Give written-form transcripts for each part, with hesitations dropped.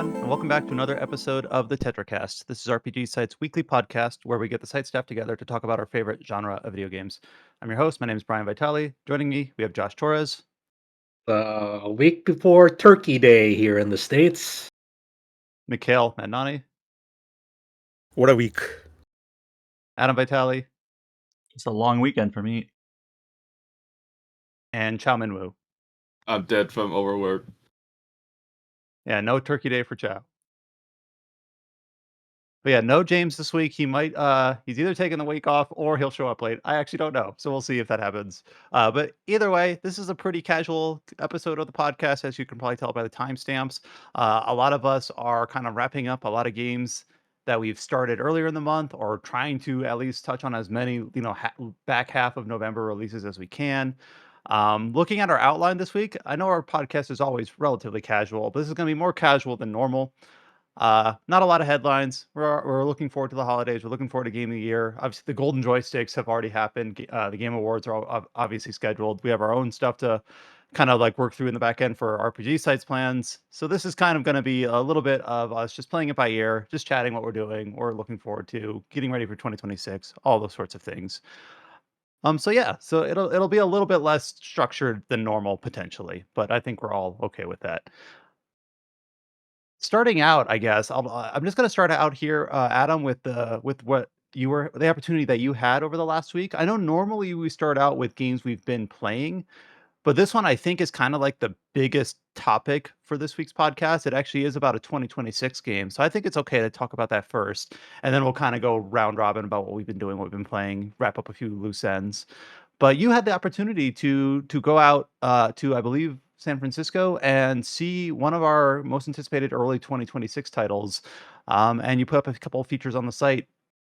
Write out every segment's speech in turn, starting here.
everyone, and welcome back to another episode of the Tetracast. This is RPG Site's weekly podcast where we get the site staff together to talk about our favorite genre of video games. I'm your host. My name is Brian Vitale. Joining me, we have Josh Torres, A week before Turkey Day here in the States. Mikhail Madnani, What a week. Adam Vitale, It's a long weekend for me. and Chow Min Woo. I'm dead from overwork. Yeah, no Turkey Day for Chow. But yeah, no James this week. He might he's either taking the week off or he'll show up late. I actually don't know. So we'll see if that happens. But either way, this is a pretty casual episode of the podcast, as you can probably tell by the timestamps. A lot of us are kind of wrapping up a lot of games that we've started earlier in the month, or trying to at least touch on as many, back half of November releases as we can. Looking at our outline this week, I know our podcast is always relatively casual, but this is going to be more casual than normal. Not a lot of headlines. We're looking forward to the holidays. We're looking forward to Game of the Year. Obviously, the Golden Joysticks have already happened. The Game Awards are obviously scheduled. We have our own stuff to kind of like work through in the back end for RPG Sites plans. So this is kind of going to be a little bit of us just playing it by ear, just chatting what we're doing, we're looking forward to, getting ready for 2026, all those sorts of things. So it'll be a little bit less structured than normal potentially, but I think we're all okay with that. Starting out, I guess I'm just going to start out here, Adam, with what the opportunity that you had over the last week. I know normally we start out with games we've been playing, but this one I think is kind of like the biggest topic for this week's podcast. It actually is about a 2026 game, so I think it's okay to talk about that first, and then we'll kind of go round robin about what we've been doing, what we've been playing, wrap up a few loose ends. But you had the opportunity to go out to, I believe, San Francisco and see one of our most anticipated early 2026 titles, and you put up a couple of features on the site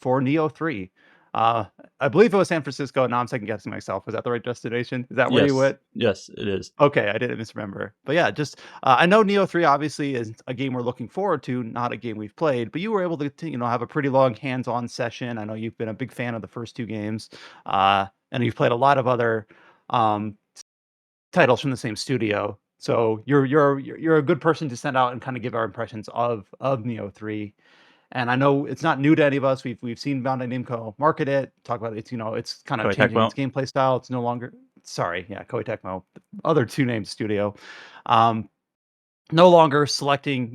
for Nioh 3. I believe it was San Francisco. Now I'm second guessing myself. Was that the right destination? Is that where you went? Yes, it is. Okay, I didn't misremember. But yeah, just I know Nioh 3 obviously is a game we're looking forward to, not a game we've played, but you were able to have a pretty long hands-on session. I know you've been a big fan of the first two games, and you've played a lot of other um, titles from the same studio. So you're a good person to send out and kind of give our impressions of Nioh 3. And I know it's not new to any of us. We've seen Bandai Namco market it, talk about it. It's kind of Koei changing Tecmo. its gameplay style. It's no longer Koei Tecmo, the other two named studio. No longer selecting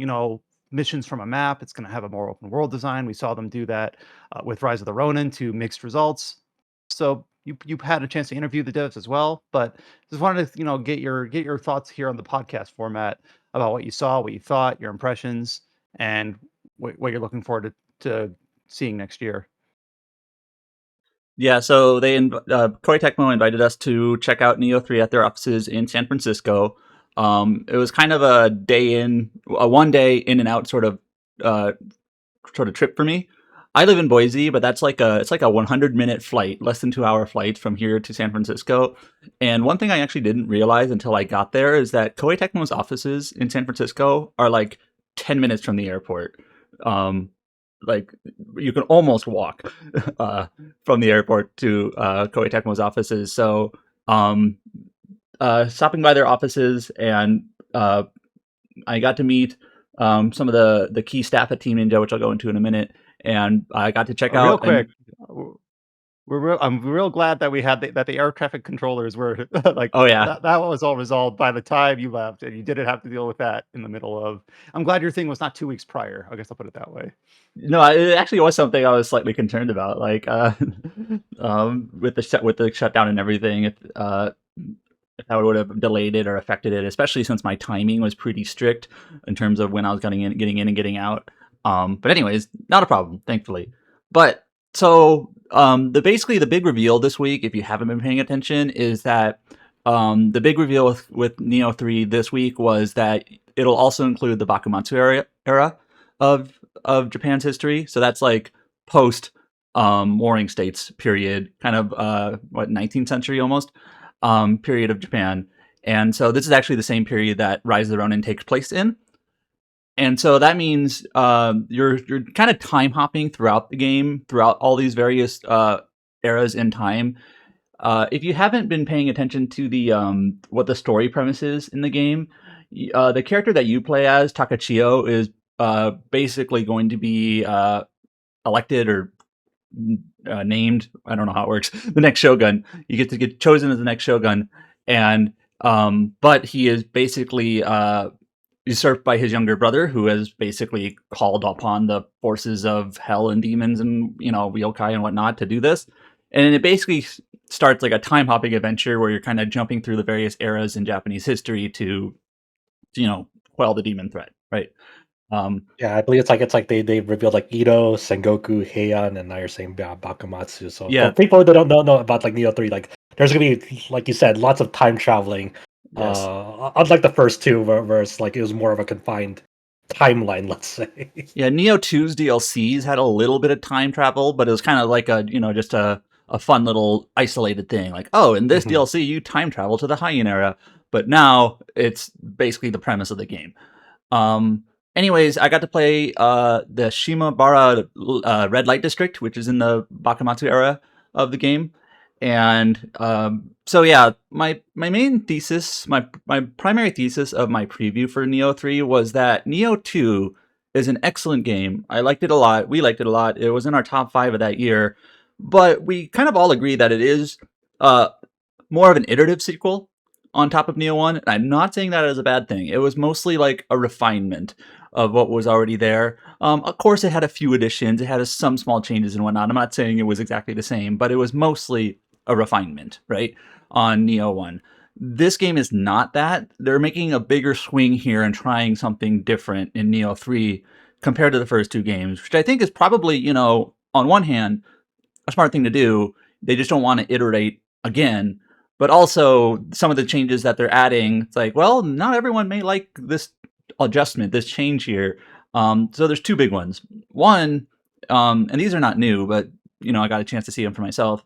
missions from a map. It's going to have a more open world design. We saw them do that with Rise of the Ronin to mixed results. So you've had a chance to interview the devs as well, but just wanted to get your thoughts here on the podcast format about what you saw, what you thought, your impressions, and what you're looking forward to seeing next year. Yeah, so Koei Tecmo invited us to check out Nioh 3 at their offices in San Francisco. It was kind of a one day in and out sort of trip for me. I live in Boise, but it's like a 100-minute flight, less than 2-hour flight from here to San Francisco. And one thing I actually didn't realize until I got there is that Koei Tecmo's offices in San Francisco are like 10 minutes from the airport. Like you can almost walk from the airport to Koei Tecmo's offices. So stopping by their offices, and I got to meet some of the key staff at Team Ninja, which I'll go into in a minute. And I got to check out real quick. I'm real glad that we had that the air traffic controllers were like, oh yeah, that was all resolved by the time you left, and you didn't have to deal with that in the middle of. I'm glad your thing was not 2 weeks prior. I guess I'll put it that way. No, it actually was something I was slightly concerned about, like with the shutdown and everything. If that would have delayed it or affected it, especially since my timing was pretty strict in terms of when I was getting in and getting out. But anyways, not a problem, thankfully. But so basically the big reveal this week, if you haven't been paying attention, is that the big reveal with Nioh 3 this week was that it'll also include the Bakumatsu era of Japan's history. So that's like post Warring States period, kind of 19th century almost period of Japan. And so this is actually the same period that Rise of the Ronin takes place in. And so that means you're kind of time hopping throughout the game, throughout all these various eras in time. If you haven't been paying attention to the what the story premise is in the game, the character that you play as, Takachio, is basically going to be elected or named. I don't know how it works. The next shogun. You get to get chosen as the next shogun, and but he is basically usurped by his younger brother, who has basically called upon the forces of hell and demons and yokai and whatnot to do this. And it basically starts like a time hopping adventure where you're kind of jumping through the various eras in Japanese history to quell the demon threat, right? Yeah, I believe it's like they revealed like Edo, Sengoku, Heian, and now you're saying Bakumatsu. So Yeah. for people that don't know about like Nioh 3, like there's gonna be, like you said, lots of time traveling. Yes. Unlike the first two, where it's like it was more of a confined timeline, let's say. Yeah, Nioh 2's DLCs had a little bit of time travel, but it was kind of like a just a fun little isolated thing. Like, oh, in this Mhm. DLC you time travel to the Heian era, but now it's basically the premise of the game. Anyways, I got to play the Shimabara Red Light District, which is in the Bakumatsu era of the game. And so yeah, my main thesis, my primary thesis of my preview for Nioh 3 was that Nioh 2 is an excellent game. I liked it a lot. We liked it a lot. It was in our top 5 of that year. But we kind of all agree that it is more of an iterative sequel on top of Nioh 1. And I'm not saying that as a bad thing. It was mostly like a refinement of what was already there. Of course, it had a few additions. It had some small changes and whatnot. I'm not saying it was exactly the same, but it was mostly a refinement, right, on Nioh 1. This game is not that. They're making a bigger swing here and trying something different in Nioh 3 compared to the first two games, which I think is probably, on one hand, a smart thing to do. They just don't want to iterate again. But also, some of the changes that they're adding, it's like, well, not everyone may like this adjustment, this change here. So there's two big ones. One, and these are not new, but I got a chance to see them for myself.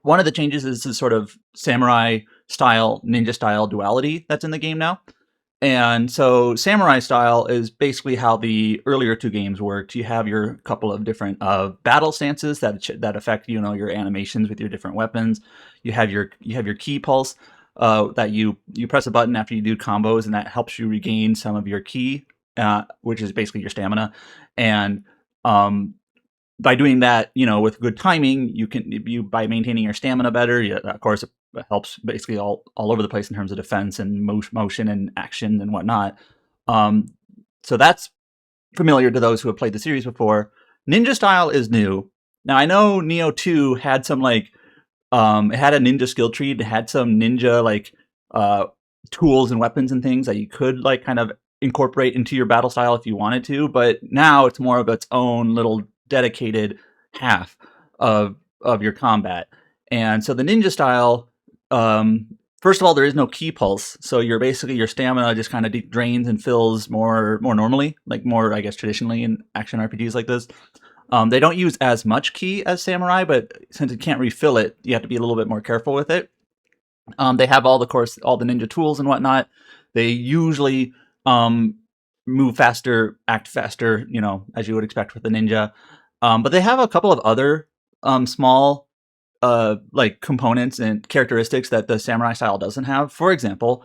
One of the changes is this sort of samurai style, ninja style duality that's in the game now. And so samurai style is basically how the earlier two games worked. You have your couple of different battle stances that affect your animations with your different weapons. You have your ki pulse that you press a button after you do combos, and that helps you regain some of your ki, which is basically your stamina. And by doing that, with good timing, you by maintaining your stamina better. Of course, it helps basically all over the place in terms of defense and motion and action and whatnot. So that's familiar to those who have played the series before. Ninja style is new. Now I know Nioh 2 had some it had a ninja skill tree. It had some ninja tools and weapons and things that you could kind of incorporate into your battle style if you wanted to. But now it's more of its own little dedicated half of your combat. And so the ninja style, first of all, there is no ki pulse, so your stamina just kind of drains and fills more normally, like more, I guess, traditionally in action RPGs like this. They don't use as much ki as samurai, but since it can't refill it, you have to be a little bit more careful with it. They have all the ninja tools and whatnot. They usually move faster, act faster, as you would expect with the ninja. But they have a couple of other small components and characteristics that the samurai style doesn't have. For example,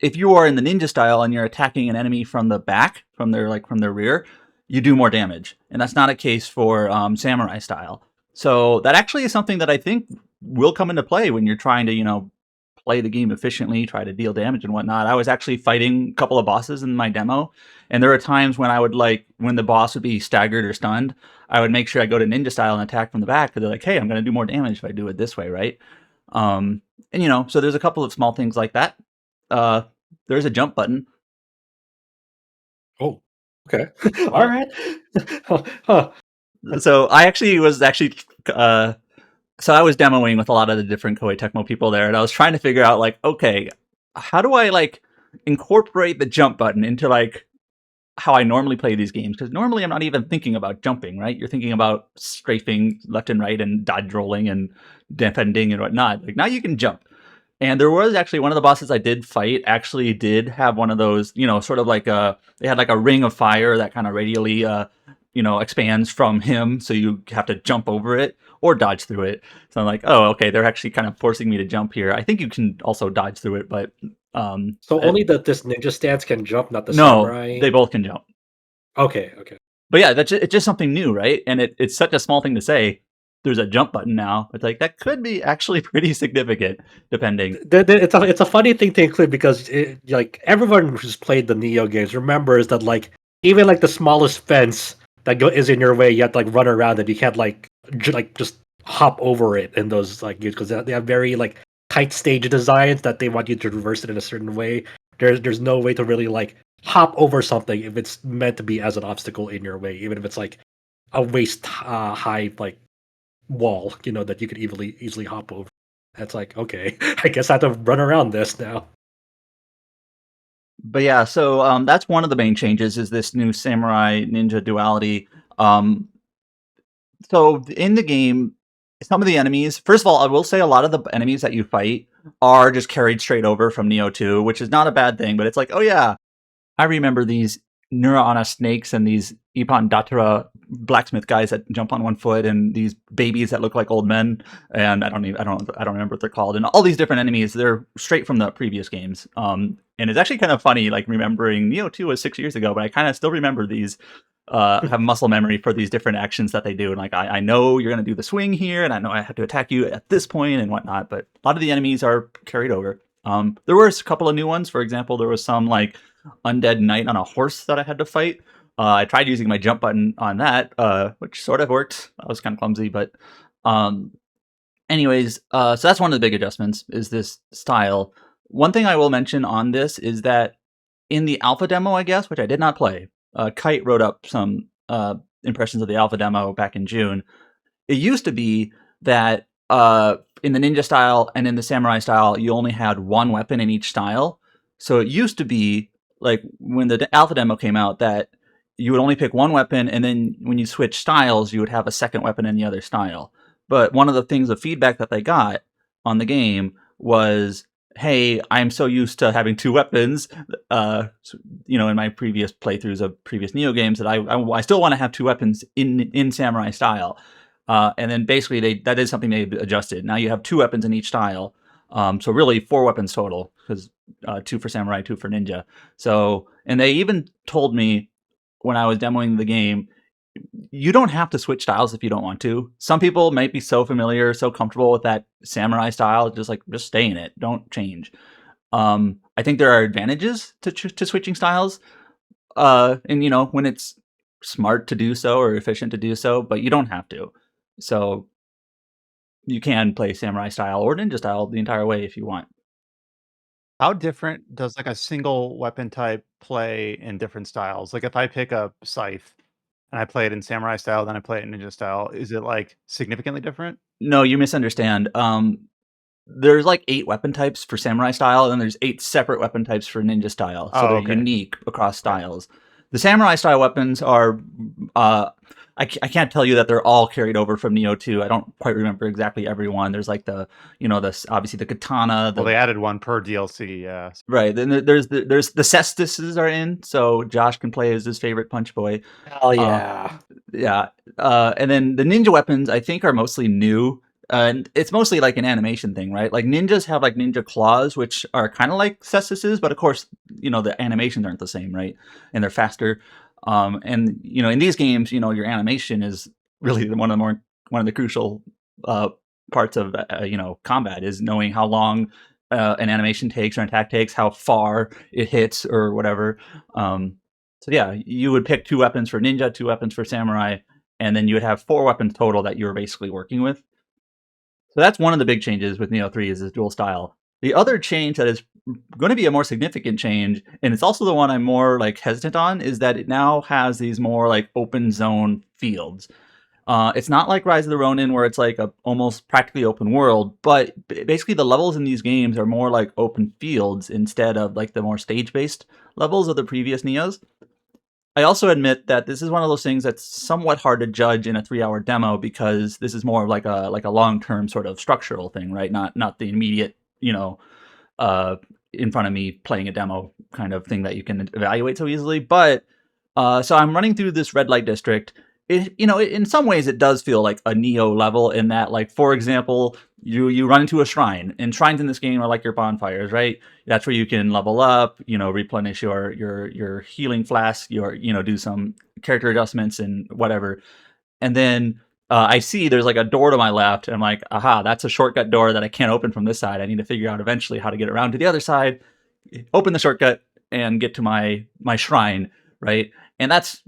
if you are in the ninja style and you're attacking an enemy from the back, from their rear, you do more damage, and that's not a case for samurai style. So that actually is something that I think will come into play when you're trying to play the game efficiently, try to deal damage and whatnot. I was actually fighting a couple of bosses in my demo, and there were times when I would when the boss would be staggered or stunned, I would make sure I go to ninja style and attack from the back, because they're like, hey, I'm going to do more damage if I do it this way, right? And so there's a couple of small things like that. There's a jump button. Oh, okay. All right. Huh. So I actually was so I was demoing with a lot of the different Koei Tecmo people there, and I was trying to figure out okay, how do I incorporate the jump button into how I normally play these games? Because normally I'm not even thinking about jumping, right? You're thinking about strafing left and right and dodge rolling and defending and whatnot. Now you can jump. And there was actually one of the bosses I did fight actually did have one of those, sort of they had a ring of fire that kind of radially, expands from him. So you have to jump over it or dodge through it. So I'm like, oh, okay, they're actually kind of forcing me to jump here. I think you can also dodge through it, but so only this ninja stance can jump, not the no, samurai. they both can jump. Okay. But yeah, it's just something new, right? And it's such a small thing to say. There's a jump button now. It's like that could be actually pretty significant, depending. It's a funny thing to include because like everyone who's played the Nioh games remembers that like even like the smallest fence that is in your way, you have to like run around it. You can't like just hop over it in those like games because they have very like tight stage designs that they want you to traverse it in a certain way. There's no way to really like hop over something if it's meant to be as an obstacle in your way, even if it's like a waist high like wall, that you could easily hop over. That's like, okay, I guess I have to run around this now. But yeah, so that's one of the main changes is this new samurai ninja duality. So in the game, some of the enemies, first of all, I will say a lot of the enemies that you fight are just carried straight over from Nioh 2, which is not a bad thing, but it's like, oh yeah, I remember these Nura snakes and these Ippon Datara blacksmith guys that jump on one foot and these babies that look like old men, and I don't remember what they're called, and all these different enemies, they're straight from the previous games. And it's actually kind of funny, like remembering Nioh 2 was 6 years ago, but I kind of still remember these, have muscle memory for these different actions that they do. And like, I know you're going to do the swing here, and I know I have to attack you at this point and whatnot, but a lot of the enemies are carried over. There were a couple of new ones. For example, there was some like undead knight on a horse that I had to fight. I tried using my jump button on that, which sort of worked. I was kind of clumsy, but anyways, so that's one of the big adjustments is this style. One thing I will mention on this is that in the alpha demo, I guess, which I did not play, Kite wrote up some impressions of the alpha demo back in June. It used to be that in the ninja style and in the samurai style, you only had one weapon in each style. So it used to be like when the alpha demo came out that you would only pick one weapon, and then when you switch styles, you would have a second weapon in the other style. But one of the things of feedback that they got on the game was, hey, I'm so used to having two weapons, in my previous playthroughs of previous Nioh games that I still want to have two weapons in samurai style. And then basically that is something they adjusted. Now you have two weapons in each style. So really 4 weapons total, because 2 for samurai, 2 for ninja. So, and they even told me when I was demoing the game, you don't have to switch styles if you don't want to. Some people might be so familiar, so comfortable with that samurai style, just stay in it, don't change. I think there are advantages to switching styles, and when it's smart to do so or efficient to do so, but you don't have to. So you can play samurai style or ninja style the entire way if you want. How different does like a single weapon type play in different styles? Like if I pick up scythe and I play it in samurai style, then I play it in ninja style, is it like significantly different? No, you misunderstand. There's like 8 weapon types for samurai style, and then there's 8 separate weapon types for ninja style. So Oh, they're okay. unique across styles. The samurai style weapons are, I can't tell you that they're all carried over from Nioh 2. I don't quite remember exactly every one. There's like obviously the katana. Well, they added one per DLC, yeah. Right. Then there's the cestises are in, so Josh can play as his favorite punch boy. Hell yeah. Yeah. And then the ninja weapons, I think, are mostly new. And it's mostly like an animation thing, right? Like ninjas have like ninja claws, which are kind of like cestises, but of course, the animations aren't the same, right? And they're faster. And in these games, your animation is really one of the crucial parts of combat is knowing how long an animation takes or an attack takes, how far it hits or whatever. So yeah, you would pick 2 weapons for ninja, 2 weapons for samurai, and then you would have 4 weapons total that you're basically working with. So that's one of the big changes with Nioh 3 is this dual style. The other change that is going to be a more significant change, and it's also the one I'm more like hesitant on, is that it now has these more like open zone fields. It's not like Rise of the Ronin where it's like a almost practically open world, but basically the levels in these games are more like open fields instead of like the more stage-based levels of the previous Niohs. I also admit that this is one of those things that's somewhat hard to judge in a 3-hour demo because this is more like a long-term sort of structural thing, right? Not the immediate, in front of me playing a demo kind of thing that you can evaluate so easily. But so I'm running through this red light district. In some ways it does feel like a Nioh level in that, like, for example, you run into a shrine, and shrines in this game are like your bonfires, right? That's where you can level up, replenish your healing flask, do some character adjustments and whatever. And then I see there's like a door to my left, and I'm like, aha, that's a shortcut door that I can't open from this side. I need to figure out eventually how to get around to the other side, open the shortcut, and get to my shrine, right? And that's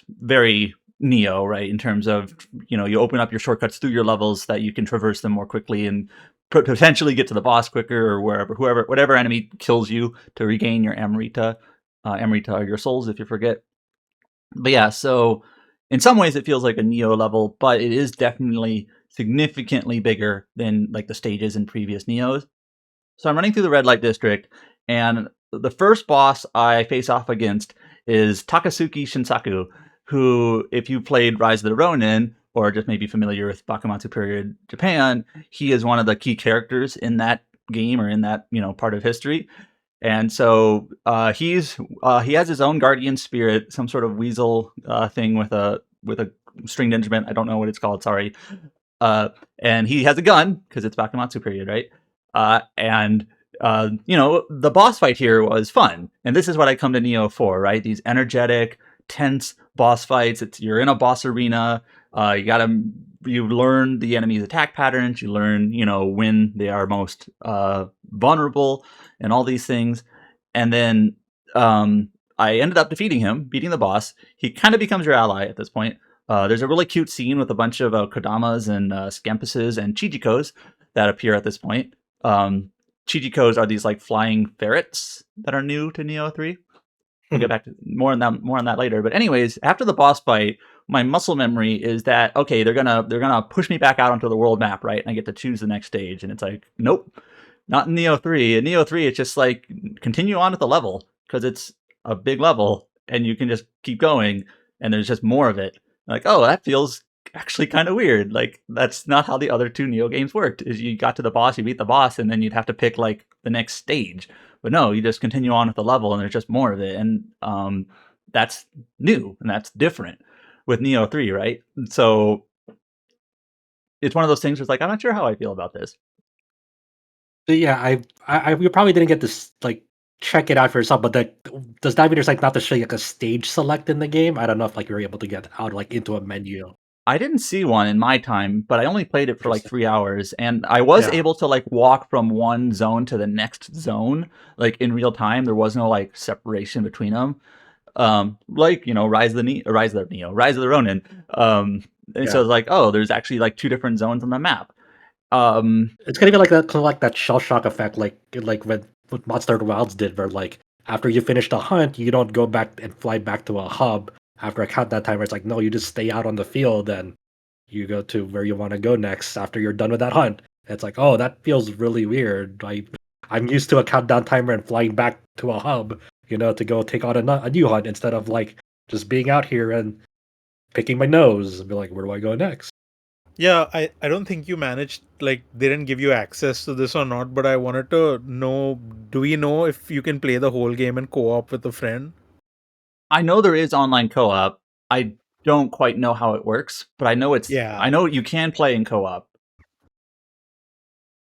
very Nioh, right? In terms of, you open up your shortcuts through your levels that you can traverse them more quickly and potentially get to the boss quicker, or whatever enemy kills you, to regain your Amrita or your souls if you forget. But yeah, so in some ways it feels like a Nioh level, but it is definitely significantly bigger than like the stages in previous Niohs. So I'm running through the red light district, and the first boss I face off against is Takasuki Shinsaku, who, if you played Rise of the Ronin, or just maybe familiar with Bakumatsu period Japan, he is one of the key characters in that game, or in that part of history. And so he has his own guardian spirit, some sort of weasel thing with a stringed instrument. I don't know what it's called. Sorry. And he has a gun because it's Bakumatsu period, right? And the boss fight here was fun, and this is what I come to Nioh for, right? These energetic, tense boss fights. You're in a boss arena. You learn the enemy's attack patterns. You learn, when they are most vulnerable, and all these things. And then I ended up beating the boss. He kind of becomes your ally at this point. There's a really cute scene with a bunch of Kodamas and Scampuses and Chijikos that appear at this point. Chijikos are these like flying ferrets that are new to Nioh 3. We'll get back to more on that later. But anyways, after the boss fight, my muscle memory is that, okay, they're gonna push me back out onto the world map, right? And I get to choose the next stage. And it's like, nope, not in Nioh 3. In Nioh 3, it's just like, continue on with the level, because it's a big level and you can just keep going, and there's just more of it. Like, oh, that feels actually kind of weird. Like, that's not how the other two Nioh games worked. Is you got to the boss, you beat the boss, and then you'd have to pick like the next stage. But no, you just continue on with the level, and there's just more of it. And that's new, and that's different with Nioh 3, right? So it's one of those things where it's like, I'm not sure how I feel about this. So yeah, we probably didn't get to like check it out for yourself, but does that mean there's like not to show you like a stage select in the game? I don't know if like you're able to get out like into a menu. I didn't see one in my time, but I only played it for like 3 hours, and I was able to like walk from one zone to the next zone, like in real time. There was no like separation between them, like Rise of the Ronin. And so it's like, oh, there's actually like two different zones on the map. It's gonna be like that, kind of like that shell shock effect, like when what Monster Hunter Wilds did, where like after you finish the hunt, you don't go back and fly back to a hub after a countdown timer. It's like, no, you just stay out on the field and you go to where you want to go next after you're done with that hunt. It's like, oh, that feels really weird. I'm used to a countdown timer and flying back to a hub, to go take on a new hunt, instead of like just being out here and picking my nose and be like, where do I go next? Yeah, I don't think you managed, like, they didn't give you access to this or not, but I wanted to know, do we know if you can play the whole game in co-op with a friend? I know there is online co-op. I don't quite know how it works, but I know I know you can play in co-op.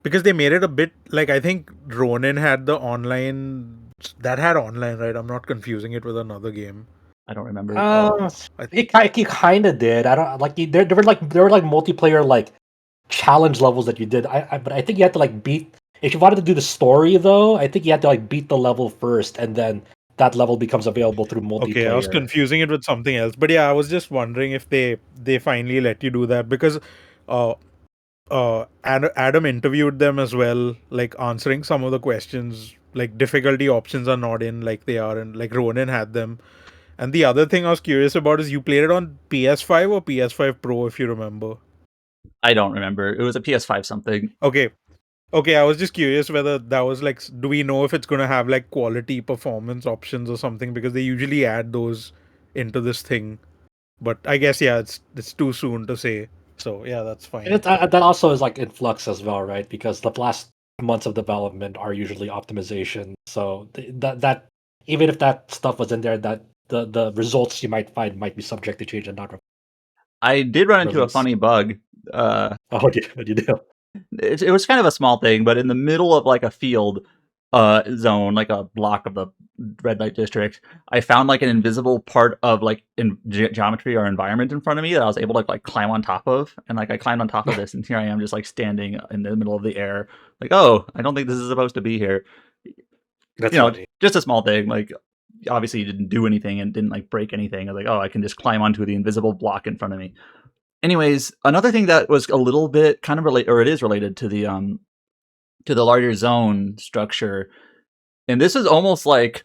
Because they made it a bit, like, I think Ronin had the online, that had online, right? I'm not confusing it with another game. I don't remember. It kind of did. I don't like there were like multiplayer like challenge levels that you did. But I think you had to like beat, if you wanted to do the story though. I think you had to like beat the level first, and then that level becomes available through multiplayer. Okay, I was confusing it with something else. But yeah, I was just wondering if they finally let you do that, because Adam interviewed them as well, like answering some of the questions. Like, difficulty options are not in like they are, and like Ronin had them. And the other thing I was curious about is, you played it on PS5 or PS5 Pro, if you remember. I don't remember. It was a PS5 something. Okay, I was just curious whether that was like, do we know if it's going to have like quality performance options or something? Because they usually add those into this thing. But I guess, yeah, it's too soon to say. So yeah, that's fine. And that also is like in flux as well, right? Because the last months of development are usually optimization. So that even if that stuff was in there, that the results you might find might be subject to change and not. I did run into a funny bug. What did you do? it was kind of a small thing, but in the middle of like a field zone, like a block of the red light district, I found like an invisible part of like in geometry or environment in front of me that I was able to like climb on top of, and like I climbed on top of this, and here I am just like standing in the middle of the air, like, oh, I don't think this is supposed to be here. That's You know, funny. just a small thing. Like, obviously, you didn't do anything and didn't like break anything. I was like, oh, I can just climb onto the invisible block in front of me. Anyways, another thing that was a little bit kind of related, or it is related to the larger zone structure, and this is almost like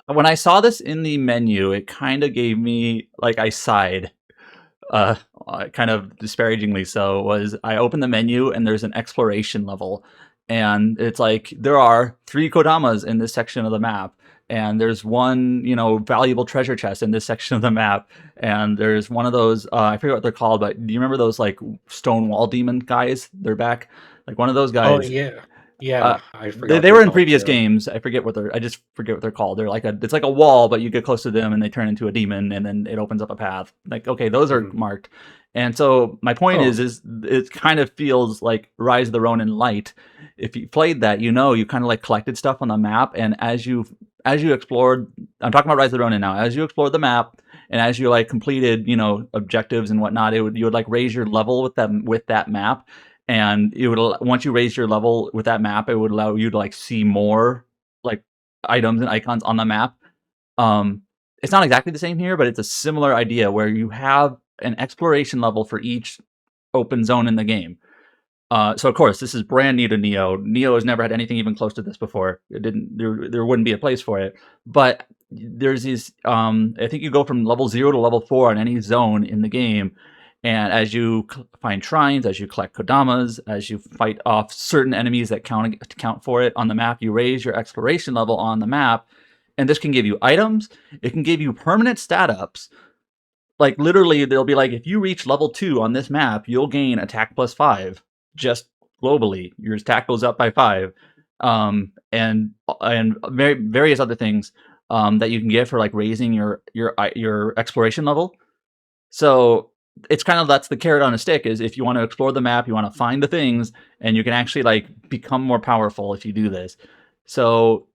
when I saw this in the menu, it kind of gave me like I sighed, kind of disparagingly so. Was I opened the menu and there's an exploration level, and it's like there are 3 kodamas in this section of the map, and there's one valuable treasure chest in this section of the map, and there's one of those I forget what they're called, but do you remember those like stone wall demon guys? They're back, like one of those Oh guys. yeah. I They, forgot. they What were they're in called, previous too. games. I just forget what they're called. They're like it's like a wall, but you get close to them and they turn into a demon, and then it opens up a path. Like, okay, those are Mhm. marked. And so my point Oh. is it kind of feels like Rise of the Ronin Light. If you played that, you kind of like collected stuff on the map, and as you explored, I'm talking about Rise of the Ronin now. As you explored the map, and as you like completed, objectives and whatnot, you would like raise your level with that map, and it would once you raise your level with that map, it would allow you to like see more like items and icons on the map. It's not exactly the same here, but it's a similar idea where you have an exploration level for each open zone in the game. So of course, this is brand new to Nioh. Nioh has never had anything even close to this before. It didn't. There wouldn't be a place for it. But there's these. I think you go from level 0 to level 4 on any zone in the game, and as you find shrines, as you collect kodamas, as you fight off certain enemies that count for it on the map, you raise your exploration level on the map, and this can give you items. It can give you permanent stat ups. Like literally, they'll be like, if you reach level 2 on this map, you'll gain attack plus 5. Just globally, your attack goes up by 5, and various other things that you can get for like raising your exploration level. So it's kind of that's the carrot on a stick. Is if you want to explore the map, you want to find the things, and you can actually like become more powerful if you do this. So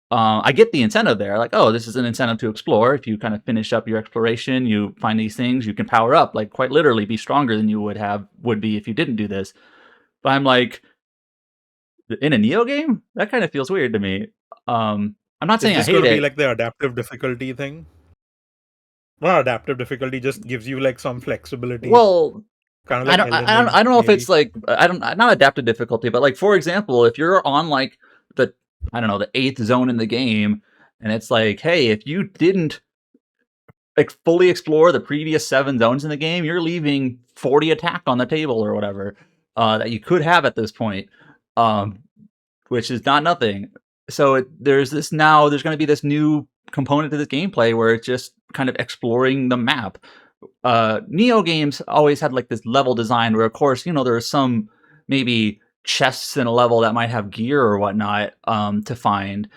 I get the incentive there. Like, oh, this is an incentive to explore. If you kind of finish up your exploration, you find these things, you can power up, like quite literally be stronger than you would be if you didn't do this. But I'm like, in a Nioh game, that kind of feels weird to me. I'm not Is saying I this hate going to be it. like the adaptive difficulty thing? Well, adaptive difficulty just gives you like some flexibility, Well, kind of I like don't, Elden I don't, Ring, I don't know if maybe. it's like not adaptive difficulty, but like for example, if you're on like the I don't know the 8th zone in the game, and it's like, hey, if you didn't like fully explore the previous 7 zones in the game, you're leaving 40 attack on the table or whatever that you could have at this point, um, which is not nothing. So there's going to be this new component to this gameplay where it's just kind of exploring the map. Nioh games always had like this level design where, of course, there are some maybe chests in a level that might have gear or whatnot to find,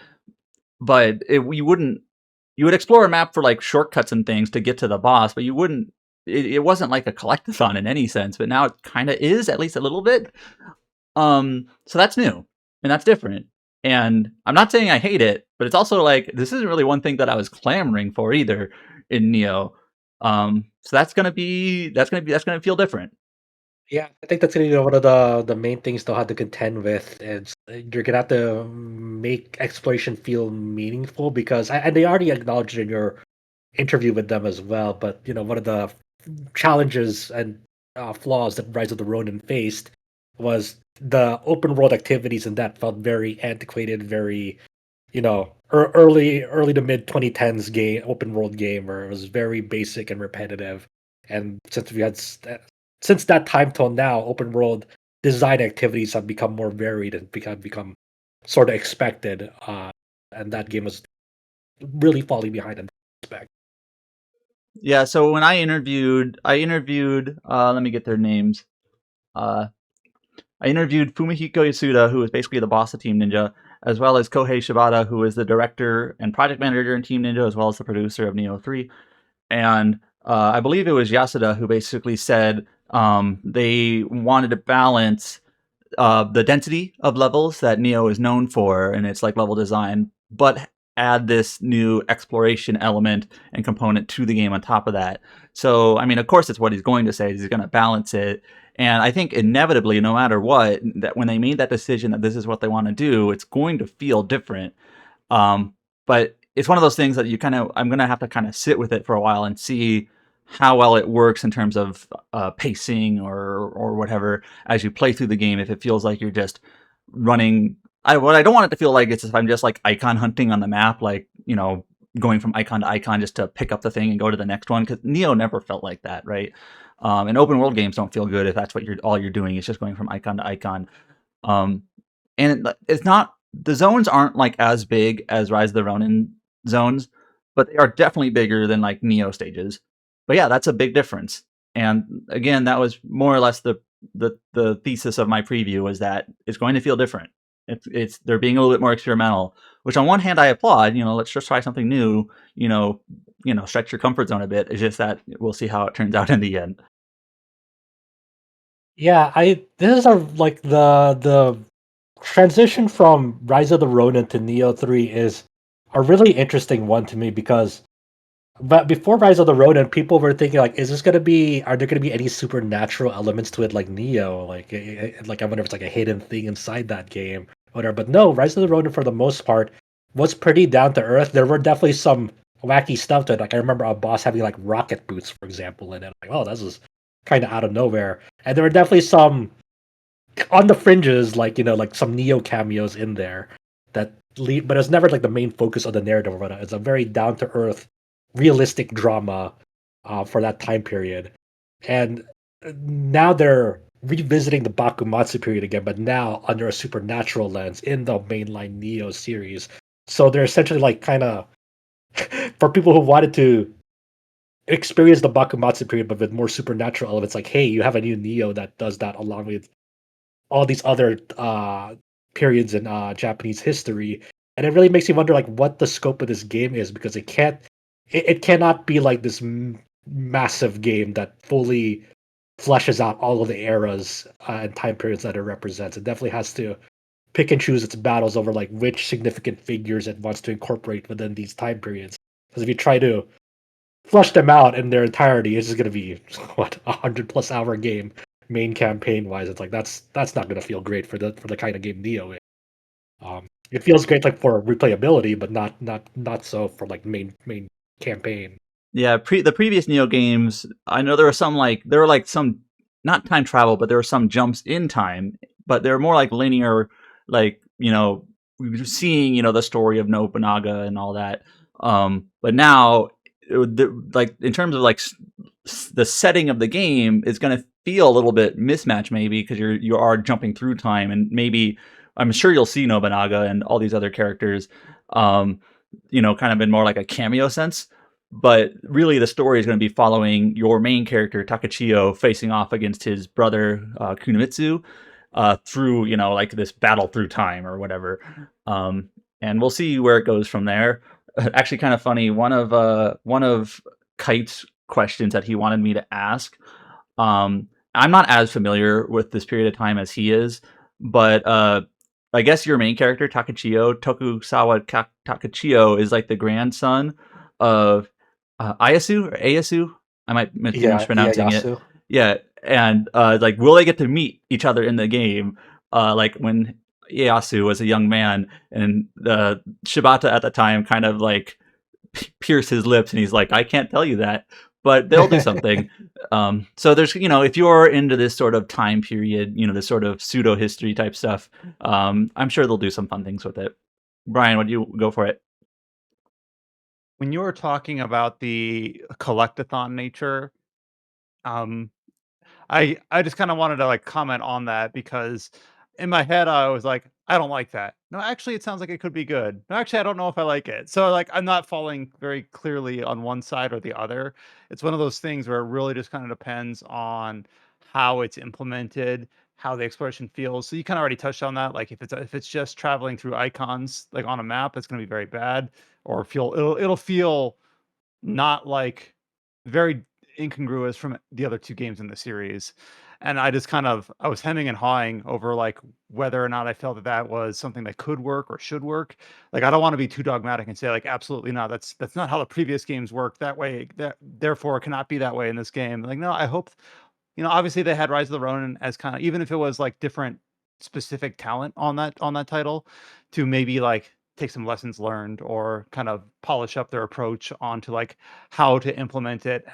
but you would explore a map for like shortcuts and things to get to the boss, but you wouldn't. It wasn't like a collectathon in any sense, but now it kind of is, at least a little bit. So that's new and that's different. And I'm not saying I hate it, but it's also like this isn't really one thing that I was clamoring for either in Nioh. So that's gonna feel different. Yeah, I think that's gonna be one of the main things they'll have to contend with. Is you're gonna have to make exploration feel meaningful because and they already acknowledged in your interview with them as well. But one of the challenges and flaws that Rise of the Ronin faced was the open world activities, and that felt very antiquated, very early to mid 2010s game open world game where it was very basic and repetitive. And since that time till now, open world design activities have become more varied and become sort of expected. And that game was really falling behind in that aspect. Yeah. So when I interviewed, let me get their names. I interviewed Fumihiko Yasuda, who is basically the boss of Team Ninja, as well as Kohei Shibata, who is the director and project manager in Team Ninja, as well as the producer of Nioh 3. And I believe it was Yasuda who basically said They wanted to balance the density of levels that Nioh is known for in its like level design, but add this new exploration element and component to the game on top of that. So, I mean, of course, it's what he's going to say. He's going to balance it. And I think inevitably, no matter what, that when they made that decision that this is what they want to do, it's going to feel different. But it's one of those things that I'm going to have to kind of sit with it for a while and see how well it works in terms of pacing or whatever as you play through the game. If it feels like you're just running, what I don't want it to feel like is if I'm just like icon hunting on the map, like going from icon to icon just to pick up the thing and go to the next one. Because Nioh never felt like that, right? And open world games don't feel good if that's what all you're doing is just going from icon to icon. And it's not, the zones aren't like as big as Rise of the Ronin zones, but they are definitely bigger than like Nioh stages. But yeah, that's a big difference. And again, that was more or less the thesis of my preview, was that it's going to feel different. They're being a little bit more experimental, which on one hand I applaud. Let's just try something new. Stretch your comfort zone a bit. It's just that we'll see how it turns out in the end. Yeah, this is like the transition from Rise of the Ronin to Nioh 3 is a really interesting one to me, because but before Rise of the Ronin, people were thinking like, are there gonna be any supernatural elements to it like Nioh? Like I wonder if it's like a hidden thing inside that game, whatever. But no, Rise of the Ronin for the most part was pretty down to earth. There were definitely some wacky stuff to it. Like I remember a boss having like rocket boots, for example, and then like, oh, this is kind of out of nowhere. And there were definitely some on the fringes, like like some Nioh cameos in there that lead, but it's never like the main focus of the narrative or whatever. It's a very down to earth, realistic drama for that time period. And now they're revisiting the Bakumatsu period again, but now under a supernatural lens in the mainline Nioh series. So they're essentially like kind of for people who wanted to experience the Bakumatsu period but with more supernatural elements, like, hey, you have a new Nioh that does that along with all these other periods in Japanese history. And it really makes you wonder like what the scope of this game is, because it cannot be like this massive game that fully fleshes out all of the eras and time periods that it represents. It definitely has to pick and choose its battles over like which significant figures it wants to incorporate within these time periods. Because if you try to flesh them out in their entirety, it's just going to be what 100+ hour game main campaign wise. It's like that's not going to feel great for the kind of game Nioh is. It feels great like for replayability, but not so for like main campaign. Yeah, the previous Neo games, I know there were like some not time travel, but there were some jumps in time, but they're more like linear, like seeing the story of Nobunaga and all that. But now, like in terms of like the setting of the game is going to feel a little bit mismatched, maybe because you are jumping through time, and maybe I'm sure you'll see Nobunaga and all these other characters, kind of in more like a cameo sense. But really, the story is going to be following your main character Takachiyo facing off against his brother Kunimitsu through like this battle through time or whatever. And we'll see where it goes from there. Actually, kind of funny. One of Kite's questions that he wanted me to ask. I'm not as familiar with this period of time as he is, but I guess your main character Tokusawa Takachiyo is like the grandson of Ayasu or Ayasu. I might be mispronouncing it. Ieyasu. Yeah, and like, will they get to meet each other in the game? Like when Ieyasu was a young man, and Shibata at the time kind of like pierced his lips, and he's like, "I can't tell you that," but they'll do something. So there's, if you're into this sort of time period, this sort of pseudo history type stuff, I'm sure they'll do some fun things with it. Brian, what do you go for it? When you were talking about the collectathon nature, um, I just kind of wanted to like comment on that, because in my head I was like, I don't like that. No, actually, it sounds like it could be good. No, actually, I don't know if I like it. So like, I'm not falling very clearly on one side or the other. It's one of those things where it really just kind of depends on how it's implemented, how the exploration feels. So you kind of already touched on that. Like if it's just traveling through icons like on a map, it's going to be very bad, or it'll feel not like very incongruous from the other two games in the series. And I just I was hemming and hawing over like whether or not I felt that that was something that could work or should work. Like I don't want to be too dogmatic and say like absolutely not. That's not how the previous games work. That way, that therefore it cannot be that way in this game. Like no, I hope obviously they had Rise of the Ronin as kind of, even if it was like different specific talent on that title, to maybe like take some lessons learned or kind of polish up their approach onto like how to implement it,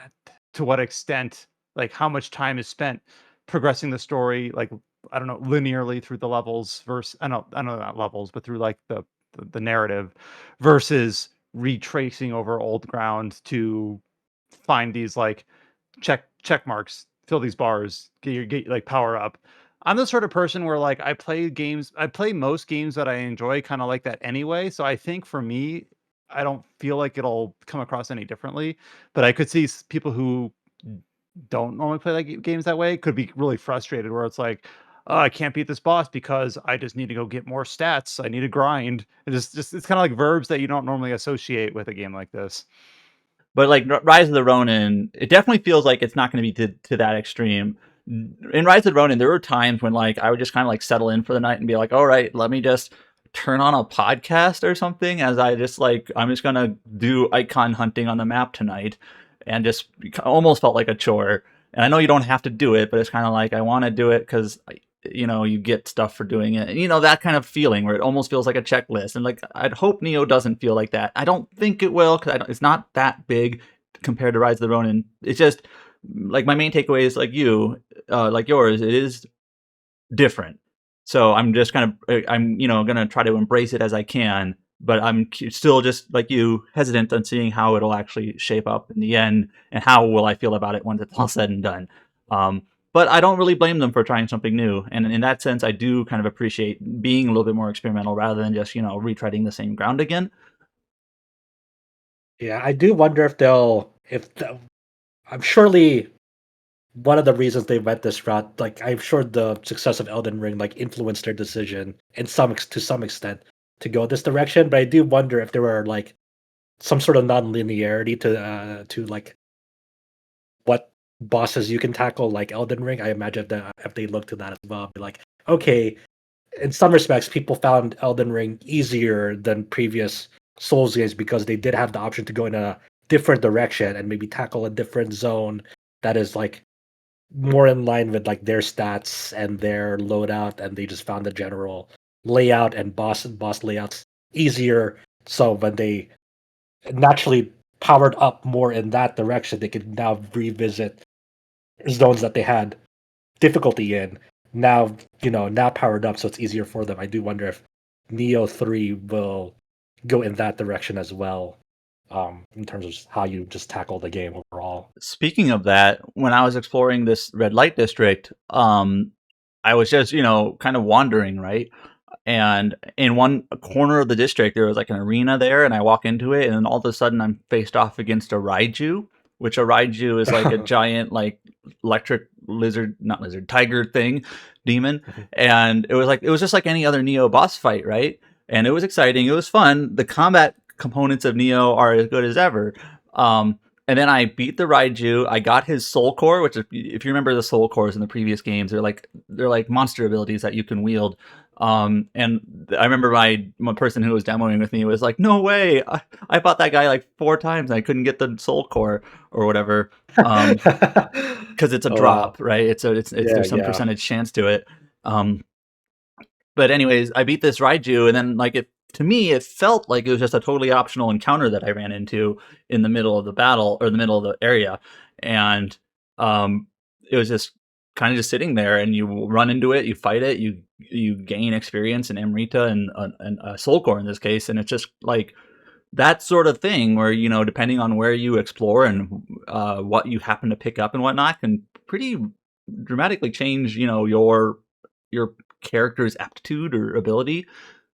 to what extent, like how much time is spent progressing the story, like I don't know, linearly through the levels versus I know not levels, but through like the narrative versus retracing over old ground to find these like check marks, fill these bars, get like power up. I'm the sort of person where like I play most games that I enjoy kind of like that anyway. So I think for me, I don't feel like it'll come across any differently. But I could see people who don't normally play like games that way could be really frustrated where it's like, oh, I can't beat this boss because I just need to go get more stats. I need to grind. Just it's kind of like verbs that you don't normally associate with a game like this. But like Rise of the Ronin, it definitely feels like it's not going to be to that extreme. In Rise of the Ronin, there were times when like I would just kind of like settle in for the night and be like, all right, let me just turn on a podcast or something as I just like I'm just gonna do icon hunting on the map tonight, and just almost felt like a chore. And I know you don't have to do it, but it's kind of like I want to do it because you get stuff for doing it, and that kind of feeling where it almost feels like a checklist. And like I'd hope Nioh doesn't feel like that. I don't think it will because it's not that big compared to Rise of the Ronin. It's just like my main takeaway is like like yours. It is different. So I'm just I'm gonna try to embrace it as I can, but I'm still just like you hesitant on seeing how it'll actually shape up in the end and how will I feel about it once it's all said and done. But I don't really blame them for trying something new, and in that sense, I do kind of appreciate being a little bit more experimental rather than just retreading the same ground again. Yeah, I do wonder I'm surely one of the reasons they went this route. Like I'm sure the success of Elden Ring like influenced their decision to some extent to go this direction. But I do wonder if there were like some sort of non-linearity to like what bosses you can tackle like Elden Ring. I imagine that if they look to that as well, be like, okay, in some respects, people found Elden Ring easier than previous Souls games because they did have the option to go in a different direction and maybe tackle a different zone that is like more in line with like their stats and their loadout, and they just found the general layout and boss layouts easier. So when they naturally powered up more in that direction, they could now revisit zones that they had difficulty in. Now, now powered up, so it's easier for them. I do wonder if Neo 3 will go in that direction as well, in terms of how you just tackle the game overall. Speaking of that, when I was exploring this red light district, I was just kind of wandering, right? And in one corner of the district, there was like an arena there, and I walk into it, and then all of a sudden, I'm faced off against a Raiju, which a Raiju is like a giant, like electric lizard, not lizard, tiger thing, demon. And it was just like any other Nioh boss fight, right? And it was exciting. It was fun. The combat components of Nioh are as good as ever. And then I beat the Raiju. I got his soul core, which if you remember the soul cores in the previous games, they're like monster abilities that you can wield. And I remember my person who was demoing with me was like, "No way! I fought that guy like 4 times and I couldn't get the soul core or whatever." Because it's a drop, right? It's there's some percentage chance to it. But anyways, I beat this Raiju, and then to me, it felt like it was just a totally optional encounter that I ran into in the middle of the battle or the middle of the area, and it was just kind of just sitting there, and you run into it, you fight it, you gain experience in Amrita and Soul Core in this case, and it's just like that sort of thing where depending on where you explore and what you happen to pick up and whatnot can pretty dramatically change your character's aptitude or ability,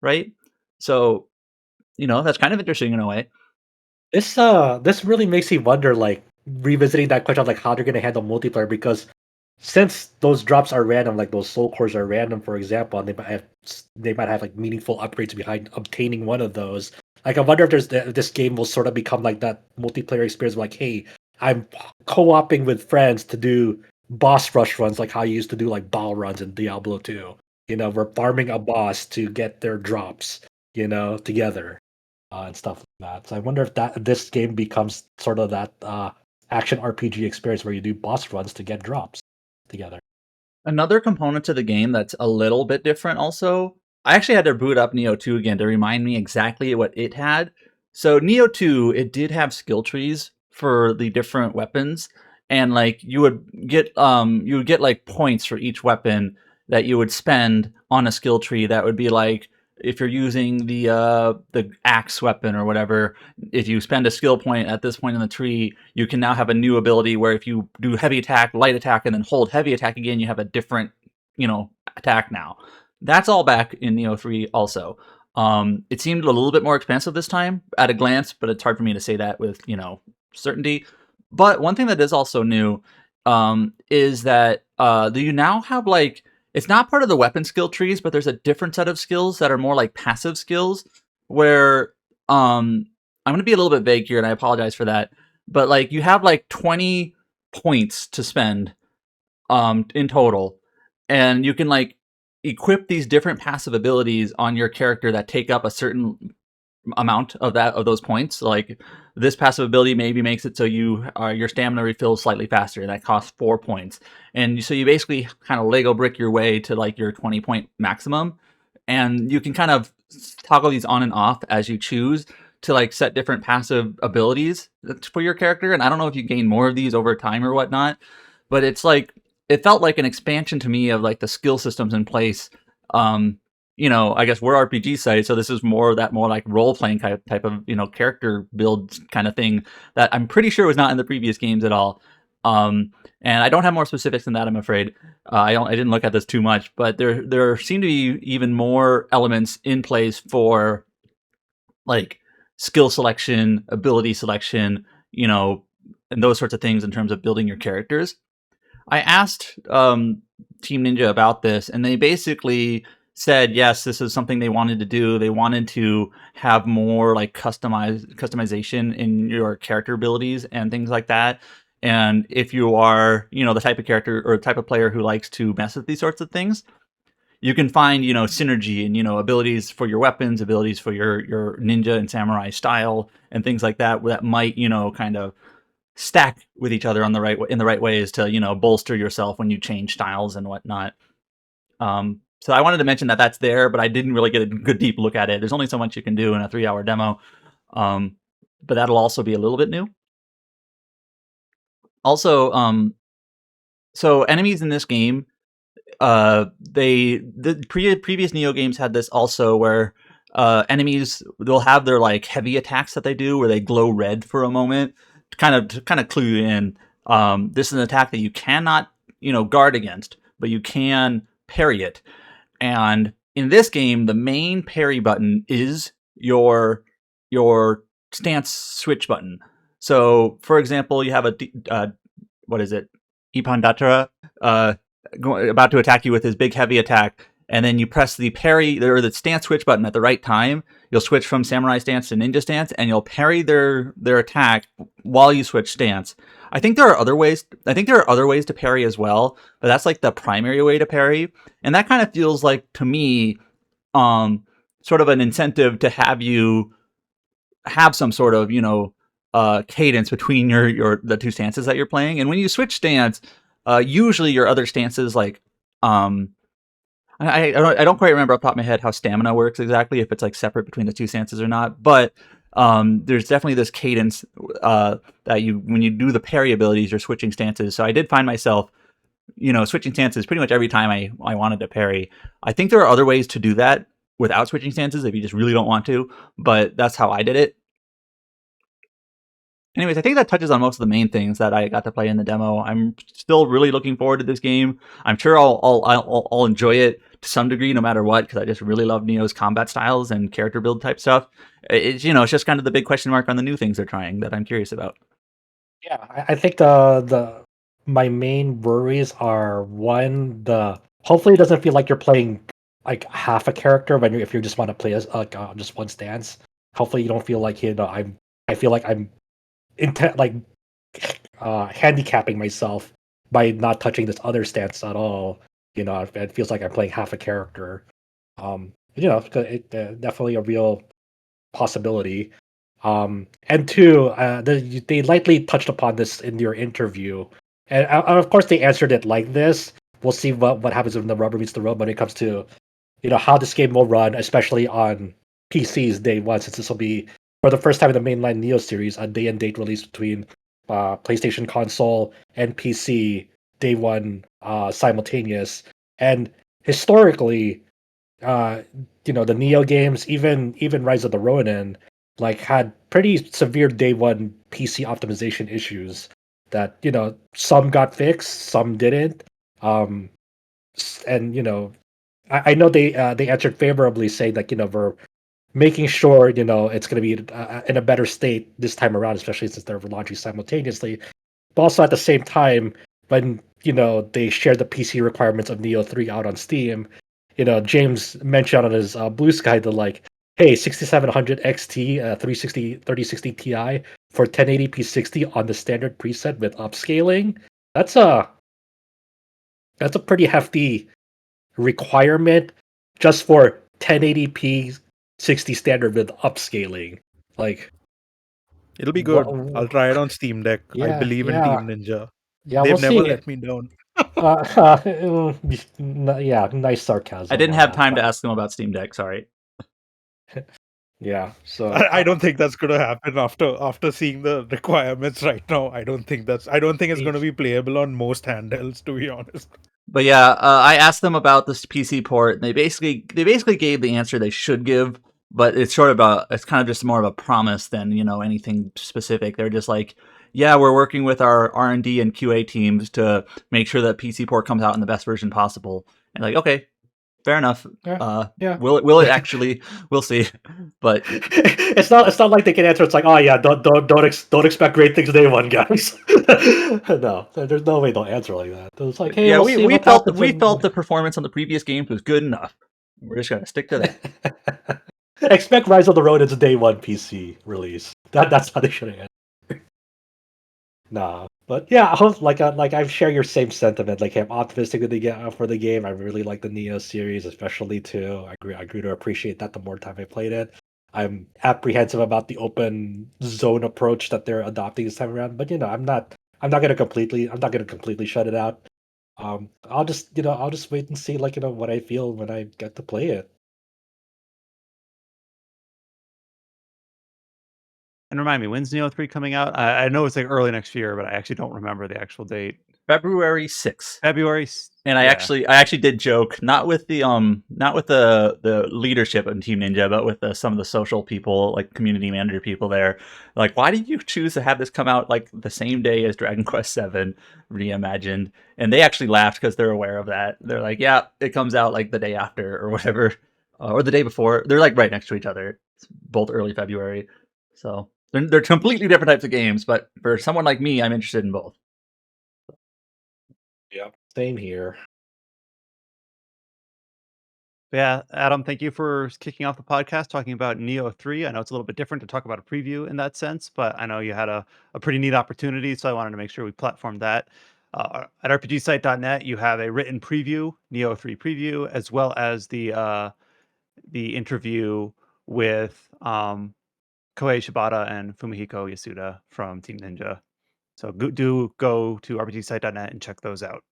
right? So that's kind of interesting in a way. This really makes me wonder, like revisiting that question of like how they're gonna handle multiplayer, because since those drops are random, like those soul cores are random, for example, and they might have like meaningful upgrades behind obtaining one of those. Like I wonder if this game will sort of become like that multiplayer experience, like, hey, I'm co-oping with friends to do boss rush runs like how you used to do like ball runs in Diablo 2. We're farming a boss to get their drops, together and stuff like that. So I wonder if this game becomes sort of that action RPG experience where you do boss runs to get drops together. Another component to the game that's a little bit different also, I actually had to boot up Nioh 2 again to remind me exactly what it had. So Nioh 2, it did have skill trees for the different weapons, and like you would get like points for each weapon that you would spend on a skill tree that would be like if you're using the axe weapon or whatever, if you spend a skill point at this point in the tree, you can now have a new ability where if you do heavy attack, light attack, and then hold heavy attack again, you have a different, attack now. That's all back in Nioh 3 also. It seemed a little bit more expensive this time at a glance, but it's hard for me to say that with, certainty. But one thing that is also new is that do you now have like it's not part of the weapon skill trees, but there's a different set of skills that are more like passive skills where I'm going to be a little bit vague here and I apologize for that, but like you have like 20 points to spend in total, and you can like equip these different passive abilities on your character that take up a certain amount of those points. Like this passive ability maybe makes it so your stamina refills slightly faster. That costs 4 points, and so you basically kind of Lego brick your way to like your 20-point maximum, and you can kind of toggle these on and off as you choose to like set different passive abilities for your character. And I don't know if you gain more of these over time or whatnot, but it's like it felt like an expansion to me of like the skill systems in place. I guess we're RPG sites, so this is more like role playing type of character build kind of thing that I'm pretty sure was not in the previous games at all. And I don't have more specifics than that, I'm afraid. I didn't look at this too much, but there seem to be even more elements in place for like skill selection, ability selection, and those sorts of things in terms of building your characters. I asked Team Ninja about this, and they basically said yes, this is something they wanted to do. They wanted to have more like customization in your character abilities and things like that. And if you are, the type of character or type of player who likes to mess with these sorts of things, you can find, synergy and, abilities for your weapons, abilities for your ninja and samurai style and things like that might, kind of stack with each other in the right ways to bolster yourself when you change styles and whatnot. So I wanted to mention that that's there, but I didn't really get a good deep look at it. There's only so much you can do in a 3-hour demo, but that'll also be a little bit new. Also, so enemies in this game, the previous Nioh games had this also where enemies, they'll have their like heavy attacks that they do where they glow red for a moment to kind of clue you in. This is an attack that you cannot guard against, but you can parry it. And in this game, the main parry button is your stance switch button. So, for example, you have what is it, Ipandatara, about to attack you with his big heavy attack, and then you press the parry or the stance switch button at the right time. You'll switch from samurai stance to ninja stance, and you'll parry their attack while you switch stance. I think there are other ways to parry as well, but that's like the primary way to parry, and that kind of feels like to me, sort of an incentive to have you have some sort of cadence between the two stances that you're playing. And when you switch stance, usually your other stances like I don't quite remember off the top of my head how stamina works exactly, if it's like separate between the two stances or not, but there's definitely this cadence that when you do the parry abilities, you're switching stances. So I did find myself switching stances pretty much every time I wanted to parry. I think there are other ways to do that without switching stances if you just really don't want to, but that's how I did it. Anyways, I think that touches on most of the main things that I got to play in the demo. I'm still really looking forward to this game. I'm sure I'll enjoy it to some degree, no matter what, because I just really love Nioh's combat styles and character build type stuff. It's it's just kind of the big question mark on the new things they're trying that I'm curious about. Yeah, I think my main worries are one, hopefully it doesn't feel like you're playing like half a character if you just want to play as just one stance. Hopefully you don't feel like I feel like I'm handicapping myself by not touching this other stance at all. It feels like I'm playing half a character. Definitely a real possibility. And two, they lightly touched upon this in your interview, and of course they answered it like this. We'll see what happens when the rubber meets the road when it comes to how this game will run, especially on PCs day one, since this will be for the first time in the mainline Nioh series a day and date release between PlayStation console and PC day one simultaneous. And historically, the Nioh games, even Rise of the Ronin, like had pretty severe day one PC optimization issues that some got fixed, some didn't. Um, and I know they answered favorably, saying that we're making sure it's going to be in a better state this time around, especially since they're launching simultaneously. But also at the same time, when they share the PC requirements of Neo 3 out on Steam, James mentioned on his Blue Sky the hey, 6700 XT 3060 Ti for 1080p 60 on the standard preset with upscaling. That's a pretty hefty requirement just for 1080p 60 standard with upscaling. Like, It'll be good. I'll try it on Steam Deck. I Yeah, believe in Team Ninja. yeah. They've We'll never see. let me down. Yeah, nice sarcasm. I didn't on have that, time to but ask them about Steam Deck. Sorry. yeah. So I don't think that's gonna happen after seeing the requirements right now. I don't think it's gonna be playable on most handhelds, to be honest. But yeah, I asked them about this PC port, and they basically gave the answer they should give, but it's it's kind of just more of a promise than anything specific. They're just like, yeah, we're working with our R&D and QA teams to make sure that PC port comes out in the best version possible. And like, okay, fair enough. yeah. Will it actually? We'll see. But it's not like they can answer. It's like, oh yeah, don't expect great things day one, guys. No, there's no way they'll answer like that. It's like, hey, yeah, we'll we see we what felt happens we when- felt the performance on the previous games was good enough. We're just gonna stick to that. Expect Rise of the Ronin's day one PC release. That's how they should have answered. Nah, but yeah, I hope like I share your same sentiment. Like, I'm optimistic for the game. I really like the Neo series, especially too. I grew to appreciate that the more time I played it. I'm apprehensive about the open zone approach that they're adopting this time around. But I'm not gonna completely shut it out. I'll just wait and see what I feel when I get to play it. And remind me, when's Neo 3 coming out? I know it's like early next year, but I actually don't remember the actual date. February 6th. February. And I actually did joke, not with the leadership of Team Ninja, but with some of the social people, like community manager people there. Like, why did you choose to have this come out like the same day as Dragon Quest VII Reimagined? And they actually laughed because they're aware of that. They're like, yeah, it comes out like the day after or whatever, or the day before. They're like right next to each other. It's both early February, so they're completely different types of games. But for someone like me, I'm interested in both. Yeah, same here. Yeah, Adam, thank you for kicking off the podcast talking about Neo 3. I know it's a little bit different to talk about a preview in that sense, but I know you had a pretty neat opportunity, so I wanted to make sure we platformed that. At rpgsite.net, you have a written preview, Neo 3 preview, as well as the interview with Koei Shibata and Fumihiko Yasuda from Team Ninja. So do go to rpgsite.net and check those out.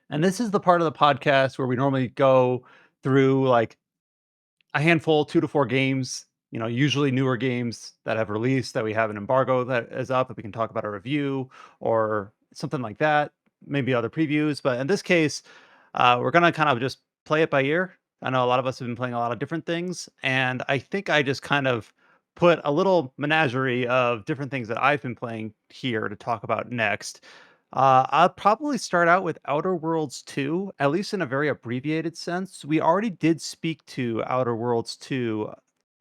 And this is the part of the podcast where we normally go through like a handful, 2 to 4 games, usually newer games that have released that we have an embargo that is up that we can talk about a review or something like that, maybe other previews. But in this case, we're going to kind of just play it by ear. I know a lot of us have been playing a lot of different things, and I think I just kind of put a little menagerie of different things that I've been playing here to talk about next. I'll probably start out with Outer Worlds 2, at least in a very abbreviated sense. We already did speak to Outer Worlds 2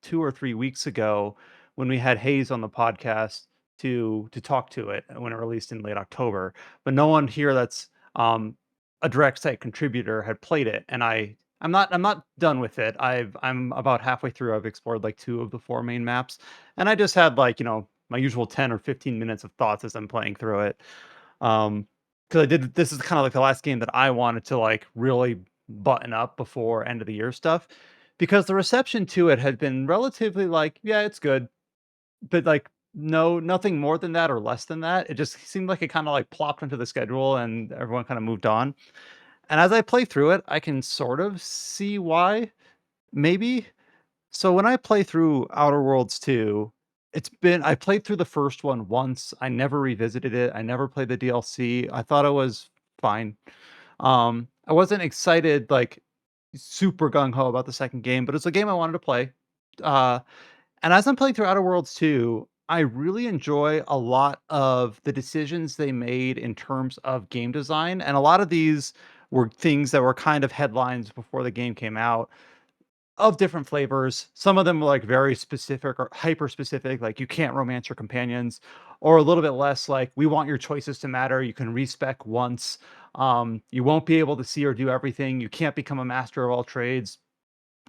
2 or 3 weeks ago when we had Hayes on the podcast to talk to it when it released in late October. But no one here that's a direct site contributor had played it, and I'm not done with it. I'm about halfway through. I've explored like 2 of the 4 main maps, and I just had my usual 10 or 15 minutes of thoughts as I'm playing through it. Because this is kind of like the last game that I wanted to like really button up before end of the year stuff, because the reception to it had been relatively like, yeah, it's good, but like nothing more than that or less than that. It just seemed like it kind of like plopped into the schedule and everyone kind of moved on. And as I play through it, I can sort of see why, maybe. So when I play through Outer Worlds 2, I played through the first one once. I never revisited it. I never played the DLC. I thought it was fine. I wasn't excited like super gung ho about the second game, but it's a game I wanted to play. Uh, and as I'm playing through Outer Worlds 2, I really enjoy a lot of the decisions they made in terms of game design. And a lot of these were things that were kind of headlines before the game came out of different flavors. Some of them were like very specific or hyper specific, like you can't romance your companions, or a little bit less like we want your choices to matter. You can respec once. You won't be able to see or do everything. You can't become a master of all trades.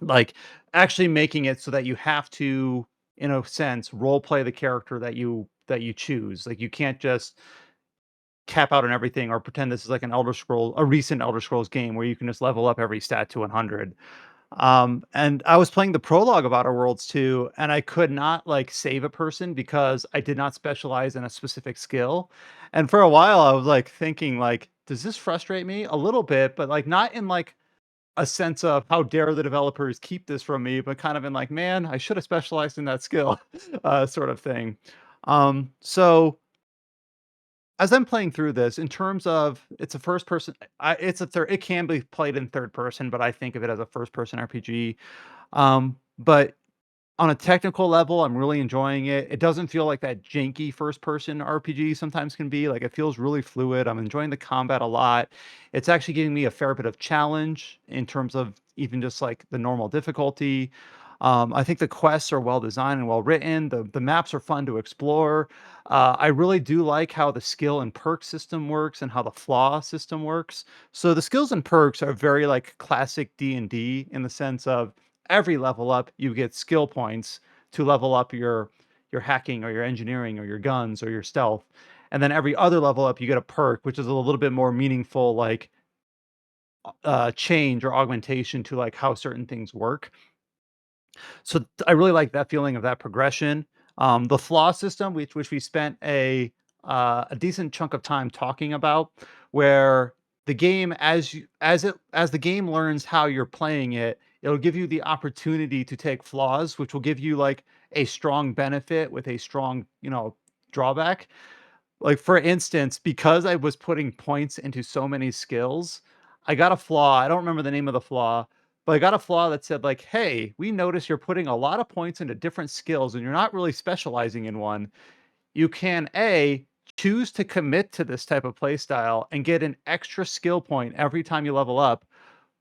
Like actually making it so that you have to, in a sense, role play the character that you choose. Like you can't just cap out on everything or pretend this is like a recent Elder Scrolls game where you can just level up every stat to 100. And I was playing the prologue of Outer Worlds 2, and I could not like save a person because I did not specialize in a specific skill. And for a while I was like thinking like, does this frustrate me? A little bit, but like not in like a sense of how dare the developers keep this from me, but kind of in like, man, I should have specialized in that skill, sort of thing. So as I'm playing through this, in terms of it's a first person, it can be played in third person, but I think of it as a first person RPG. But on a technical level, I'm really enjoying it. It doesn't feel like that janky first person RPG sometimes can be. Like it feels really fluid. I'm enjoying the combat a lot. It's actually giving me a fair bit of challenge in terms of even just like the normal difficulty. I think the quests are well designed and well written. The maps are fun to explore. I really do like how the skill and perk system works and how the flaw system works. So the skills and perks are very like classic D&D in the sense of every level up, you get skill points to level up your hacking or your engineering or your guns or your stealth. And then every other level up, you get a perk, which is a little bit more meaningful, like change or augmentation to like how certain things work. So I really like that feeling of that progression. The flaw system, which we spent a decent chunk of time talking about, where the game as the game learns how you're playing it, it'll give you the opportunity to take flaws, which will give you like a strong benefit with a strong, drawback. Like, for instance, because I was putting points into so many skills, I got a flaw. I don't remember the name of the flaw, but I got a flaw that said like, "Hey, we notice you're putting a lot of points into different skills and you're not really specializing in one. You can A, choose to commit to this type of play style and get an extra skill point every time you level up.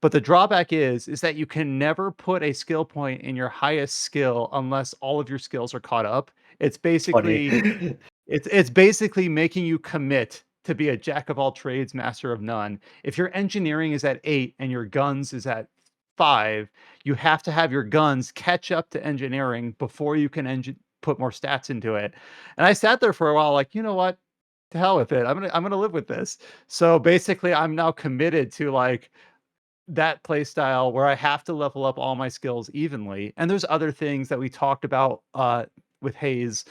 But the drawback is that you can never put a skill point in your highest skill unless all of your skills are caught up. It's It's funny. basically it's basically making you commit to be a jack of all trades, master of none. If your engineering is at 8 and your guns is at 5, you have to have your guns catch up to engineering before you can put more stats into it. And I sat there for a while like, "You know what? To hell with it. I'm gonna live with this." So basically, I'm now committed to like that play style where I have to level up all my skills evenly. And there's other things that we talked about with Haze,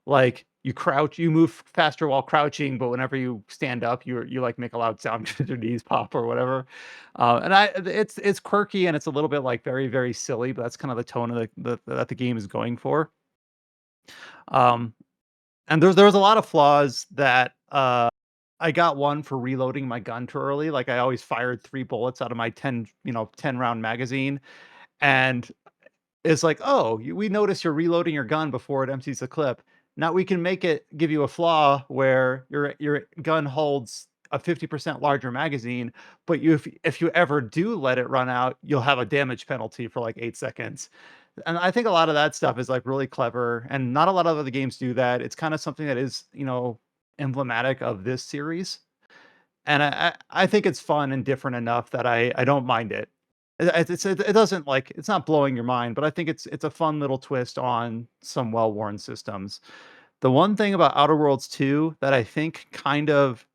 like you move faster while crouching, but whenever you stand up, you like make a loud sound because your knees pop or whatever. And it's quirky and it's a little bit like very very silly, but that's kind of the tone of that the game is going for. Um, and there's a lot of flaws that I got one for reloading my gun too early. Like I always fired 3 bullets out of my 10 round magazine. And it's like, "Oh, we notice you're reloading your gun before it empties the clip. Now we can give you a flaw where your gun holds a 50% larger magazine, but if you ever do let it run out, you'll have a damage penalty for like 8 seconds." And I think a lot of that stuff is like really clever, and not a lot of other games do that. It's kind of something that is, emblematic of this series. And I think it's fun and different enough that I don't mind it. It doesn't like it's not blowing your mind, but I think it's a fun little twist on some well-worn systems. The one thing about Outer Worlds 2 that I think kind of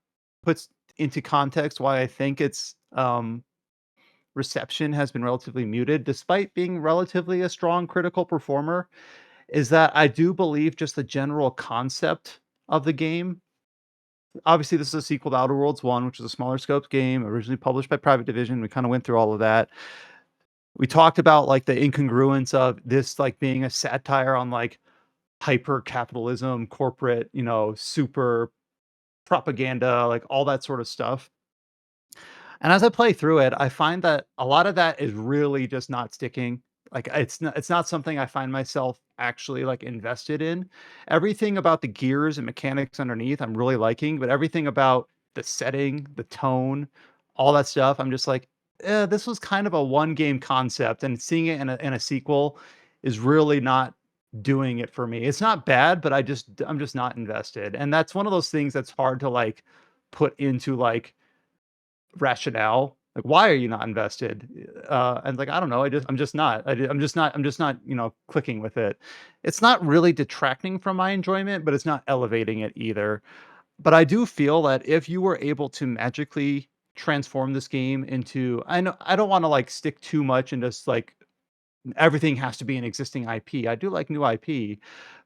puts into context why I think its reception has been relatively muted, despite being relatively a strong critical performer, is that I do believe just the general concept of the game. Obviously, this is a sequel to Outer Worlds 1, which is a smaller scope game, originally published by Private Division. We kind of went through all of that. We talked about like the incongruence of this like being a satire on like hyper capitalism, corporate, super propaganda, like all that sort of stuff. And as I play through it, I find that a lot of that is really just not sticking. Like it's not something I find myself actually like invested in. Everything about the gears and mechanics underneath I'm really liking, but everything about the setting, the tone, all that stuff, I'm just like, this was kind of a one game concept, and seeing it in a sequel is really not doing it for me. It's not bad, but I'm just not invested. And that's one of those things that's hard to like put into like rationale. Like, why are you not invested? And like, I don't know. I'm just not. I'm just not. Clicking with it. It's not really detracting from my enjoyment, but it's not elevating it either. But I do feel that if you were able to magically transform this game into, I know I don't want to like stick too much into just like everything has to be an existing IP. I do like new IP,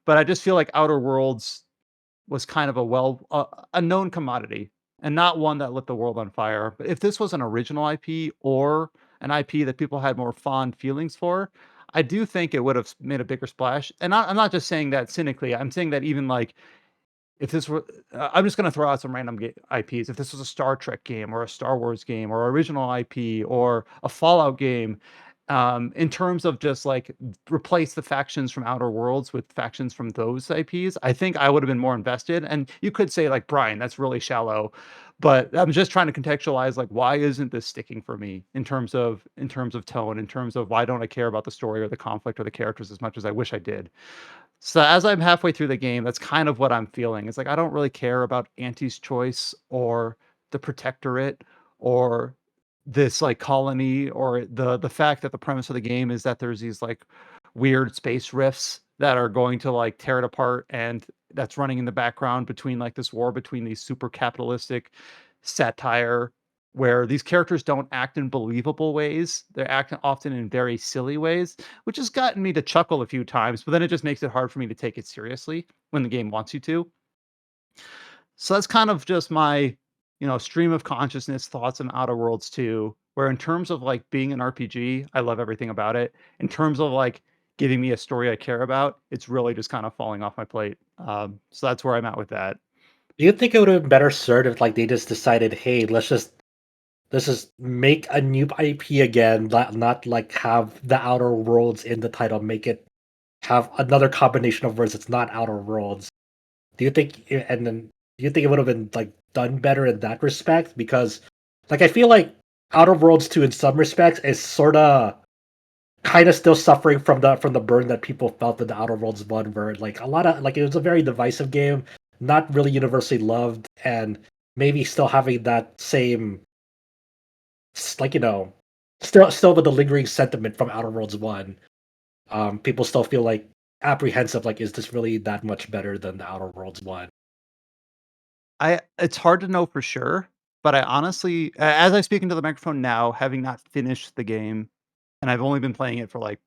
but I just feel like Outer Worlds was kind of a known commodity and not one that lit the world on fire. But if this was an original IP or an IP that people had more fond feelings for, I do think it would have made a bigger splash. And I'm not just saying that cynically. I'm saying that even like if this were, I'm just going to throw out some random IPs. If this was a Star Trek game or a Star Wars game or original IP or a Fallout game, in terms of just like replace the factions from Outer Worlds with factions from those IPs, I think I would have been more invested. And you could say like, Brian, that's really shallow, but I'm just trying to contextualize like why isn't this sticking for me in terms of tone, in terms of why don't I care about the story or the conflict or the characters as much as I wish I did. So as I'm halfway through the game, that's kind of what I'm feeling. It's like I don't really care about Auntie's choice or the Protectorate or this like colony or the fact that the premise of the game is that there's these like weird space rifts that are going to like tear it apart, and that's running in the background between like this war between these super capitalistic satire where these characters don't act in believable ways. They're acting often in very silly ways, which has gotten me to chuckle a few times, but then it just makes it hard for me to take it seriously when the game wants you to. So that's kind of just my, stream of consciousness thoughts on Outer Worlds 2, where in terms of like being an RPG, I love everything about it. In terms of like giving me a story I care about, it's really just kind of falling off my plate. So that's where I'm at with that. Do you think it would have been better served if like they just decided, hey, let's just make a new IP again, not like have the Outer Worlds in the title, make it have another combination of words that's not Outer Worlds. Do you think and then do you think it would have been like done better in that respect? Because like I feel like Outer Worlds 2 in some respects is sorta kind of still suffering from the burn that people felt in the Outer Worlds 1, where like a lot of like it was a very divisive game, not really universally loved, and maybe still having that same like still with the lingering sentiment from Outer Worlds 1. People still feel like apprehensive, like is this really that much better than the Outer Worlds 1? It's hard to know for sure, but I honestly, as I speak into the microphone now, having not finished the game, and I've only been playing it for like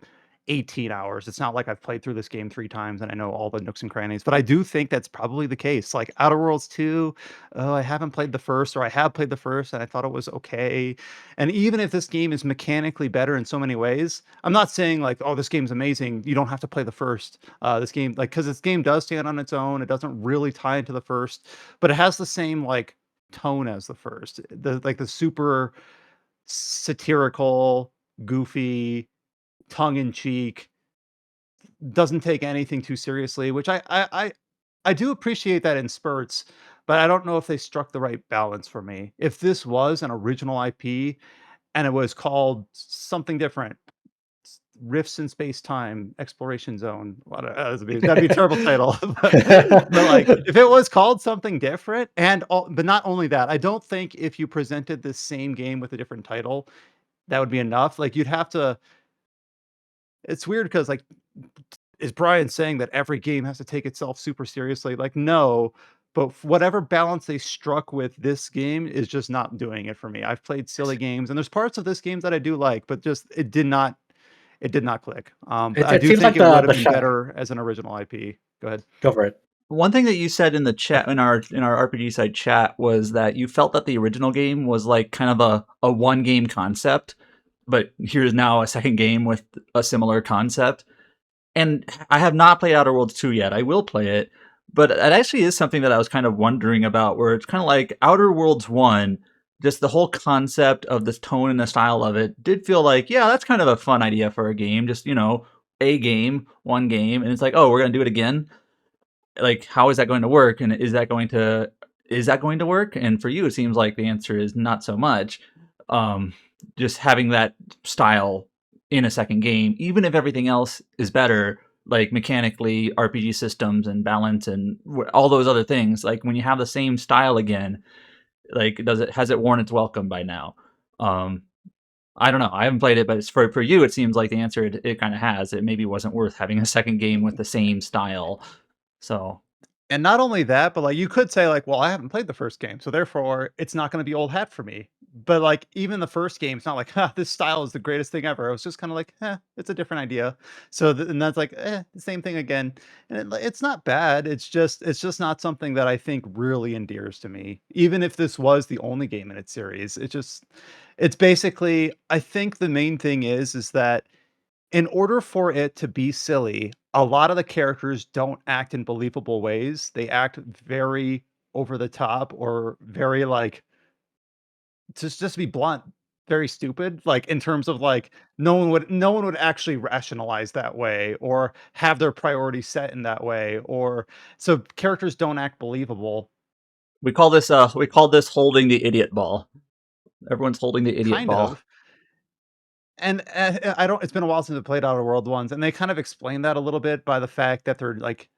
18 hours. It's not like I've played through this game 3 times and I know all the nooks and crannies, but I do think that's probably the case. Like Outer Worlds 2, oh, I haven't played the first, or I have played the first and I thought it was okay. And even if this game is mechanically better in so many ways, I'm not saying like, oh, this game's amazing. You don't have to play the first. This game, like, because this game does stand on its own. It doesn't really tie into the first, but it has the same like tone as the first. The super satirical, goofy, tongue in cheek, doesn't take anything too seriously, which I do appreciate that in spurts, but I don't know if they struck the right balance for me. If this was an original IP and it was called something different, Rifts in Space Time Exploration Zone, what that'd be a terrible title. But like if it was called something different, but not only that, I don't think if you presented the same game with a different title, that would be enough. Like you'd have to. It's weird because like is Brian saying that every game has to take itself super seriously? Like, no, but whatever balance they struck with this game is just not doing it for me. I've played silly games, and there's parts of this games that I do like, but just it did not click. But I It do seems think like it would have the been better as an original IP. Go ahead. Go for it. One thing that you said in the chat in our RPG side chat was that you felt that the original game was like kind of a one game concept, but here's now a second game with a similar concept. And I have not played Outer Worlds 2 yet. I will play it, but it actually is something that I was kind of wondering about, where it's kind of like Outer Worlds 1, just the whole concept of the tone and the style of it did feel like, yeah, that's kind of a fun idea for a game. Just, a game, one game, and it's like, oh, we're going to do it again. Like, how is that going to work? And is that going to work? And for you, it seems like the answer is not so much. Just having that style in a second game, even if everything else is better, like mechanically, RPG systems and balance and all those other things, like when you have the same style again, like has it worn its welcome by now? I don't know. I haven't played it, but for you, it seems like the answer it kind of has. It maybe wasn't worth having a second game with the same style. So And not only that, but, like, you could say, like, "Well, I haven't played the first game, so therefore it's not gonna be old hat for me." But, like, even the first game, it's not like, "Ha, this style is the greatest thing ever." It was just kinda like, "Eh, it's a different idea." So, and that's like, the same thing again. And it's not bad, it's just not something that I think really endears to me. Even if this was the only game in its series, it's basically I think the main thing is that in order for it to be silly, a lot of the characters don't act in believable ways. They act very over the top or very, like, just to be blunt, very stupid, like, in terms of, like, no one would actually rationalize that way or have their priorities set in that way, or so characters don't act believable, we call this holding the idiot ball. Everyone's holding the idiot kind ball. of. And, I don't it's been a while since I played Outer World ones, and they kind of explain that a little bit by the fact that they're, like,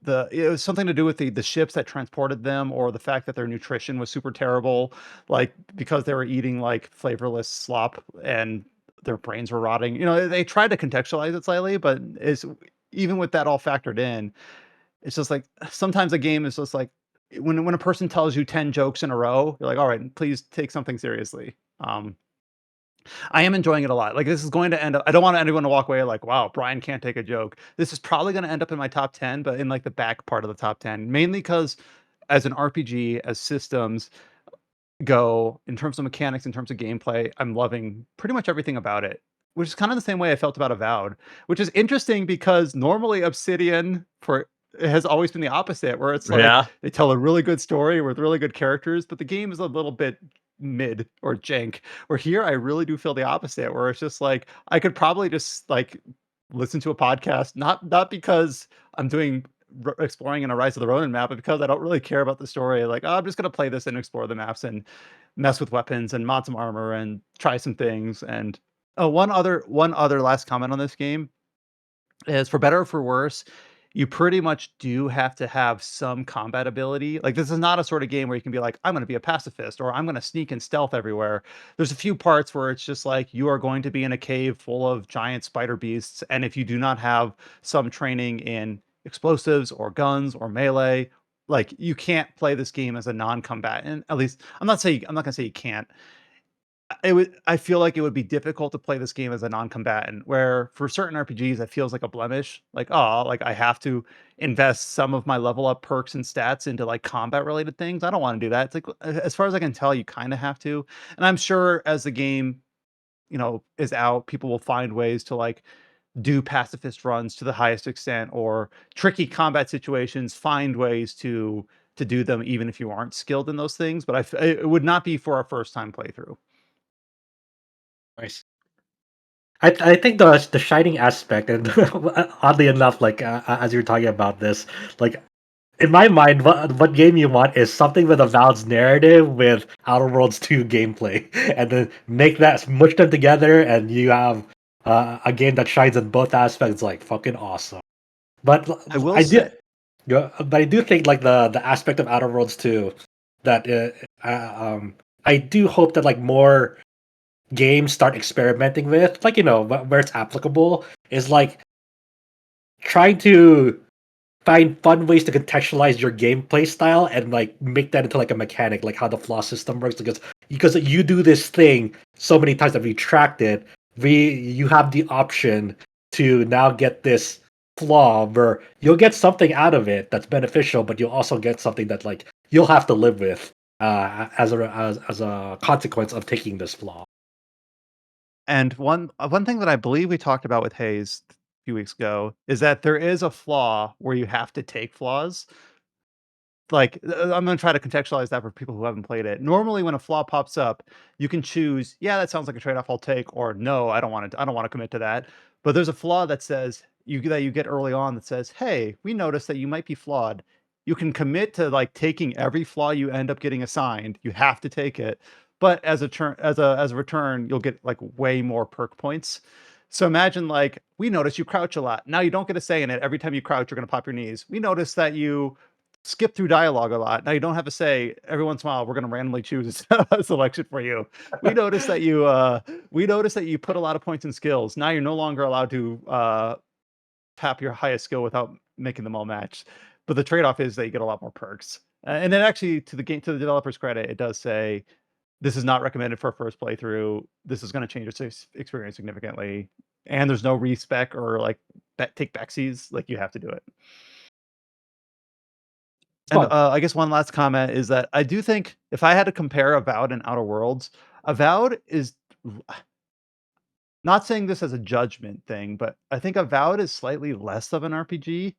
it was something to do with the ships that transported them, or the fact that their nutrition was super terrible, like, because they were eating, like, flavorless slop and their brains were rotting. They tried to contextualize it slightly, but it's even with that all factored in, it's just like sometimes a game is just like when a person tells you 10 jokes in a row, you're like, "All right, please take something seriously." I am enjoying it a lot. Like, this is going to end up I don't want anyone to walk away like, "Wow, Brian can't take a joke." This is probably gonna end up in my top 10, but in, like, the back part of the top 10, mainly because as an RPG, as systems go, in terms of mechanics, in terms of gameplay, I'm loving pretty much everything about it, which is kinda the same way I felt about Avowed, which is interesting because normally Obsidian for it has always been the opposite, where it's like Yeah. they tell a really good story with really good characters, but the game is a little bit mid or jank. Where here, I really do feel the opposite, where it's just like I could probably just like listen to a podcast, not because I'm doing exploring in a Rise of the Ronin map, but because I don't really care about the story. Like, oh, I'm just gonna play this and explore the maps and mess with weapons and mod some armor and try some things. And oh, one other last comment on this game is for better or for worse, you pretty much do have to have some combat ability. Like, this is not a sort of game where you can be like, I'm going to be a pacifist or I'm going to sneak and stealth everywhere. There's a few parts where it's just like you are going to be in a cave full of giant spider beasts. And if you do not have some training in explosives or guns or melee, like you can't play this game as a non-combatant. At least I'm not gonna say you can't. I feel like it would be difficult to play this game as a non-combatant, where for certain RPGs, it feels like a blemish. Like, oh, like I have to invest some of my level up perks and stats into like combat related things. I don't want to do that. It's like, as far as I can tell, you kind of have to. And I'm sure as the game, is out, people will find ways to like do pacifist runs to the highest extent or tricky combat situations, find ways to do them even if you aren't skilled in those things. But it would not be for a first time playthrough. Nice. I think the shining aspect, and oddly enough, like as you're talking about this, like in my mind, what game you want is something with a Avowed's narrative with Outer Worlds 2 gameplay, and then make that mush them together, and you have a game that shines in both aspects. Like fucking awesome. But I will I do, say, yeah, but I do think like the aspect of Outer Worlds 2 that I do hope that like more games start experimenting with, like where it's applicable, is like trying to find fun ways to contextualize your gameplay style and like make that into like a mechanic, like how the flaw system works. Because you do this thing so many times that we tracked it, you have the option to now get this flaw where you'll get something out of it that's beneficial, but you'll also get something that like you'll have to live with as a consequence of taking this flaw. And one thing that I believe we talked about with Hayes a few weeks ago is that there is a flaw where you have to take flaws. Like, I'm gonna try to contextualize that for people who haven't played it. Normally, when a flaw pops up, you can choose, "Yeah, that sounds like a trade-off I'll take," or, "No, I don't wanna commit to that." But there's a flaw that says that you get early on that says, "Hey, we noticed that you might be flawed." You can commit to, like, taking every flaw you end up getting assigned. You have to take it, but as a return, you'll get, like, way more perk points. So imagine, like, "We notice you crouch a lot." Now you don't get a say in it. Every time you crouch, you're gonna pop your knees. "We notice that you skip through dialogue a lot." Now you don't have a say. Every once in a while, we're gonna randomly choose a selection for you. We notice that you put a lot of points in skills. Now you're no longer allowed to tap your highest skill without making them all match. But the trade-off is that you get a lot more perks. And then actually to the developer's credit, it does say this is not recommended for a first playthrough. This is going to change your experience significantly. And there's no respec or like take backsies. Like you have to do it. It's And, fun. I guess one last comment is that I do think if I had to compare Avowed and Outer Worlds, Avowed is not saying this as a judgment thing, but I think Avowed is slightly less of an RPG.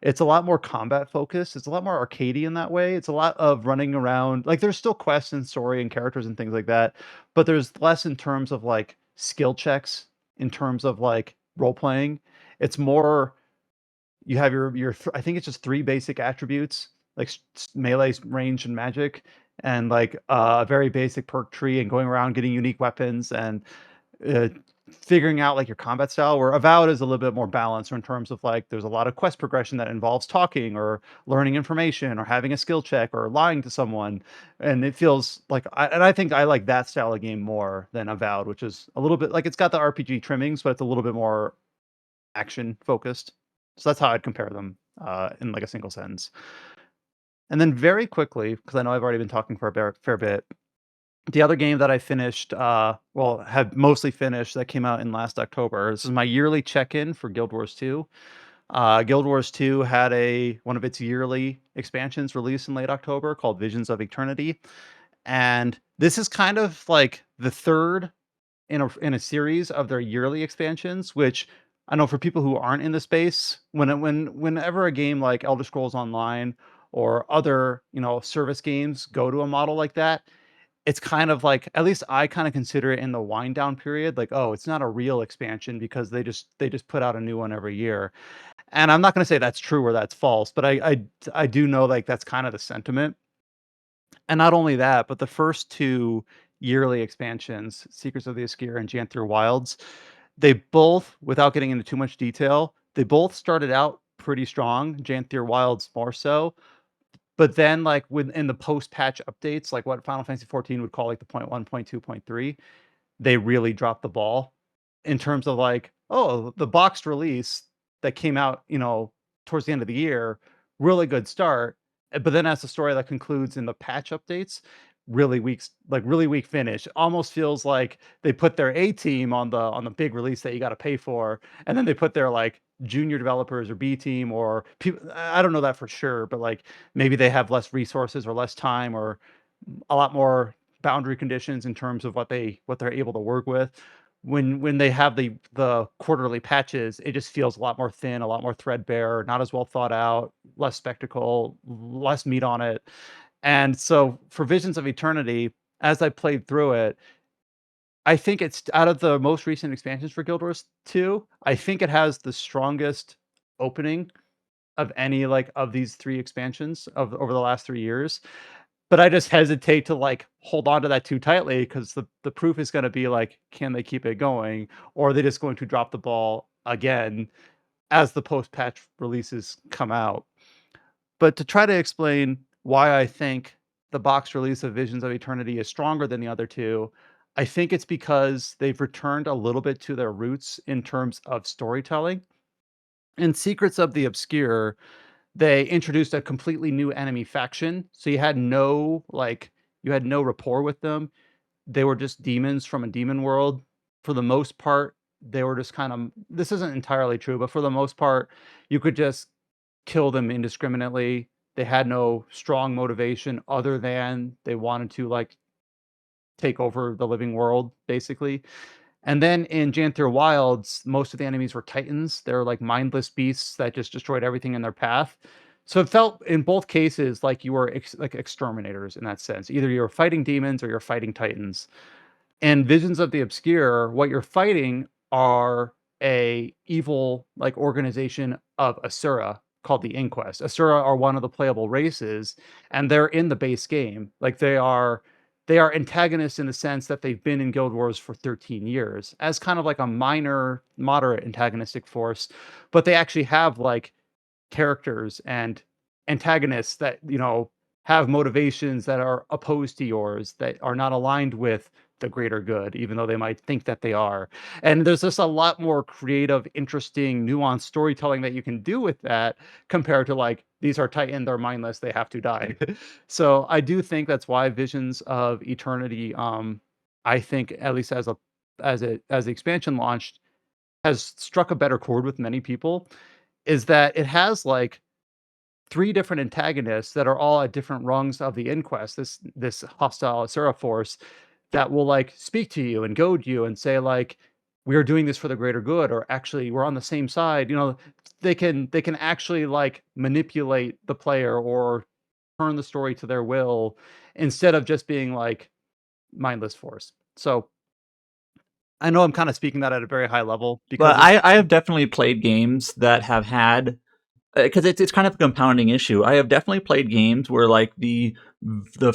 It's a lot more combat focused. It's a lot more arcadey in that way. It's a lot of running around. Like there's still quests and story and characters and things like that, but there's less in terms of like skill checks, in terms of like role playing. It's more you have I think it's just 3 basic attributes, like melee, range, and magic, and like a very basic perk tree, and going around getting unique weapons and uh, figuring out like your combat style. Where Avowed is a little bit more balanced in terms of like there's a lot of quest progression that involves talking or learning information or having a skill check or lying to someone, and it feels like I think I like that style of game more than Avowed, which is a little bit like it's got the RPG trimmings, but it's a little bit more action focused. So that's how I'd compare them in like a single sentence. And then very quickly, because I know I've already been talking for a fair bit, the other game that I finished, well, had mostly finished that came out in last October. This is my yearly check-in for Guild Wars 2. Guild Wars 2 had one of its yearly expansions released in late October called Visions of Eternity. And this is kind of like the third in a series of their yearly expansions, which I know for people who aren't in the space, whenever a game like Elder Scrolls Online or other, service games go to a model like that, it's kind of like at least I kind of consider it in the wind down period, like, oh, it's not a real expansion because they just put out a new one every year. And I'm not going to say that's true or that's false, but I do know like that's kind of the sentiment. And not only that, but the first two yearly expansions, Secrets of the Askir and Janther Wilds, they both, without getting into too much detail, they both started out pretty strong, Janther Wilds more so. But then, like within the post-patch updates, like what Final Fantasy 14 would call like the point one, point two, point three, they really dropped the ball in terms of like, oh, the boxed release that came out, towards the end of the year, really good start. But then as the story that concludes in the patch updates, really weak finish. Almost feels like they put their A team on the big release that you got to pay for, and then they put their like junior developers or B team or people. I don't know that for sure, but like maybe they have less resources or less time or a lot more boundary conditions in terms of what they're able to work with. When they have the quarterly patches, it just feels a lot more thin, a lot more threadbare, not as well thought out, less spectacle, less meat on it. And so for Visions of Eternity, as I played through it, I think it's out of the most recent expansions for Guild Wars 2, I think it has the strongest opening of any like of these 3 expansions of over the last 3 years. But I just hesitate to, like, hold on to that too tightly because the proof is gonna be, like, can they keep it going, or are they just going to drop the ball again as the post-patch releases come out? But to try to explain why I think the box release of Visions of Eternity is stronger than the other 2, I think it's because they've returned a little bit to their roots in terms of storytelling. In Secrets of the Obscure, they introduced a completely new enemy faction, so you had no rapport with them. They were just demons from a demon world. For the most part, they were just kind of this isn't entirely true, but for the most part, you could just kill them indiscriminately. They had no strong motivation other than they wanted to, like, take over the living world, basically. And then in Janther Wilds, most of the enemies were titans. They're like mindless beasts that just destroyed everything in their path. So it felt in both cases like you were like exterminators in that sense. Either you're fighting demons or you're fighting titans. And Visions of the Obscure, what you're fighting are a evil like organization of Asura called the Inquest. Asura are one of the playable races, and they're in the base game. Like they are antagonists in the sense that they've been in Guild Wars for 13 years as kind of like a minor, moderate antagonistic force, but they actually have like characters and antagonists that, have motivations that are opposed to yours, that are not aligned with the greater good, even though they might think that they are. And there's just a lot more creative, interesting, nuanced storytelling that you can do with that compared to like, these are Titan, they're mindless, they have to die. So I do think that's why Visions of Eternity, I think at least as the expansion launched, has struck a better chord with many people, is that it has like 3 different antagonists that are all at different rungs of the Inquest, this hostile Asura force that will, like, speak to you and goad you and say, like, "We are doing this for the greater good," or, "Actually, we're on the same side." They can actually, like, manipulate the player or turn the story to their will instead of just being, like, mindless force. So, I know I'm kinda speaking that at a very high level But because it's I have definitely played games that have had because it's kind of a compounding issue. I have definitely played games where like the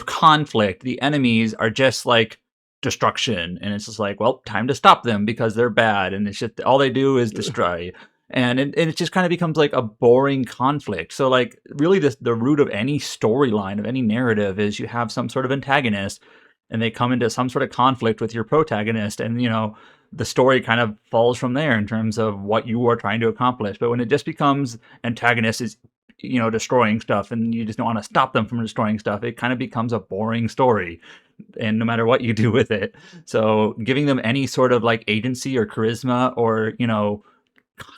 conflict, the enemies are just like destruction, and it's just like, well, time to stop them because they're bad, and it's just all they do is destroy, and it just kind of becomes like a boring conflict. So like really, the root of any storyline of any narrative is you have some sort of antagonist, and they come into some sort of conflict with your protagonist, and the story kind of falls from there in terms of what you are trying to accomplish. But when it just becomes antagonist is destroying stuff and you just don't want to stop them from destroying stuff, it kind of becomes a boring story, and no matter what you do with it. So giving them any sort of like agency or charisma or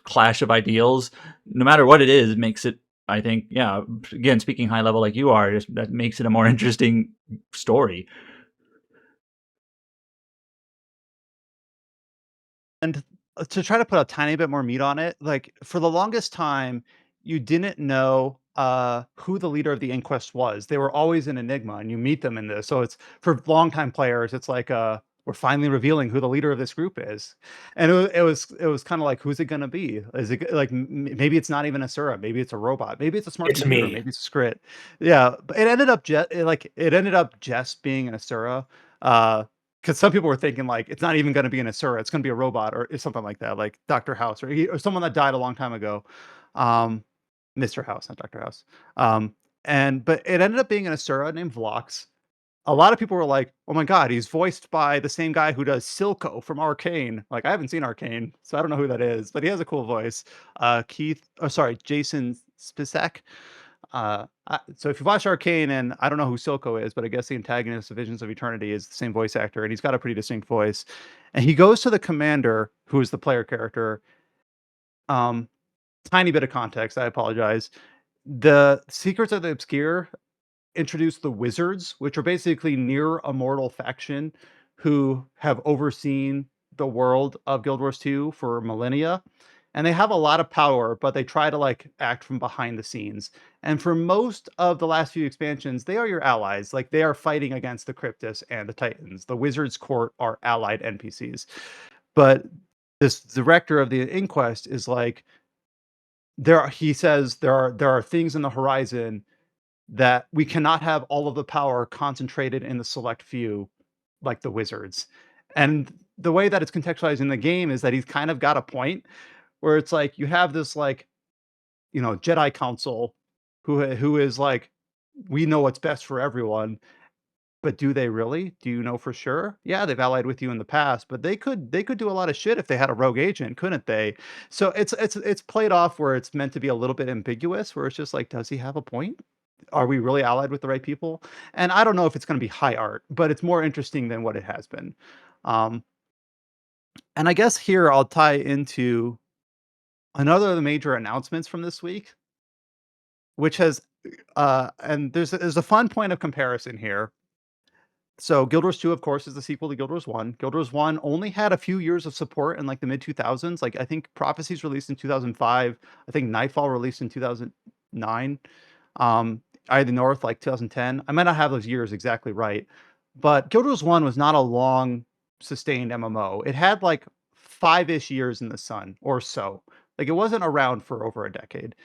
clash of ideals, no matter what it is, makes it, I think, yeah, again, speaking high level like you are, just that makes it a more interesting story. And to try to put a tiny bit more meat on it, like, for the longest time, you didn't know, who the leader of the Inquest was. They were always an enigma, and you meet them in this. So it's for longtime players, it's like, we're finally revealing who the leader of this group is. And it was kinda like, who's it gonna be? Is it like, maybe it's not even Asura, maybe it's a robot, maybe it's a smart It's computer, me. maybe it's a Skrit. Yeah, but it ended up just being an Asura, uh 'cause some people were thinking, like, it's not even gonna be an Asura, it's gonna be a robot or something like that, like Doctor House or someone that died a long time ago. Um, Mr. House, not Doctor House. Um, but it ended up being an Asura named Vlox. A lot of people were like, "Oh my god, he's voiced by the same guy who does Silco from Arcane." Like, I haven't seen Arcane, so I don't know who that is, but he has a cool voice. Jason Spisak. So if you watch Arcane, and I don't know who Silco is, but I guess the antagonist of Visions of Eternity is the same voice actor, and he's got a pretty distinct voice. And he goes to the commander, who is the player character. Um, Tiny bit of context, I apologize. The Secrets of the Obscure introduce the Wizards, which are basically near immortal faction who have overseen the world of Guild Wars 2 for millennia. And they have a lot of power, but they try to like act from behind the scenes. And for most of the last few expansions, they are your allies. Like they are fighting against the Cryptus and the Titans. The Wizards Court are allied NPCs. But this director of the Inquest is like, he says there are things in the horizon that we cannot have all of the power concentrated in the select few, like the wizards. And the way that it's contextualized in the game is that he's kind of got a point where it's like you have this like, Jedi council who is like, we know what's best for everyone. But do they really? Do you know for sure? Yeah, they've allied with you in the past, but they could do a lot of shit if they had a rogue agent, couldn't they? So it's played off where it's meant to be a little bit ambiguous, where it's just like, does he have a point? Are we really allied with the right people? And I don't know if it's going to be high art, but it's more interesting than what it has been. Um, and I guess here I'll tie into another of the major announcements from this week, which has and there's a fun point of comparison here. So Guild Wars 2, of course, is the sequel to Guild Wars 1. Guild Wars 1 only had a few years of support in like the mid 2000s. Like I think Prophecies released in 2005. I think Nightfall released in 2009. Eye of the North like 2010. I might not have those years exactly right, but Guild Wars 1 was not a long sustained MMO. It had like 5-ish years in the sun or so. Like it wasn't around for over a decade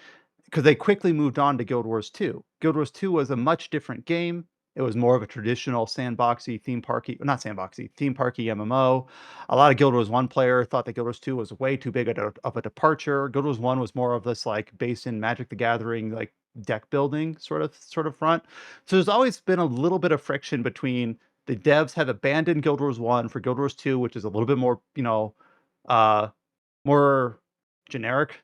because they quickly moved on to Guild Wars 2. Guild Wars 2 was a much different game. It was more of a traditional sandboxy, theme parky, not sandboxy, theme parky MMO. A lot of Guild Wars 1 player thought that Guild Wars 2 was way too big of a departure. Guild Wars 1 was more of this like based in Magic the Gathering, like deck building sort of front. So there's always been a little bit of friction between the devs have abandoned Guild Wars 1 for Guild Wars 2, which is a little bit more, uh, more generic,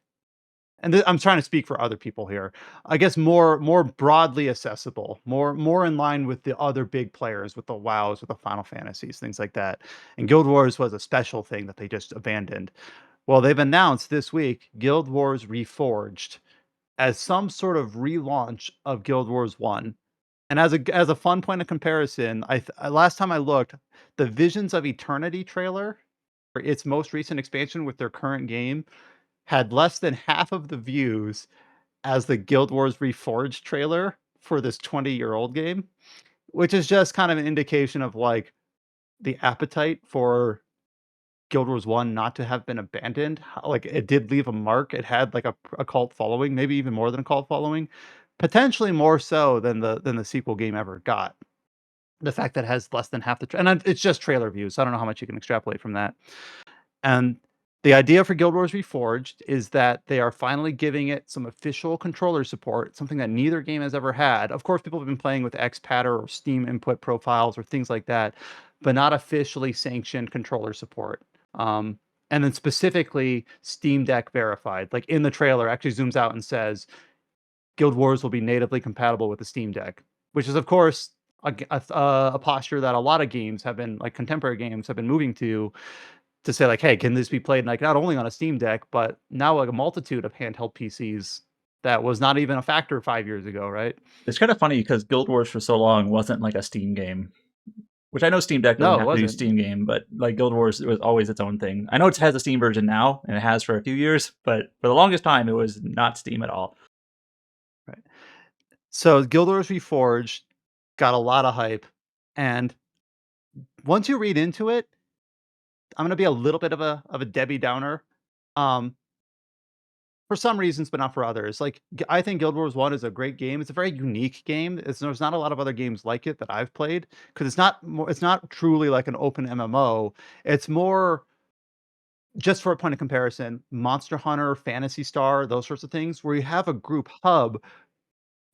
and I'm trying to speak for other people here. I guess more broadly accessible, more in line with the other big players, with the WoWs, with the Final Fantasies, things like that. And Guild Wars was a special thing that they just abandoned. Well, they've announced this week Guild Wars Reforged as some sort of relaunch of Guild Wars 1. And as a fun point of comparison, last time I looked, the Visions of Eternity trailer for its most recent expansion with their current game had less than half of the views as the Guild Wars Reforged trailer for this 20-year-old game, which is just kind of an indication of like the appetite for Guild Wars 1 not to have been abandoned. Like it did leave a mark. It had like a cult following, maybe even more than a cult following, potentially more so than the sequel game ever got. The fact that it has less than half it's just trailer views. So I don't know how much you can extrapolate from that. And the idea for Guild Wars Reforged is that they are finally giving it some official controller support, something that neither game has ever had. Of course, people have been playing with XPatter or Steam input profiles or things like that, but not officially sanctioned controller support. And then specifically Steam Deck verified. Like in the trailer, actually zooms out and says Guild Wars will be natively compatible with the Steam Deck, which is of course a posture that a lot of games have been, like contemporary games have been moving to say like, hey, can this be played like not only on a Steam Deck, but now like a multitude of handheld PCs that was not even a factor 5 years ago, right? It's kind of funny because Guild Wars for so long wasn't like a Steam game, which I know Steam Deck doesn't No, it have to be a wasn't. Steam game, but like Guild Wars, it was always its own thing. I know it has a Steam version now, and it has for a few years, but for the longest time, it was not Steam at all. Right. So Guild Wars Reforged got a lot of hype, and once you read into it, I'm gonna be a little bit of a Debbie Downer. Um, for some reasons, but not for others. Like I think Guild Wars 1 is a great game. It's a very unique game. There's not a lot of other games like it that I've played because it's not truly like an open MMO. It's more just for a point of comparison, Monster Hunter, Fantasy Star, those sorts of things where you have a group hub.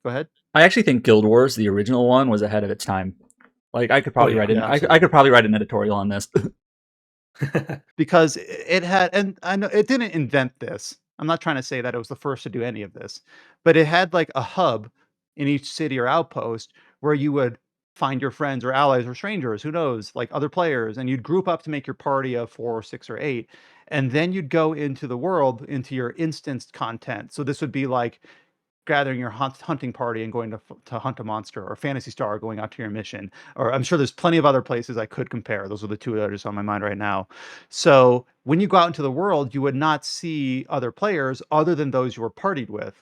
Go ahead. I actually think Guild Wars, the original one, was ahead of its time. Like I could probably yeah, write in. yeah, I absolutely. could probably write an editorial on this. Because it had, and I know it didn't invent this. I'm not trying to say that it was the first to do any of this, but it had like a hub in each city or outpost where you would find your friends or allies or strangers, who knows, like other players, and you'd group up to make your party of 4 or 6 or 8, and then you'd go into the world into your instanced content. So this would be like gathering your hunting party and going to hunt a monster, or Fantasy Star going out to your mission, or I'm sure there's plenty of other places I could compare. Those are the two that are just on my mind right now. So when you go out into the world, you would not see other players other than those you were partied with.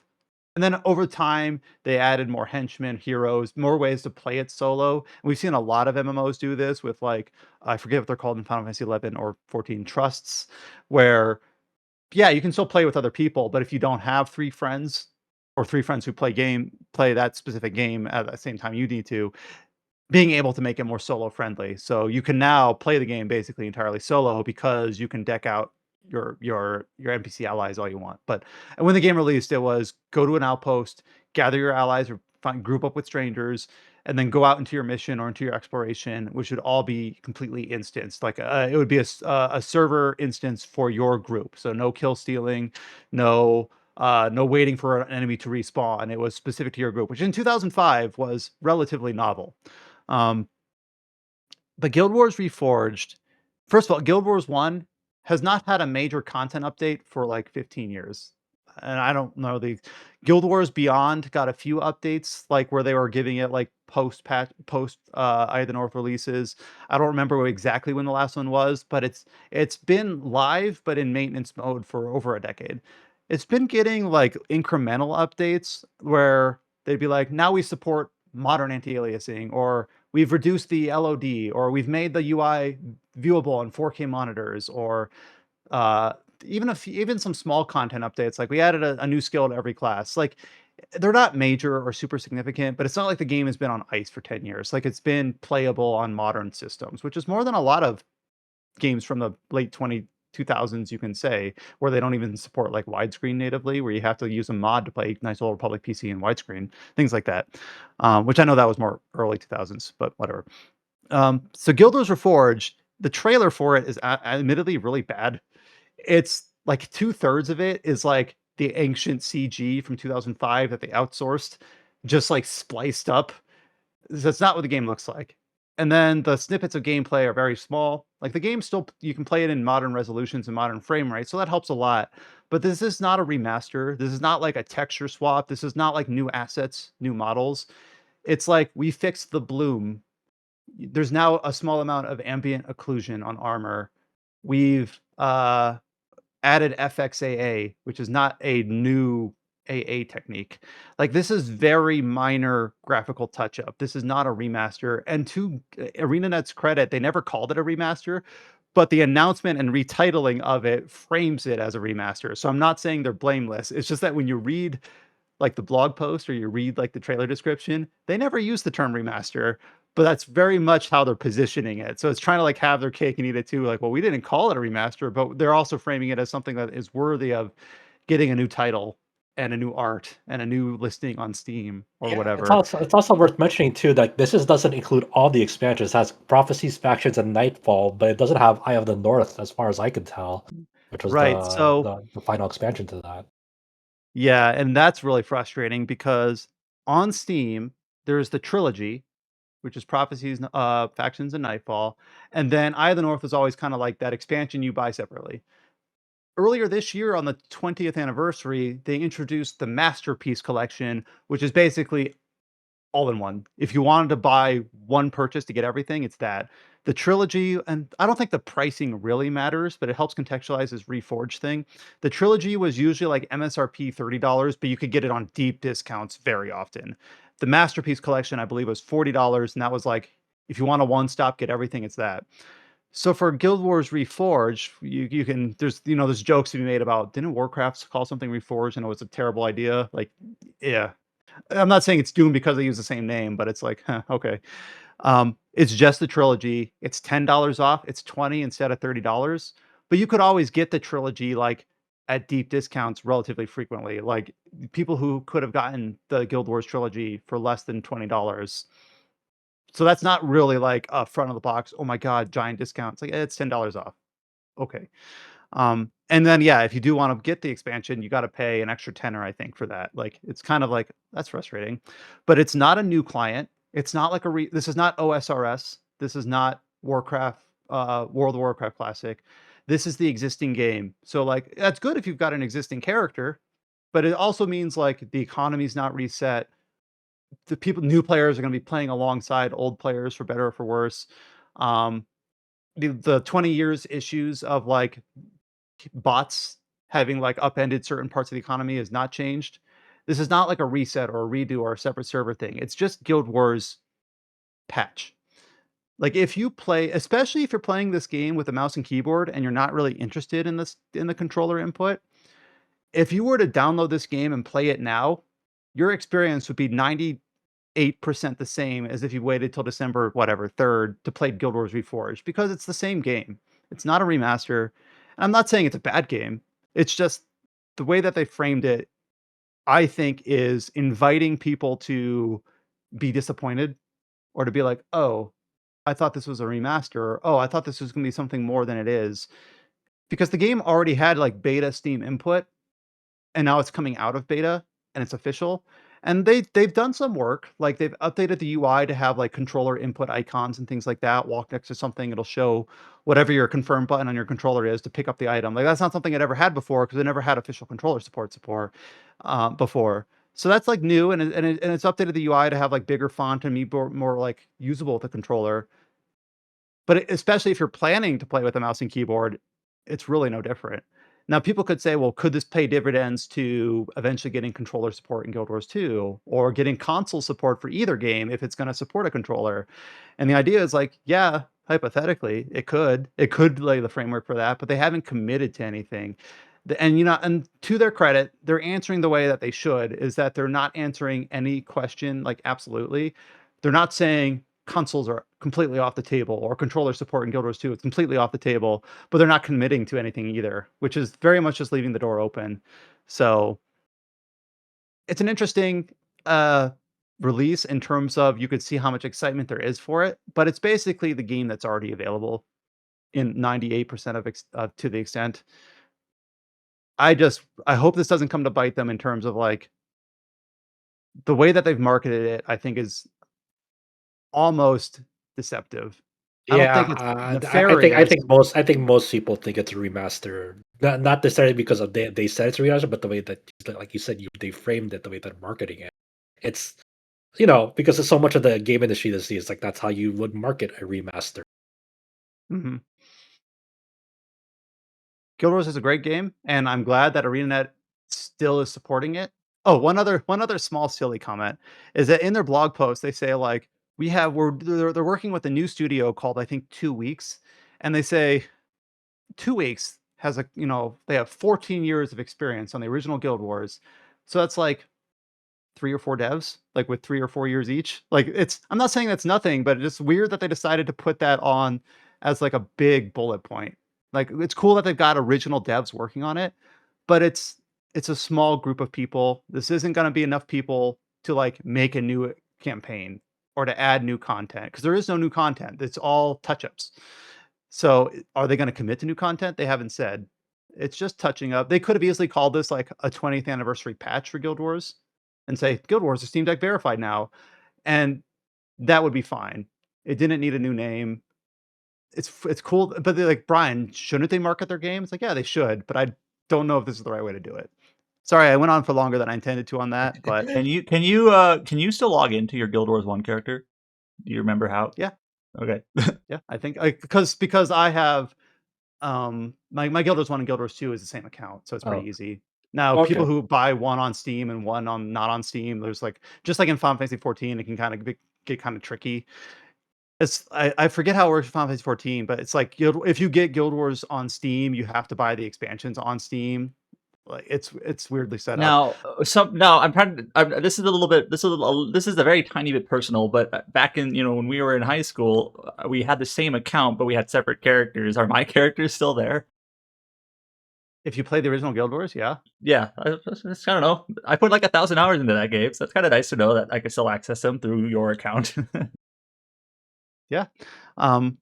And then over time, they added more henchmen, heroes, more ways to play it solo. And we've seen a lot of MMOs do this with like, I forget what they're called in Final Fantasy 11 or 14 trusts, where yeah, you can still play with other people, but if you don't have 3 friends or 3 friends who play that specific game at the same time you need to, being able to make it more solo friendly. So you can now play the game basically entirely solo because you can deck out your NPC allies all you want. But when the game released, it was go to an outpost, gather your allies or group up with strangers, and then go out into your mission or into your exploration, which would all be completely instanced. Like it would be a server instance for your group. So no kill stealing, no waiting for an enemy to respawn. It was specific to your group, which in 2005 was relatively novel. Um, but Guild Wars Reforged, first of all, Guild Wars 1 has not had a major content update for like 15 years. And I don't know, the Guild Wars Beyond got a few updates, like where they were giving it like post Eye of the North releases. I don't remember exactly when the last one was, but it's been live but in maintenance mode for over a decade. It's been getting like incremental updates where they'd be like, now we support modern anti-aliasing, or we've reduced the LOD, or we've made the UI viewable on 4K monitors, or uh, even some small content updates. Like we added a new skill to every class. Like they're not major or super significant, but it's not like the game has been on ice for 10 years. Like it's been playable on modern systems, which is more than a lot of games from the late 2000s, you can say, where they don't even support like widescreen natively, where you have to use a mod to play nice old Republic PC in widescreen, things like that. Which I know that was more early 2000s, but whatever. So Guild Wars Reforged, the trailer for it is admittedly really bad. It's like 2/3 of it is like the ancient CG from 2005 that they outsourced, just like spliced up. That's not what the game looks like. And then the snippets of gameplay are very small. Like the game still, you can play it in modern resolutions and modern frame rate, so that helps a lot. But this is not a remaster. This is not like a texture swap. This is not like new assets, new models. It's like we fixed the bloom. There's now a small amount of ambient occlusion on armor. We've added FXAA, which is not a new AA technique. Like this is very minor graphical touch up. This is not a remaster. And to ArenaNet's credit, they never called it a remaster, but the announcement and retitling of it frames it as a remaster. So I'm not saying they're blameless. It's just that when you read like the blog post or you read like the trailer description, they never use the term remaster, but that's very much how they're positioning it. So it's trying to like have their cake and eat it too. Like, well, we didn't call it a remaster, but they're also framing it as something that is worthy of getting a new title and a new art and a new listing on Steam or Yeah, whatever. it's also worth mentioning too that doesn't include all the expansions. It has Prophecies, Factions, and Nightfall, but it doesn't have Eye of the North, as far as I can tell, which was Right. So the final expansion to that. yeah, and that's really frustrating because on Steam, there's the trilogy, which is Prophecies, Factions, and Nightfall. And then Eye of the North is always kind of like that expansion you buy separately. Earlier this year, on the 20th anniversary, they introduced the Masterpiece Collection, which is basically all in one. If you wanted to buy one purchase to get everything, it's that. The trilogy, and I don't think the pricing really matters, but it helps contextualize this Reforged thing. The trilogy was usually like MSRP $30, but you could get it on deep discounts very often. The Masterpiece Collection, I believe, was $40, and that was like, if you want a one-stop, get everything, it's that. So for Guild Wars Reforged, you can there's jokes to be made about, didn't Warcraft call something Reforged and it was a terrible idea? Like, yeah. I'm not saying it's doomed because they use the same name, but it's like, huh, okay. It's just the trilogy. It's $10 off. It's 20 instead of $30. But you could always get the trilogy like at deep discounts relatively frequently. Like people who could have gotten the Guild Wars trilogy for less than $20. So that's not really like a front of the box, oh my god, giant discounts. Like it's $10 off. Okay. And then yeah, if you do want to get the expansion, you got to pay an extra tenner, I think, for that. Like it's kind of like that's frustrating, but it's not a new client. It's not like this is not OSRS. This is not Warcraft, World of Warcraft Classic. This is the existing game. So like that's good if you've got an existing character, but it also means like the economy's not reset. The new players are going to be playing alongside old players for better or for worse. Um, the 20 years issues of like bots having like upended certain parts of the economy has not changed. This is not like a reset or a redo or a separate server thing. It's just Guild Wars patch. Like if you play, especially if you're playing this game with a mouse and keyboard and you're not really interested in the controller input, if you were to download this game and play it now, your experience would be 98% the same as if you waited till December, whatever, 3rd to play Guild Wars Reforged, because it's the same game. It's not a remaster. I'm not saying it's a bad game. It's just the way that they framed it, I think, is inviting people to be disappointed or to be like, "Oh, I thought this was a remaster," or, "Oh, I thought this was gonna be something more than it is." Because the game already had, like, beta Steam input, and now it's coming out of beta, and it's official, and they've done some work, like, they've updated the UI to have, like, controller input icons and things like that. Walk next to something, it'll show whatever your confirm button on your controller is to pick up the item. Like, that's not something it ever had before because it never had official controller support, before. So that's, like, new, and it's updated the UI to have, like, bigger font and be more, like, usable with the controller. But especially if you're planning to play with a mouse and keyboard, it's really no different. Now, people could say, well, could this pay dividends to eventually getting controller support in Guild Wars 2 or getting console support for either game if it's going to support a controller? And the idea is like, yeah, hypothetically, it could. It could lay the framework for that, but they haven't committed to anything. And and to their credit, they're answering the way that they should, is that they're not answering any question like absolutely. They're not saying consoles are completely off the table or controller support in Guild Wars 2 is completely off the table, but they're not committing to anything either, which is very much just leaving the door open. So it's an interesting uh, release in terms of you could see how much excitement there is for it, but it's basically the game that's already available in 98% to the extent. I hope this doesn't come to bite them in terms of like the way that they've marketed it, I think is almost deceptive. I don't Yeah, think it's I nefarious. think most people think it's a remaster. Not necessarily because of they said it's a remaster, but the way that like you said, they framed it, the way that they're marketing it. It's because it's so much of the game industry this is like that's how you would market a remaster. Mhm. Guild Wars is a great game, and I'm glad that ArenaNet still is supporting it. Oh, one other small silly comment is that in their blog post they say like they're working with a new studio called I think 2 Weeks, and they say 2 Weeks has they have 14 years of experience on the original Guild Wars. So that's like 3 or 4 devs, like, with 3 or 4 years each. Like, I'm not saying that's nothing, but it's weird that they decided to put that on as, like, a big bullet point. Like, it's cool that they've got original devs working on it, but it's a small group of people. This isn't gonna be enough people to, like, make a new campaign or to add new content because there is no new content. It's all touch-ups. So, are they gonna commit to new content? They haven't said. It's just touching up. They could have easily called this, like, a 20th anniversary patch for Guild Wars and say, "Guild Wars is Steam Deck verified now," and that would be fine. It didn't need a new name. It's cool, but they're like, "Brian, shouldn't they market their games?" Like, "Yeah, they should, but I don't know if this is the right way to do it." Sorry, I went on for longer than I intended to on that, but Can you still log into your Guild Wars 1 character? Do you remember how? yeah, Okay. yeah, I think because I have, my Guild Wars 1 and Guild Wars 2 is the same account, so it's pretty Oh. easy. Now, Okay. people who buy one on Steam and one on not on Steam, there's, like just like in Final Fantasy 14, it can kinda get kinda tricky. I forget how it works with Final Fantasy 14, but it's like if you get Guild Wars on Steam, you have to buy the expansions on Steam. Like, it's weirdly set up. Now, now I'm trying to. This is a little bit. This is a very tiny bit personal. But back in when we were in high school, we had the same account, but we had separate characters. Are my characters still there? If you play the original Guild Wars, yeah. Yeah, I don't know. I put like 1,000 hours into that game, so it's kind of nice to know that I can still access them through your account. Yeah. Um,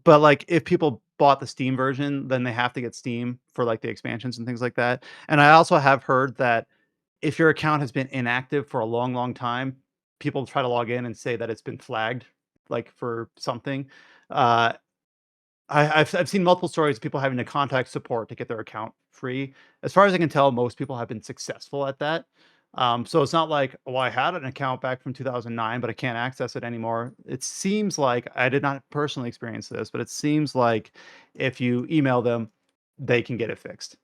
but, like, if people bought the Steam version, then they have to get Steam for, like, the expansions and things like that, and I also have heard that if your account has been inactive for a long, long time, people try to log in and say that it's been flagged, like, for something. Uh, I've seen multiple stories of people having to contact support to get their account free. As far as I can tell, most people have been successful at that. So it's not like, "Oh, I had an account back from 2009, but I can't access it anymore." It seems like I did not personally experience this, but it seems like if you email them, they can get it fixed.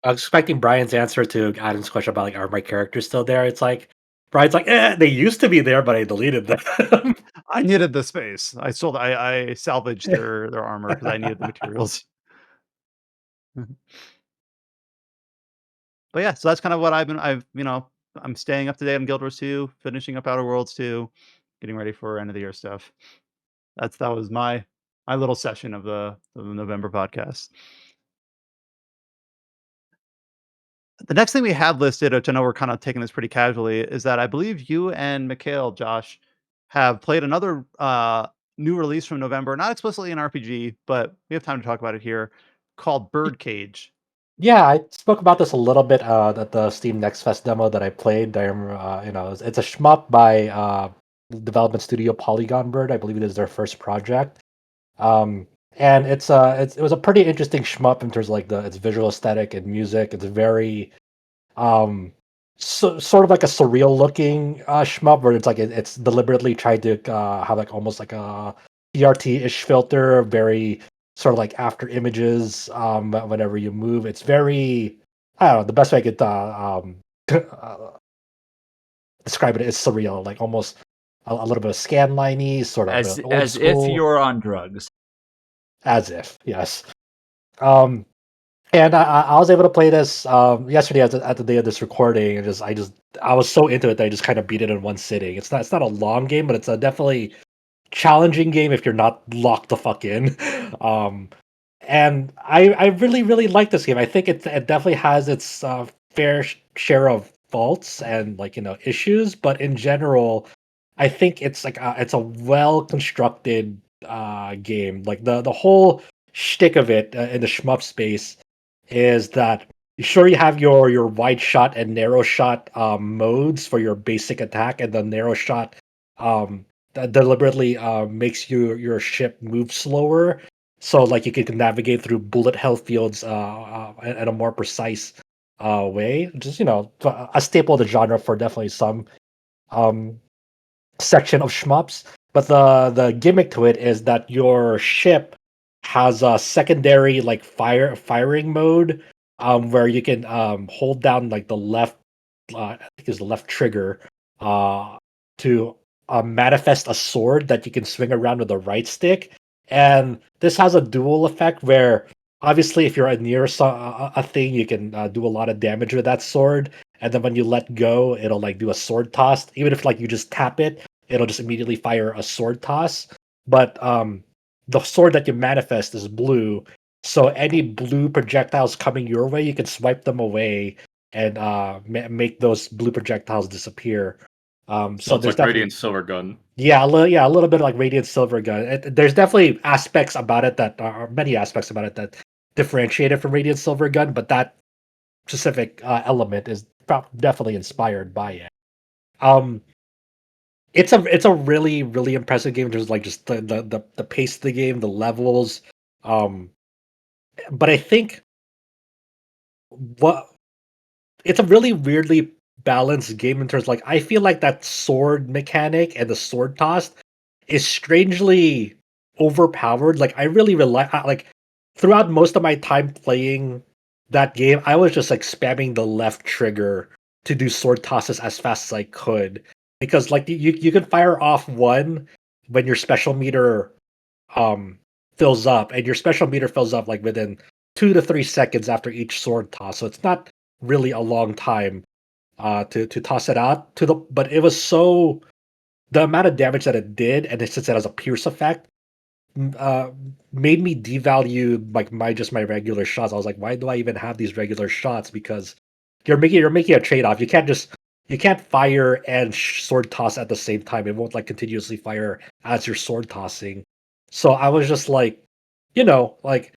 I was expecting Brian's answer to Adam's question about like, are my characters still there? It's like Brian's like, they used to be there, but I deleted them. I needed the space. I salvaged their armor because I needed the materials. But yeah, so that's kind of what I'm staying up to date on Guild Wars 2, finishing up Outer Worlds 2, getting ready for end of the year stuff. That was my little session of the November podcast. The next thing we have listed, which I know we're kind of taking this pretty casually, is that I believe you and Mikhail, Josh, have played another new release from November, not explicitly an RPG, but we have time to talk about it here, called Birdcage. Yeah, I spoke about this a little bit at the Steam Next Fest demo that I played. It's a shmup by development studio Polygon Bird. I believe it is their first project. Um, and it was a pretty interesting shmup in terms of like its visual aesthetic and music. It's very sort of like a surreal looking shmup where it's deliberately tried to have like almost like a CRT-ish filter, very sort of like after images whenever you move. It's very, I don't know, the best way I could describe it is surreal, like almost a little bit of scanline-y, sort of As old as if school. you're on drugs. As if, yes. Um, and I was able to play this yesterday at the day of this recording, and I was so into it that I just kind of beat it in one sitting. It's not a long game, but it's a definitely challenging game if you're not locked the fuck in. Um, and I really really like this game. I think it definitely has its share of faults and like issues, but in general, I think it's a well constructed game. Like the whole shtick of it in the shmup space is that sure you have your wide shot and narrow shot modes for your basic attack, and the narrow shot that deliberately makes your ship move slower, so like you can navigate through bullet hell fields in a more precise way. Just a staple of the genre for definitely some um, section of shmups. But the gimmick to it is that your ship has a secondary like firing mode, where you can hold down like the left, I think is the left trigger, uh, to manifest a sword that you can swing around with the right stick. And this has a dual effect where obviously if you're near a thing, you can do a lot of damage with that sword. And then when you let go, it'll like do a sword toss. Even if like you just tap it, it'll just immediately fire a sword toss. But the sword that you manifest is blue, so any blue projectiles coming your way, you can swipe them away and make those blue projectiles disappear. So So it's there's like definitely Radiant Silver Gun. a little bit like Radiant Silver Gun. There's definitely aspects about it that are many aspects about it that differentiate it from Radiant Silver Gun, but that specific element is definitely inspired by it. Um, it's a really really impressive game. There's like just the pace of the game, the levels. Um, but I think what it's a really weirdly balanced game in terms of, like, I feel like that sword mechanic and the sword toss is strangely overpowered. Like I really rely like throughout most of my time playing that game, I was just like spamming the left trigger to do sword tosses as fast as I could, because like you can fire off one when your special meter um fills up, and your special meter fills up like within 2 to 3 seconds after each sword toss. So it's not really a long time to toss it out to the, but it was so the amount of damage that it did, and since it has a pierce effect, uh, made me devalue like my regular shots. I was like, why do I even have these regular shots? Because you're making a trade off. You can't fire and sword toss at the same time. It won't like continuously fire as you're sword tossing. So I was just like, like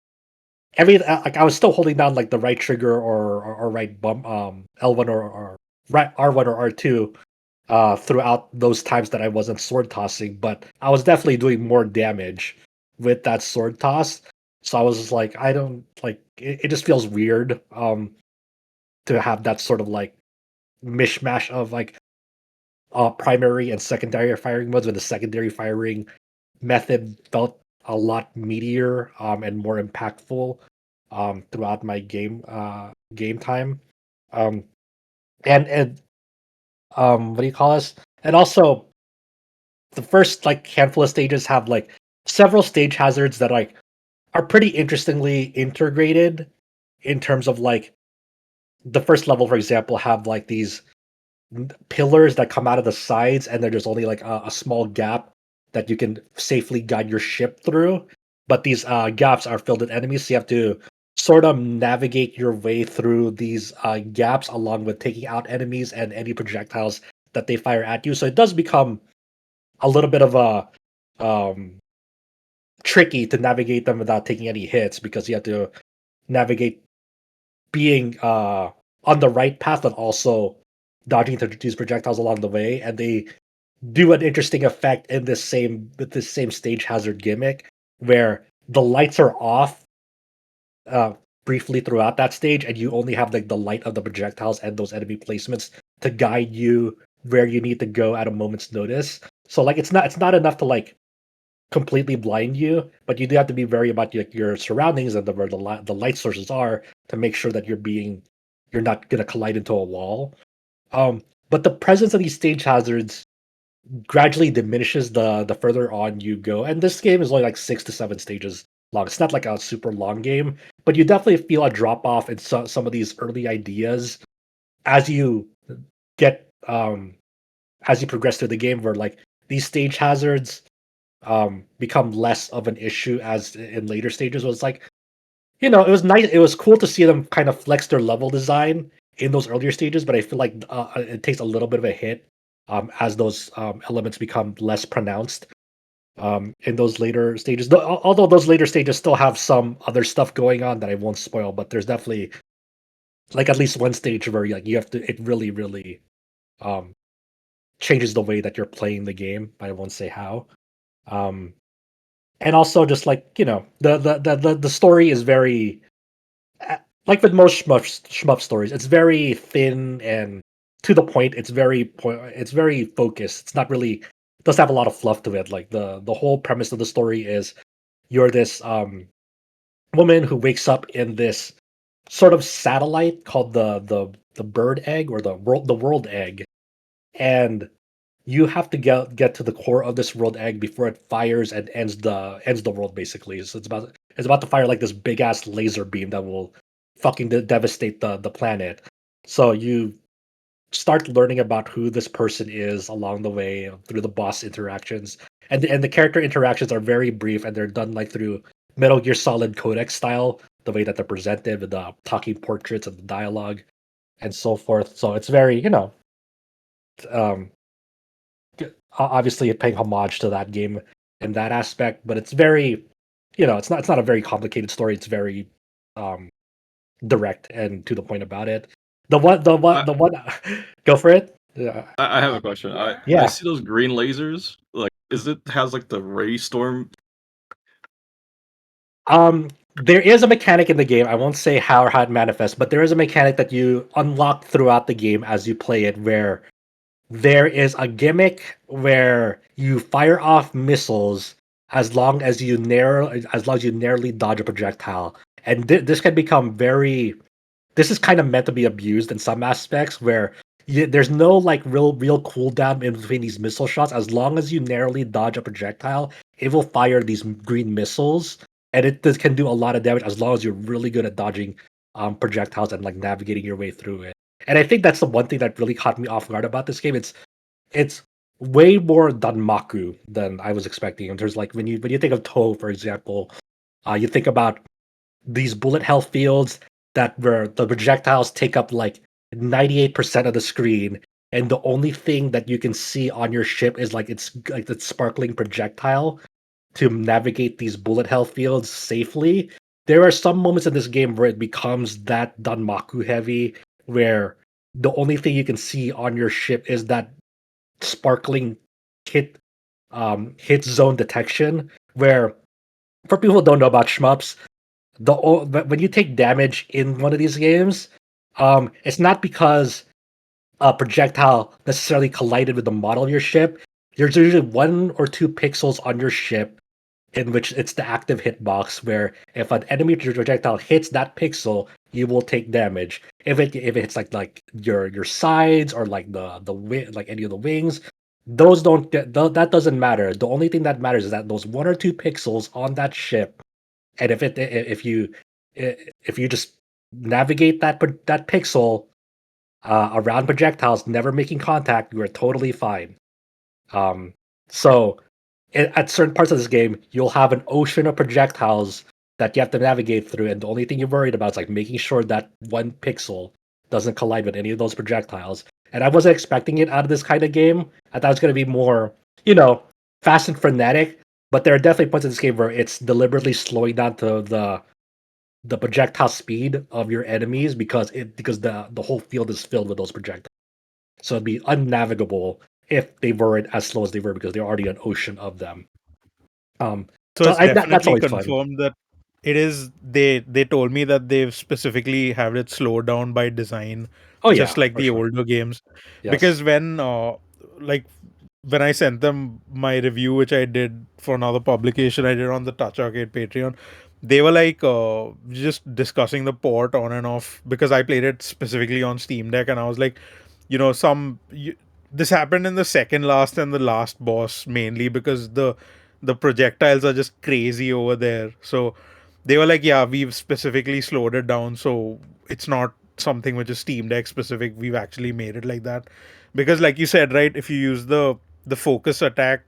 like I was still holding down like the right trigger or right bump L1 or right R1 or R2 throughout those times that I wasn't sword tossing, but I was definitely doing more damage with that sword toss. So I was just like, I don't like it just feels weird to have that sort of like mishmash of like primary and secondary firing modes, when the secondary firing method felt a lot meatier and more impactful throughout my game time. Um and what do you call this? And also the first like handful of stages have like several stage hazards that like are pretty interestingly integrated in terms of like the first level, for example, have like these pillars that come out of the sides, and there's only like a small gap that you can safely guide your ship through. But these gaps are filled with enemies, so you have to sort of navigate your way through these gaps, along with taking out enemies and any projectiles that they fire at you. So it does become a little bit of a tricky to navigate them without taking any hits, because you have to navigate being on the right path and also dodging these projectiles along the way. And they do an interesting effect in this same with this same stage hazard gimmick, where the lights are off uh, briefly throughout that stage, and you only have like the light of the projectiles and those enemy placements to guide you where you need to go at a moment's notice. So like it's not enough to like completely blind you, but you do have to be very about like your surroundings and where the light sources are to make sure that you're not gonna collide into a wall. But the presence of these stage hazards gradually diminishes the further on you go. And this game is only like 6 to 7 stages long. It's not like a super long game, but you definitely feel a drop off in some of these early ideas as you get as you progress through the game, where like these stage hazards become less of an issue as in later stages. Was like, it was nice. It was cool to see them kind of flex their level design in those earlier stages, but I feel like it takes a little bit of a hit as those elements become less pronounced in those later stages. Although those later stages still have some other stuff going on that I won't spoil, but there's definitely like at least one stage where like you have to. It really, really um, changes the way that you're playing the game. But I won't say how. Um, and also just like the story is very like with most shmup stories, it's very thin and to the point. It's very focused. It's not really, it doesn't have a lot of fluff to it. Like the whole premise of the story is you're this woman who wakes up in this sort of satellite called the bird egg, or the world egg, and you have to get to the core of this world egg before it fires and ends the world, basically. So it's about to fire like this big ass laser beam that will fucking devastate the planet. So you start learning about who this person is along the way through the boss interactions, and the character interactions are very brief, and they're done like through Metal Gear Solid Codex style, the way that they're presented with the talking portraits and the dialogue and so forth. So it's very um obviously paying homage to that game in that aspect, but it's very, it's not a very complicated story. It's very um direct and to the point about it. I, The one go for it. Yeah. I have a question. I Yeah. see those green lasers. Like, is it has like the ray storm? There is a mechanic in the game. I won't say how or how it manifests, but there is a mechanic that you unlock throughout the game as you play it, where there is a gimmick where you fire off missiles as long as you narrowly dodge a projectile. And this can become very, this is kind of meant to be abused in some aspects, where there's no like real cooldown in between these missile shots. As long as you narrowly dodge a projectile, it will fire these green missiles, and can do a lot of damage as long as you're really good at dodging projectiles and like navigating your way through it. And I think that's the one thing that really caught me off guard about this game. It's way more Danmaku than I was expecting. And there's like when you think of Toe, for example, you think about these bullet hell fields that where the projectiles take up like 98% of the screen, and the only thing that you can see on your ship is like it's like the sparkling projectile to navigate these bullet hell fields safely. There are some moments in this game where it becomes that Danmaku heavy, where the only thing you can see on your ship is that sparkling hit hit zone detection. Where for people who don't know about shmups, when you take damage in one of these games, it's not because a projectile necessarily collided with the model of your ship. There's usually 1 or 2 pixels on your ship in which it's the active hitbox, where if an enemy projectile hits that pixel, you will take damage. If it hits like your sides, or like like any of the wings, those don't get that doesn't matter. The only thing that matters is that those 1 or 2 pixels on that ship, and if you just navigate that pixel around projectiles, never making contact, you are totally fine. Um, so at certain parts of this game, you'll have an ocean of projectiles that you have to navigate through, and the only thing you're worried about is like making sure that one pixel doesn't collide with any of those projectiles. And I wasn't expecting it out of this kind of game. I thought it was going to be more, fast and frenetic. But there are definitely points in this game where it's deliberately slowing down to the projectile speed of your enemies because the whole field is filled with those projectiles. So it'd be unnavigable if they weren't as slow as they were because they're already an ocean of them. So So it's that's definitely always fun. confirmed that it is. They told me that they've specifically had it slowed down by design, Oh just yeah, like for the sure. older games. Yes. Because like when I sent them my review, which I did for another publication I did on the Touch Arcade Patreon, they were like just discussing the port on and off because I played it specifically on Steam Deck, and I was like, this happened in the second last and the last boss mainly because the projectiles are just crazy over there. So they were like, yeah, we've specifically slowed it down, so it's not something which is Steam Deck specific. We've actually made it like that because, like you said, right, if you use the focus attack,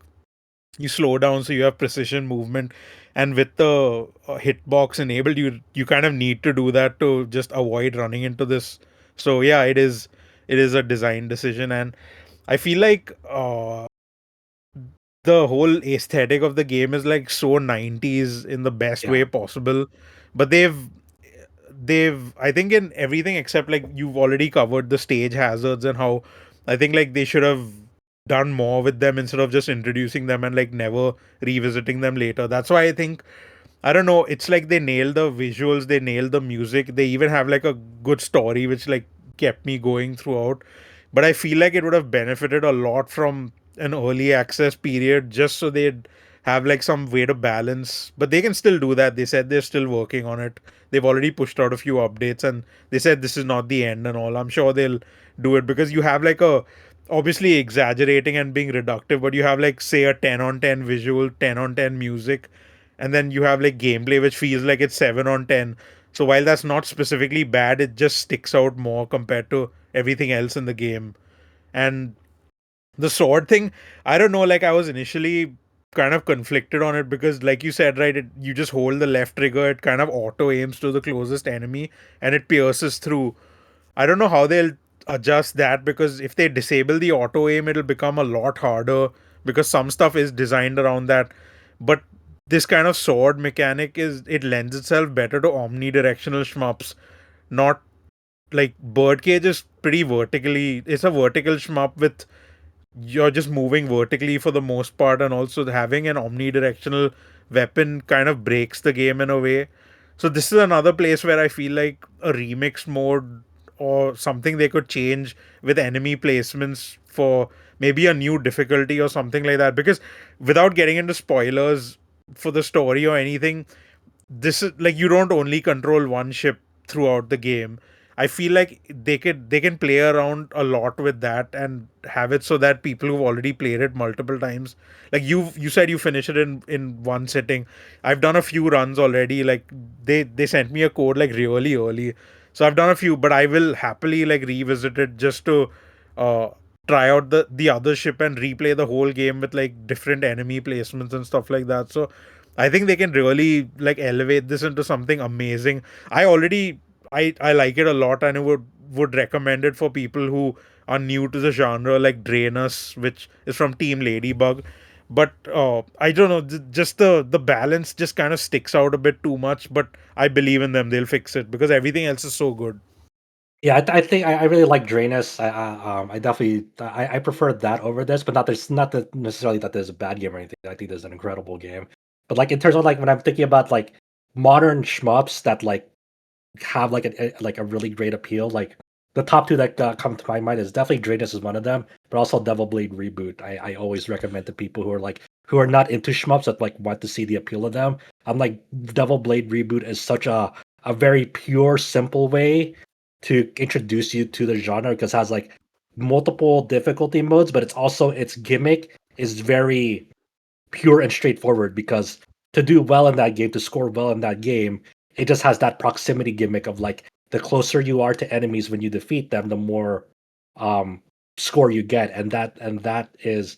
you slow down so you have precision movement, and with the hitbox enabled, you kind of need to do that to just avoid running into this. So yeah, it is a design decision, and I feel like the whole aesthetic of the game is like so 90s in the best Yeah. way possible. But they've I think in everything except like you've already covered the stage hazards and how I think like they should have done more with them instead of just introducing them and like never revisiting them later. That's why I think, I don't know, it's like they nailed the visuals, they nailed the music, they even have like a good story which like kept me going throughout. But I feel like it would have benefited a lot from an early access period just so they'd have like some way to balance. But they can still do that. They said they're still working on it. They've already pushed out a few updates and they said this is not the end and all. I'm sure they'll do it because you have like a, obviously exaggerating and being reductive, but you have like say a 10 on 10 visual, 10 on 10 music, and then you have like gameplay which feels like it's 7 on 10. So while that's not specifically bad, it just sticks out more compared to everything else in the game. And the sword thing, I don't know, like I was initially kind of conflicted on it because like you said, right, you just hold the left trigger, it kind of auto aims to the closest enemy and it pierces through. I don't know how they'll adjust that because if they disable the auto aim, it'll become a lot harder because some stuff is designed around that. But this kind of sword mechanic it lends itself better to omnidirectional shmups, not like Birdcage is pretty vertically. It's a vertical shmup with you're just moving vertically for the most part, and also having an omnidirectional weapon kind of breaks the game in a way. So this is another place where I feel like a remix mode or something they could change with enemy placements for maybe a new difficulty or something like that. Because without getting into spoilers for the story or anything, this is like you don't only control one ship throughout the game. I feel like they can play around a lot with that and have it so that people who've already played it multiple times, like you said you finish it in one sitting. I've done a few runs already. Like they sent me a code like really early, so I've done a few, but I will happily like revisit it just to uh try out the other ship and replay the whole game with like different enemy placements and stuff like that. So I think they can really like elevate this into something amazing. I like it a lot and I would recommend it for people who are new to the genre, like Drainus, which is from Team Ladybug. But I don't know, just the balance just kind of sticks out a bit too much. But I believe in them; they'll fix it because everything else is so good. Yeah, I think I really like Drainus. I definitely I prefer that over this, but not that necessarily that there's a bad game or anything. I think there's an incredible game. But like in terms of like when I'm thinking about like modern shmups that like have like a really great appeal, like the top two that come to my mind is definitely Drainus is one of them, but also Devil Blade Reboot. I always recommend to people who are not into shmups that like want to see the appeal of them. I'm like Devil Blade Reboot is such a very pure, simple way to introduce you to the genre because it has like multiple difficulty modes, but its gimmick is very pure and straightforward because to do well in that game, to score well in that game, it just has that proximity gimmick of like the closer you are to enemies when you defeat them, the more um score you get. And that is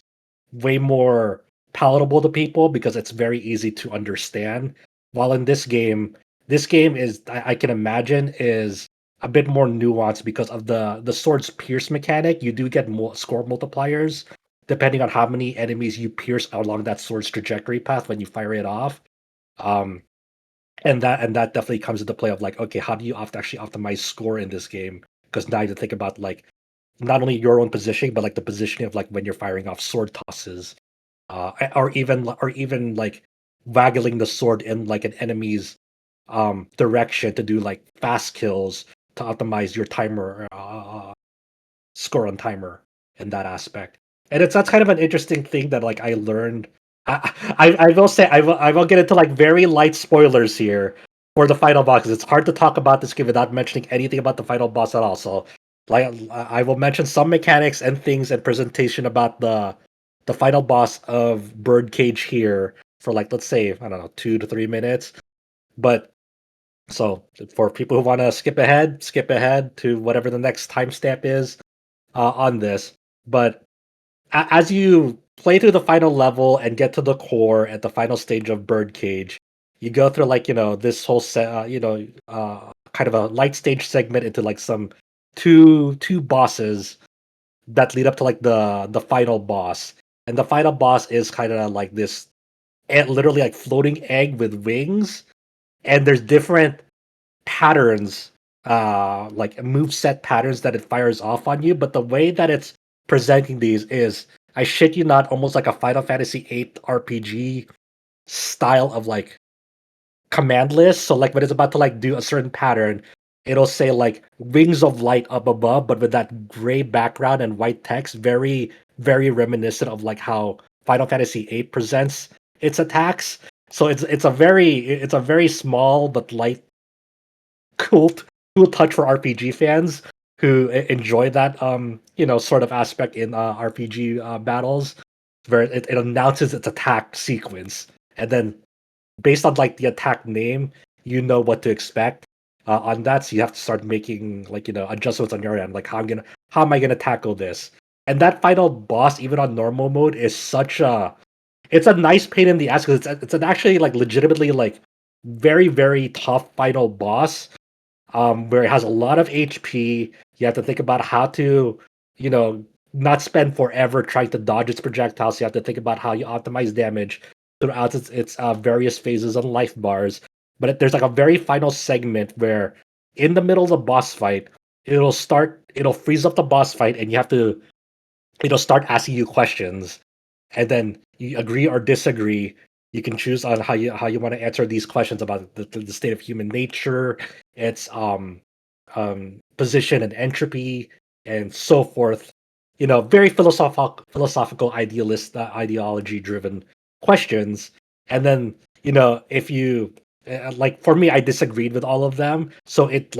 way more palatable to people because it's very easy to understand. While in this game is I can imagine is a bit more nuanced because of the sword's pierce mechanic. You do get more score multipliers depending on how many enemies you pierce along that sword's trajectory path when you fire it off. Um, and that definitely comes into play of like, okay, how do you actually optimize score in this game? Because now you have to think about like not only your own positioning, but like the positioning of like when you're firing off sword tosses, or even like waggling the sword in like an enemy's direction to do like fast kills to optimize your timer score on timer in that aspect. And that's kind of an interesting thing that like I learned. I will say I will get into like very light spoilers here for the final boss 'cause it's hard to talk about this game without mentioning anything about the final boss at all. So like I will mention some mechanics and things and presentation about the final boss of Birdcage here for like let's say I don't know 2 to 3 minutes. But so for people who want to skip ahead to whatever the next timestamp is on this. But as you play through the final level and get to the core at the final stage of Birdcage, you go through like this whole set, kind of a light stage segment into like some two bosses that lead up to like the final boss, and the final boss is kind of like this, literally like floating egg with wings, and there's different patterns, like move set patterns that it fires off on you. But the way that it's presenting these is, I shit you not, almost like a Final Fantasy VIII RPG style of like command list. So like when it's about to like do a certain pattern, it'll say like wings of light up above, but with that gray background and white text, very very reminiscent of like how Final Fantasy VIII presents its attacks. So it's a very small but light cool cool touch for RPG fans who enjoy that sort of aspect in RPG battles, where it announces its attack sequence, and then based on like the attack name, you know what to expect on that. So you have to start making like adjustments on your end, like how am I gonna tackle this? And that final boss, even on normal mode, is such a it's a nice pain in the ass because it's an actually like legitimately like very very tough final boss, where it has a lot of HP. You have to think about how to, you know, not spend forever trying to dodge its projectiles. You have to think about how you optimize damage throughout its various phases and life bars. But there's like a very final segment where, in the middle of the boss fight, it'll freeze up the boss fight, and you have to, it'll start asking you questions, and then you agree or disagree. You can choose on how you want to answer these questions about the state of human nature, its position and entropy, and so forth. Very philosophical, ideology driven questions. And then if you like, for me, I disagreed with all of them, so it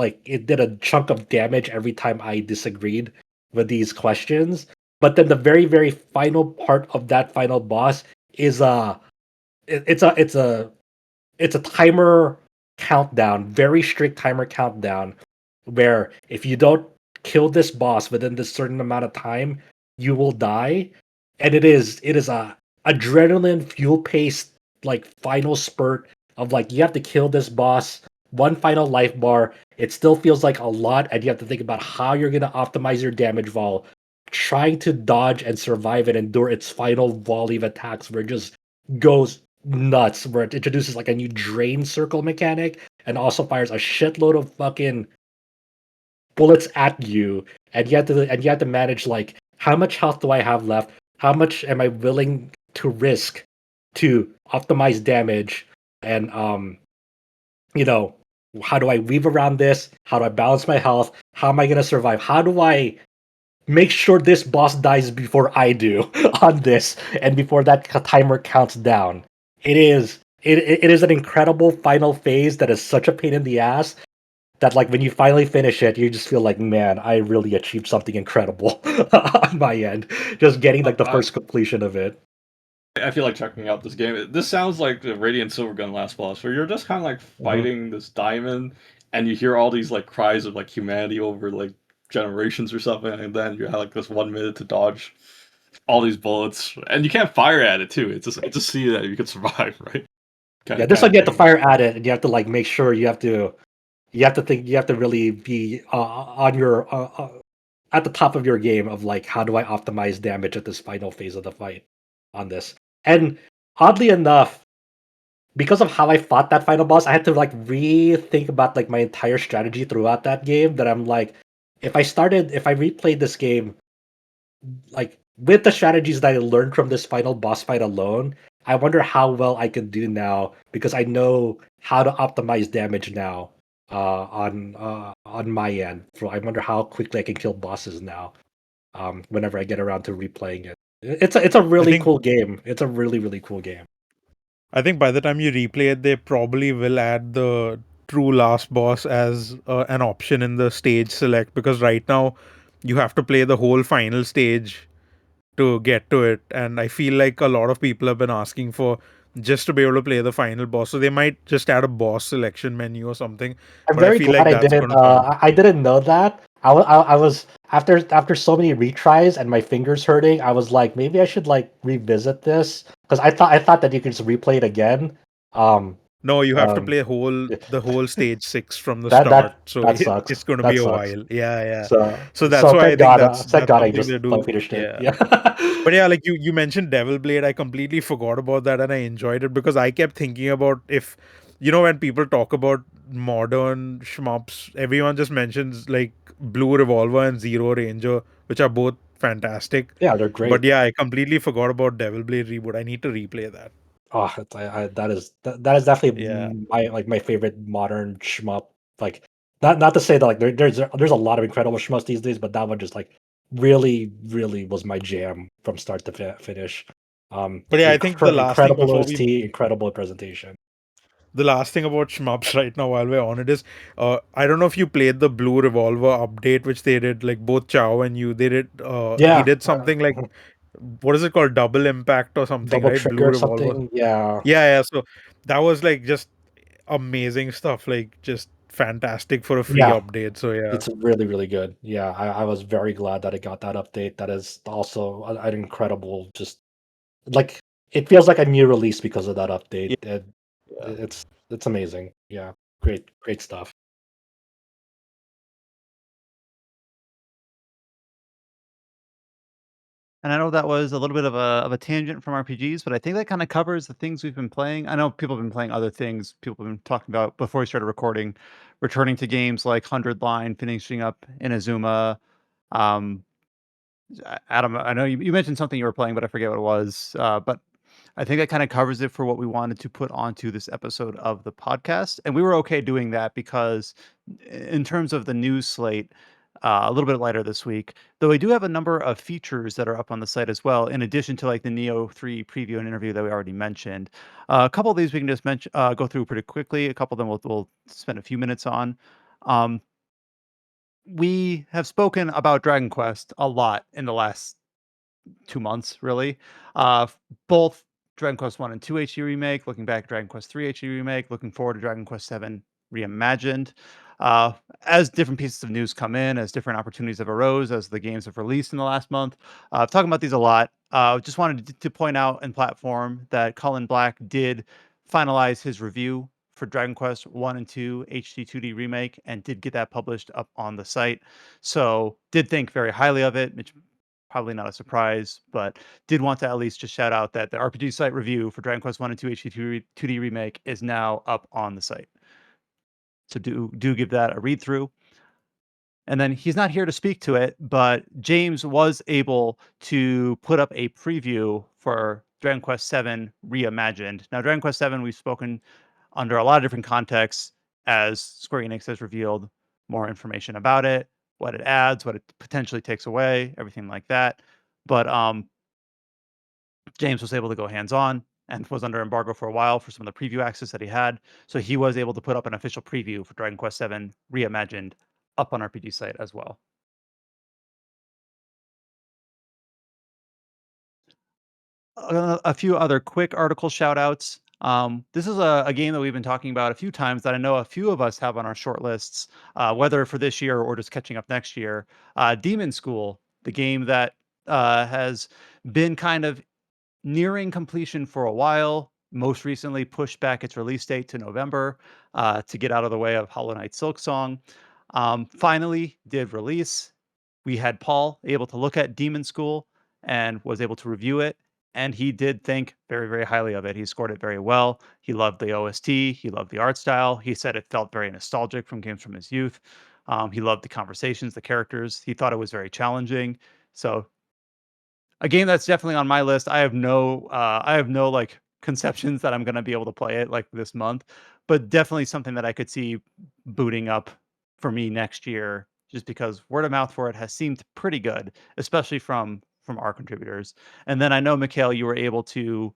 did a chunk of damage every time I disagreed with these questions. But then the very very final part of that final boss is it's a timer countdown, very strict timer countdown, where if you don't kill this boss within this certain amount of time, you will die. And it is a adrenaline fuel paced like final spurt of like, you have to kill this boss, one final life bar. It still feels like a lot, and you have to think about how you're gonna optimize your damage while trying to dodge and survive and endure its final volley of attacks, where it just goes nuts, where it introduces like a new drain circle mechanic and also fires a shitload of fucking bullets at you, and you have to manage like, how much health do I have left? How much am I willing to risk to optimize damage? And you know, how do I weave around this? How do I balance my health? How am I gonna survive? How do I make sure this boss dies before I do on this, and before that timer counts down? It is an incredible final phase that is such a pain in the ass, that like when you finally finish it, you just feel like, man, I really achieved something incredible on my end, just getting like the I, first completion of it. I feel like checking out this game. This sounds like the Radiant Silvergun last boss, where you're just kind of like Mhm. fighting this diamond, and you hear all these like cries of like humanity over like generations or something, and then you have like this 1 minute to dodge all these bullets, and you can't fire at it too. It's just see that you can survive, right? Yeah, this one you have to thing. fire at it, and you have to like make sure you have to think you have to really be on your at the top of your game of like how do I optimize damage at this final phase of the fight on this. And oddly enough, because of how I fought that final boss, I had to like rethink about like my entire strategy throughout that game. That I'm like, if I replayed this game like with the strategies that I learned from this final boss fight alone, I wonder how well I could do now because I know how to optimize damage now on my end. So I wonder how quickly I can kill bosses now. Whenever I get around to replaying it, it's a I really think cool game. It's a really cool game. I think by the time you replay it, they probably will add the true last boss as an option in the stage select, because right now you have to play the whole final stage to get to it, and I feel like a lot of people have been asking for just to be able to play the final boss, so they might just add a boss selection menu or something. I'm But I very feel glad like I that's didn't. going to come. I didn't know that. I was after so many retries and my fingers hurting. I was like, maybe I should like revisit this because I thought that you could just replay it again. Um, No, you have to um, play the whole stage 6 from the that start, that so that sucks. it's going to be That a sucks. while. Yeah. So So that's so why I think thank that's God I something just they do. finished it. Yeah. Yeah. But yeah, like you mentioned Devil Blade, I completely forgot about that, and I enjoyed it because I kept thinking about, if when people talk about modern shmups, everyone just mentions like Blue Revolver and Zero Ranger, which are both fantastic. Yeah, they're But great. yeah, I completely forgot about Devil Blade reboot. I need to replay that. Oh, that is definitely Yeah. my favorite modern shmup. Like, not to say that like there's a lot of incredible shmups these days, but that one just like really was my jam from start to finish. But yeah, I think the last thing Incredible before OST, we incredible presentation. the last thing about shmups right now while we're on it is, I don't know if you played the Blue Revolver update, which they did, like both Chow and you, they did, he Yeah, did something like, what is it called, double impact or something, double right? Blue trigger Revolver. something. Yeah, Yeah, so that was like just amazing stuff, like just fantastic for a free yeah. update. So yeah. It's really good. Yeah, I was very glad that I got that update. That is also an incredible, just like it feels like a new release because of that update. Yeah. It's amazing. Yeah, great stuff. And I know that was a little bit of a tangent from RPGs, but I think that kind of covers the things we've been playing. I know people have been playing other things. People have been talking about before we started recording, returning to games like 100 Line, finishing up Inazuma. Um, Adam, I know you mentioned something you were playing, but I forget what it was. But I think that kind of covers it for what we wanted to put onto this episode of the podcast. And we were okay doing that because, in terms of the news slate, a little bit lighter this week, though we do have a number of features that are up on the site as well, in addition to like the Nioh 3 preview and interview that we already mentioned. A couple of these we can just go through pretty quickly. A couple of them we'll spend a few minutes on. Um, we have spoken about Dragon Quest a lot in the last 2 months, really. Both Dragon Quest I and II HD Remake, looking back at Dragon Quest III HD Remake, looking forward to Dragon Quest VII Reimagined. Uh, as different pieces of news come in, as different opportunities have arose, as the games have released in the last month, talking about these a lot. Just wanted to point out in platform that Cullen Black did finalize his review for Dragon Quest I and II HD-2D Remake and did get that published up on the site. So did think very highly of it, which probably not a surprise, but did want to at least just shout out that the RPG site review for Dragon Quest I and II HD2D Remake is now up on the site. So do give that a read through. And then he's not here to speak to it, but James was able to put up a preview for Dragon Quest VII Reimagined. Now, Dragon Quest VII, we've spoken under a lot of different contexts as Square Enix has revealed more information about it, what it adds, what it potentially takes away, everything like that. But James was able to go hands-on and was under embargo for a while for some of the preview access that he had. So he was able to put up an official preview for Dragon Quest VII Reimagined up on RPG site as well. A few other quick article shout outs. This is a game that we've been talking about a few times that I know a few of us have on our short lists, whether for this year or just catching up next year. Demonschool, the game that has been kind of nearing completion for a while. most recently pushed back its release date to November to get out of the way of Hollow Knight Silksong. Finally did release. We had Paul able to look at Demonschool and was able to review it. And he did think very, very highly of it. He scored it very well. He loved the OST. He loved the art style. He said it felt very nostalgic from games from his youth. He loved the conversations, the characters. He thought it was very challenging. So a game that's definitely on my list. I have no like conceptions that I'm going to be able to play it like this month, but definitely something that I could see booting up for me next year, just because word of mouth for it has seemed pretty good, especially from our contributors. And then I know, Mikhail, you were able to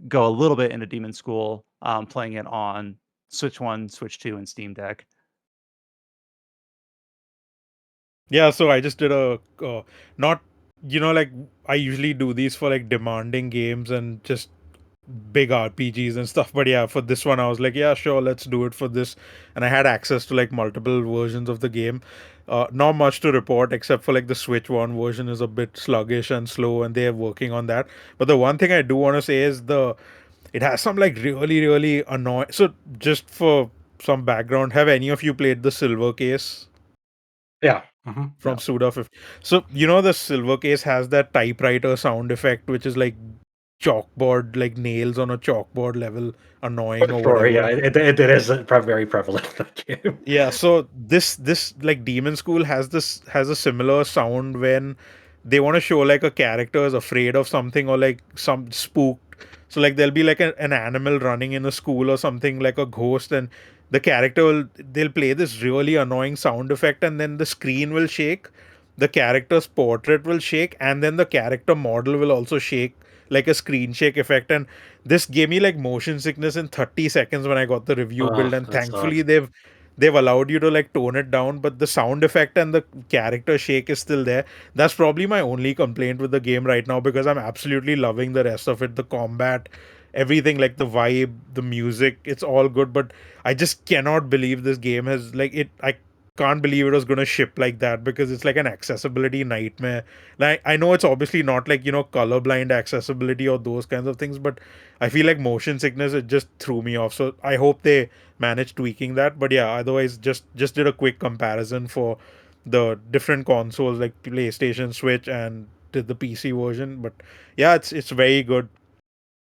go a little bit into Demon School, playing it on Switch 1, Switch 2, and Steam Deck. Yeah, so I just did a not like I usually do these for like demanding games and just big RPGs and stuff. But yeah, for this one, I was like, yeah, sure, let's do it for this. And I had access to like multiple versions of the game. Not much to report except for like the Switch One version is a bit sluggish and slow, and they're working on that. But the one thing I do want to say is it has some like really really annoying. So just for some background, have any of you played the Silver Case? Yeah. From Suda 50. So, the silver case has that typewriter sound effect, which is like chalkboard, like nails on a chalkboard level, annoying or Sure, whatever. yeah, it is very prevalent in that game. Yeah, so this like Demon School has a similar sound when they want to show like a character is afraid of something or like some spooked. So like there'll be like an animal running in a school or something like a ghost, and the character they'll play this really annoying sound effect, and then the screen will shake, the character's portrait will shake, and then the character model will also shake like a screen shake effect. And this gave me like motion sickness in 30 seconds when I got the review build, and That thankfully sucks. they've allowed you to like tone it down, but the sound effect and the character shake is still there. That's probably my only complaint with the game right now, because I'm absolutely loving the rest of it, the combat, everything, like the vibe, the music, it's all good. But I just cannot believe this game has like it I can't believe it was going to ship like that, because it's like an accessibility nightmare. Like I know it's obviously not like colorblind accessibility or those kinds of things, but I feel like motion sickness, it just threw me off. So I hope they manage tweaking that. But yeah, otherwise just did a quick comparison for the different consoles like PlayStation, Switch, and did the PC version. But yeah, it's very good,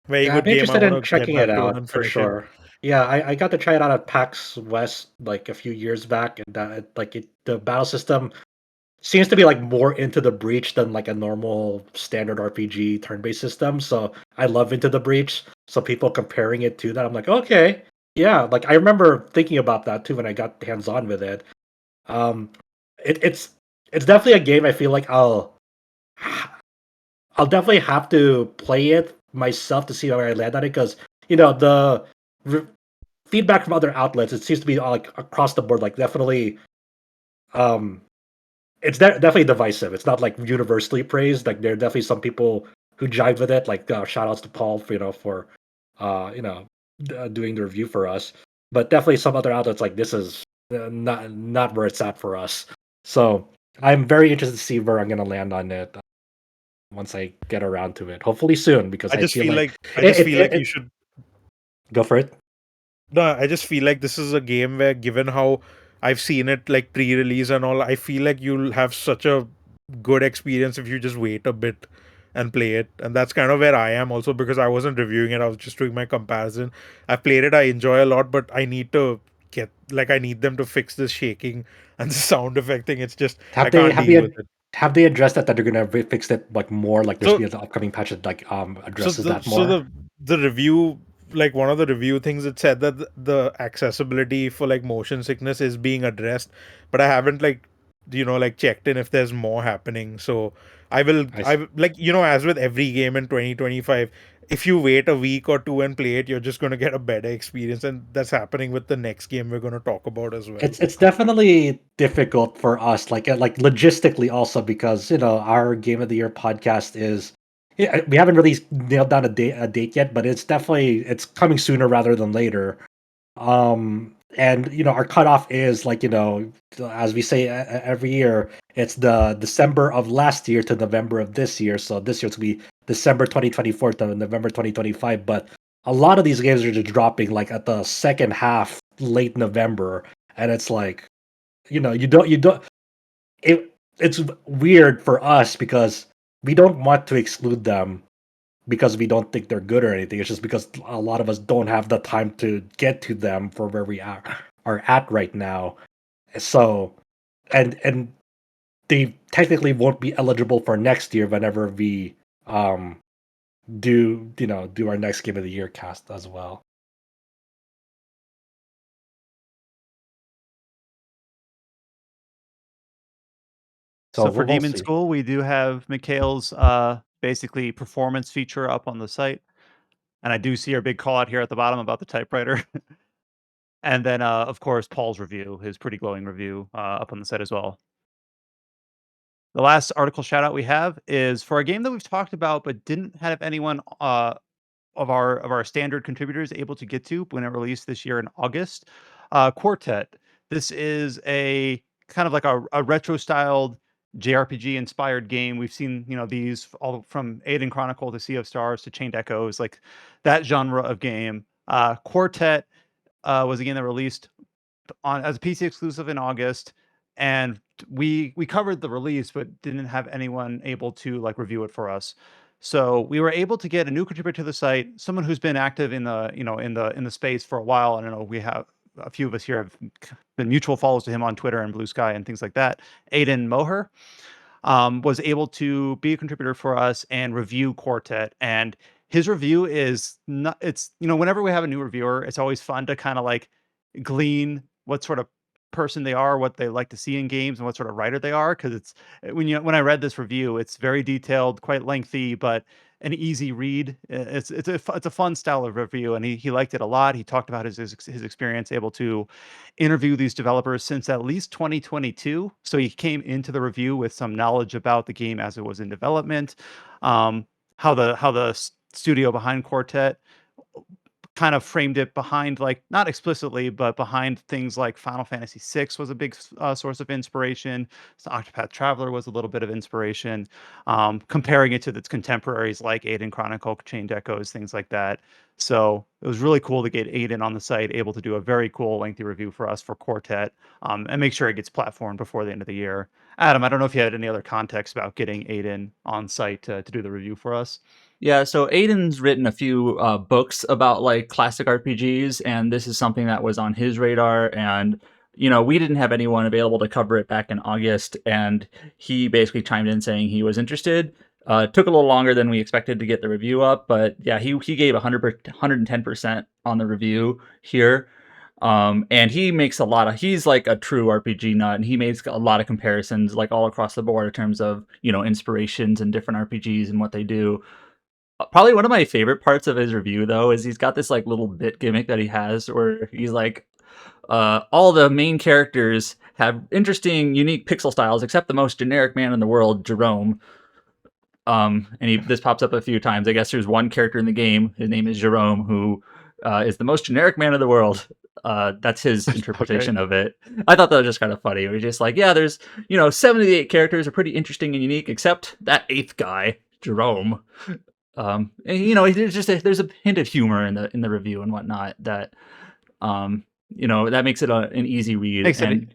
very Yeah, I'm good game. I interested want in to get checking it back to it out and for finish it. sure. Yeah, I got to try it out at PAX West like a few years back, and the battle system seems to be like more Into the Breach than like a normal standard RPG turn-based system. So I love Into the Breach. So people comparing it to that, I'm like, okay, yeah. Like I remember thinking about that too when I got hands-on with it. Um, it's definitely a game I feel like I'll definitely have to play it myself to see where I land on it, because the re- feedback from other outlets, it seems to be like across the board, like definitely um it's definitely divisive. It's not like universally praised. Like there are definitely some people who jive with it. Like shout outs to Paul for uh you know doing the review for us. But definitely some other outlets like this is not where it's at for us. So I'm very interested to see where I'm gonna land on it once I get around to it. Hopefully soon, because I I just feel feel like like I just feel like you it should. go for it. No, I just feel like this is a game where, given how I've seen it like pre-release and all, I feel like you'll have such a good experience if you just wait a bit and play it. And that's kind of where I am also, because I wasn't reviewing it, I was just doing my comparison. I played it, I enjoy a lot, but I need to I need them to fix this shaking and the sound effect thing. It's just I Have they can't have deal with they it. have they addressed that they're gonna fix it like more? Like there's So be an upcoming patch that like so addresses the that so more. the review, like one of the review things, it said that the accessibility for like motion sickness is being addressed, but I haven't like checked in if there's more happening. So I see. like as with every game in 2025, if you wait a week or two and play it, you're just going to get a better experience, and that's happening with the next game we're going to talk about as well. It's definitely difficult for us, like logistically also, because our Game of the Year podcast is, yeah, we haven't really nailed down a date yet, but it's coming sooner rather than later. And our cutoff is like as we say every year, it's the December of last year to November of this year. So this year it's gonna be December 2024 to November 2025. But a lot of these games are just dropping like at the second half, late November, and it's like, you don't. It's weird for us because we don't want to exclude them because we don't think they're good or anything. It's just because a lot of us don't have the time to get to them for where we are at right now. So, and they technically won't be eligible for next year whenever we um do our next game of the year cast as well. So So for we'll Demon see. School, we do have Mikhail's basically performance feature up on the site. And I do see our big call out here at the bottom about the typewriter. And then of course Paul's review, his pretty glowing review, up on the site as well. The last article shout out we have is for a game that we've talked about but didn't have anyone of our standard contributors able to get to when it released this year in August. Quartet. This is a kind of like a retro styled JRPG inspired game. We've seen these all from Aiden Chronicle to Sea of Stars to Chained Echoes, like that genre of game. Quartet was a game that released on as a PC exclusive in August, and we covered the release, but didn't have anyone able to like review it for us. So we were able to get a new contributor to the site, someone who's been active in the in the space for a while. I don't know, we have a few of us here have been mutual follows to him on Twitter and Blue Sky and things like that. Aiden Moher was able to be a contributor for us and review Quartet. And his review is not, it's, whenever we have a new reviewer, it's always fun to kind of like glean what sort of person they are, what they like to see in games, and what sort of writer they are. Because it's when I read this review, it's very detailed, quite lengthy, but an easy read. It's a fun style of review, and he liked it a lot. He talked about his experience able to interview these developers since at least 2022. So he came into the review with some knowledge about the game as it was in development, how the studio behind Quartet kind of framed it behind, like, not explicitly, but behind things like Final Fantasy VI was a big source of inspiration. So Octopath Traveler was a little bit of inspiration, comparing it to its contemporaries like Aiden Chronicle, Chained Echoes, things like that. So it was really cool to get Aiden on the site, able to do a very cool, lengthy review for us for Quartet, and make sure it gets platformed before the end of the year. Adam, I don't know if you had any other context about getting Aiden on site to do the review for us. Yeah, so Aiden's written a few books about like classic RPGs, and this is something that was on his radar. And we didn't have anyone available to cover it back in August, and he basically chimed in saying he was interested. It took a little longer than we expected to get the review up, but yeah, he gave 110% on the review here. And he makes he's like a true RPG nut, and he makes a lot of comparisons like all across the board in terms of inspirations and different RPGs and what they do. Probably one of my favorite parts of his review, though, is he's got this like little bit gimmick that he has where he's like, all the main characters have interesting, unique pixel styles, except the most generic man in the world, Jerome. And this pops up a few times. I guess there's one character in the game. His name is Jerome, who is the most generic man in the world. That's his interpretation of it. I thought that was just kind of funny. It was just like, yeah, there's 78 characters are pretty interesting and unique, except that eighth guy, Jerome. And, there's a hint of humor in the review and whatnot that that makes it an easy read.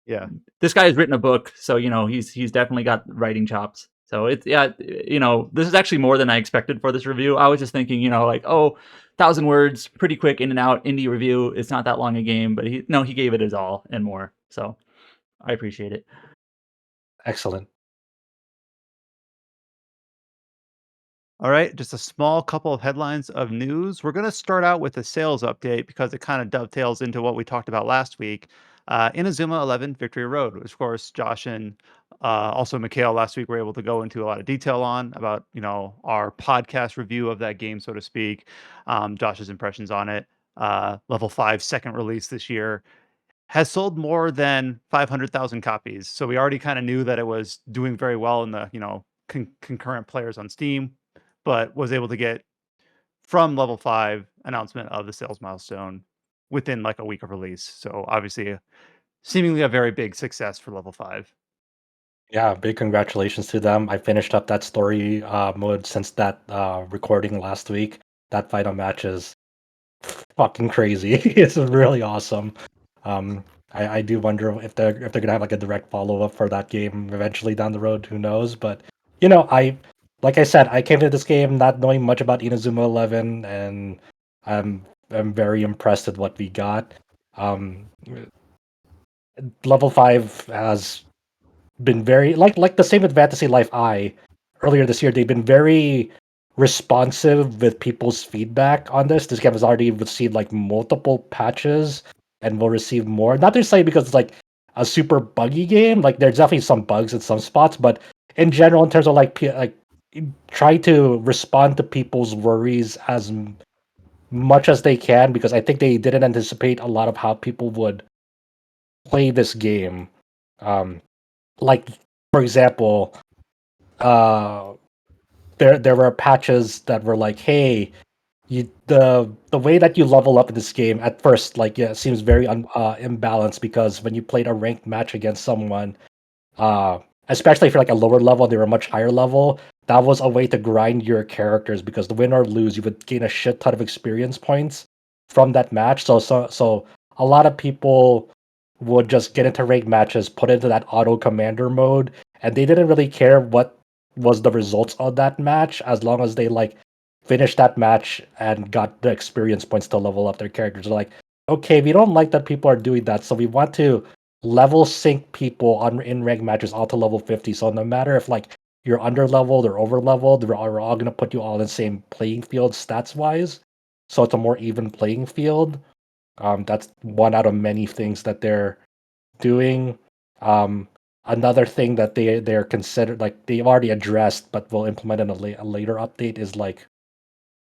Yeah. This guy has written a book, so he's definitely got writing chops. So this is actually more than I expected for this review. I was just thinking, like, 1,000 words, pretty quick, in and out, indie review. It's not that long a game, but he gave it his all and more. So I appreciate it. Excellent. All right, just a small couple of headlines of news. We're going to start out with a sales update because it kind of dovetails into what we talked about last week. Inazuma 11 Victory Road, which of course Josh and also Mikhail last week were able to go into a lot of detail on about our podcast review of that game, so to speak. Josh's impressions on it. Level 5 second release this year has sold more than 500,000 copies. So we already kind of knew that it was doing very well in the concurrent players on Steam, but was able to get from level 5 announcement of the sales milestone within like a week of release. So obviously, seemingly a very big success for level 5. Yeah, big congratulations to them. I finished up that story mode since that recording last week. final match is fucking crazy. It's really awesome. I do wonder if they're gonna have like a direct follow up for that game eventually down the road. Who knows? But like I said, I came to this game not knowing much about Inazuma 11, and I'm very impressed with what we got. Um, Level 5 has been very like the same with Fantasy Life I earlier this year. They've been very responsive with people's feedback on this. This game has already received like multiple patches and will receive more. Not necessarily because it's like a super buggy game. Like there's definitely some bugs in some spots, but in general, in terms of like try to respond to people's worries as much as they can, because I think they didn't anticipate a lot of how people would play this game. Um, like for example, uh, there were patches that were like, hey, the way that you level up in this game at first, like, yeah, it seems very imbalanced, because when you played a ranked match against someone, uh, especially if you're like a lower level, they were much higher level. That was a way to grind your characters, because the win or lose, you would gain a shit ton of experience points from that match. So a lot of people would just get into ranked matches, put into that auto commander mode, and they didn't really care what was the results of that match, as long as they like finished that match and got the experience points to level up their characters. They're like, okay, we don't like that people are doing that, so we want to level sync people on in rank matches all to level 50. So no matter if like you're under leveled or over leveled, we're all gonna put you all in the same playing field stats wise. So it's a more even playing field. That's one out of many things that they're doing. Um, Another thing that they're considered, like they've already addressed but will implement in a later update, is like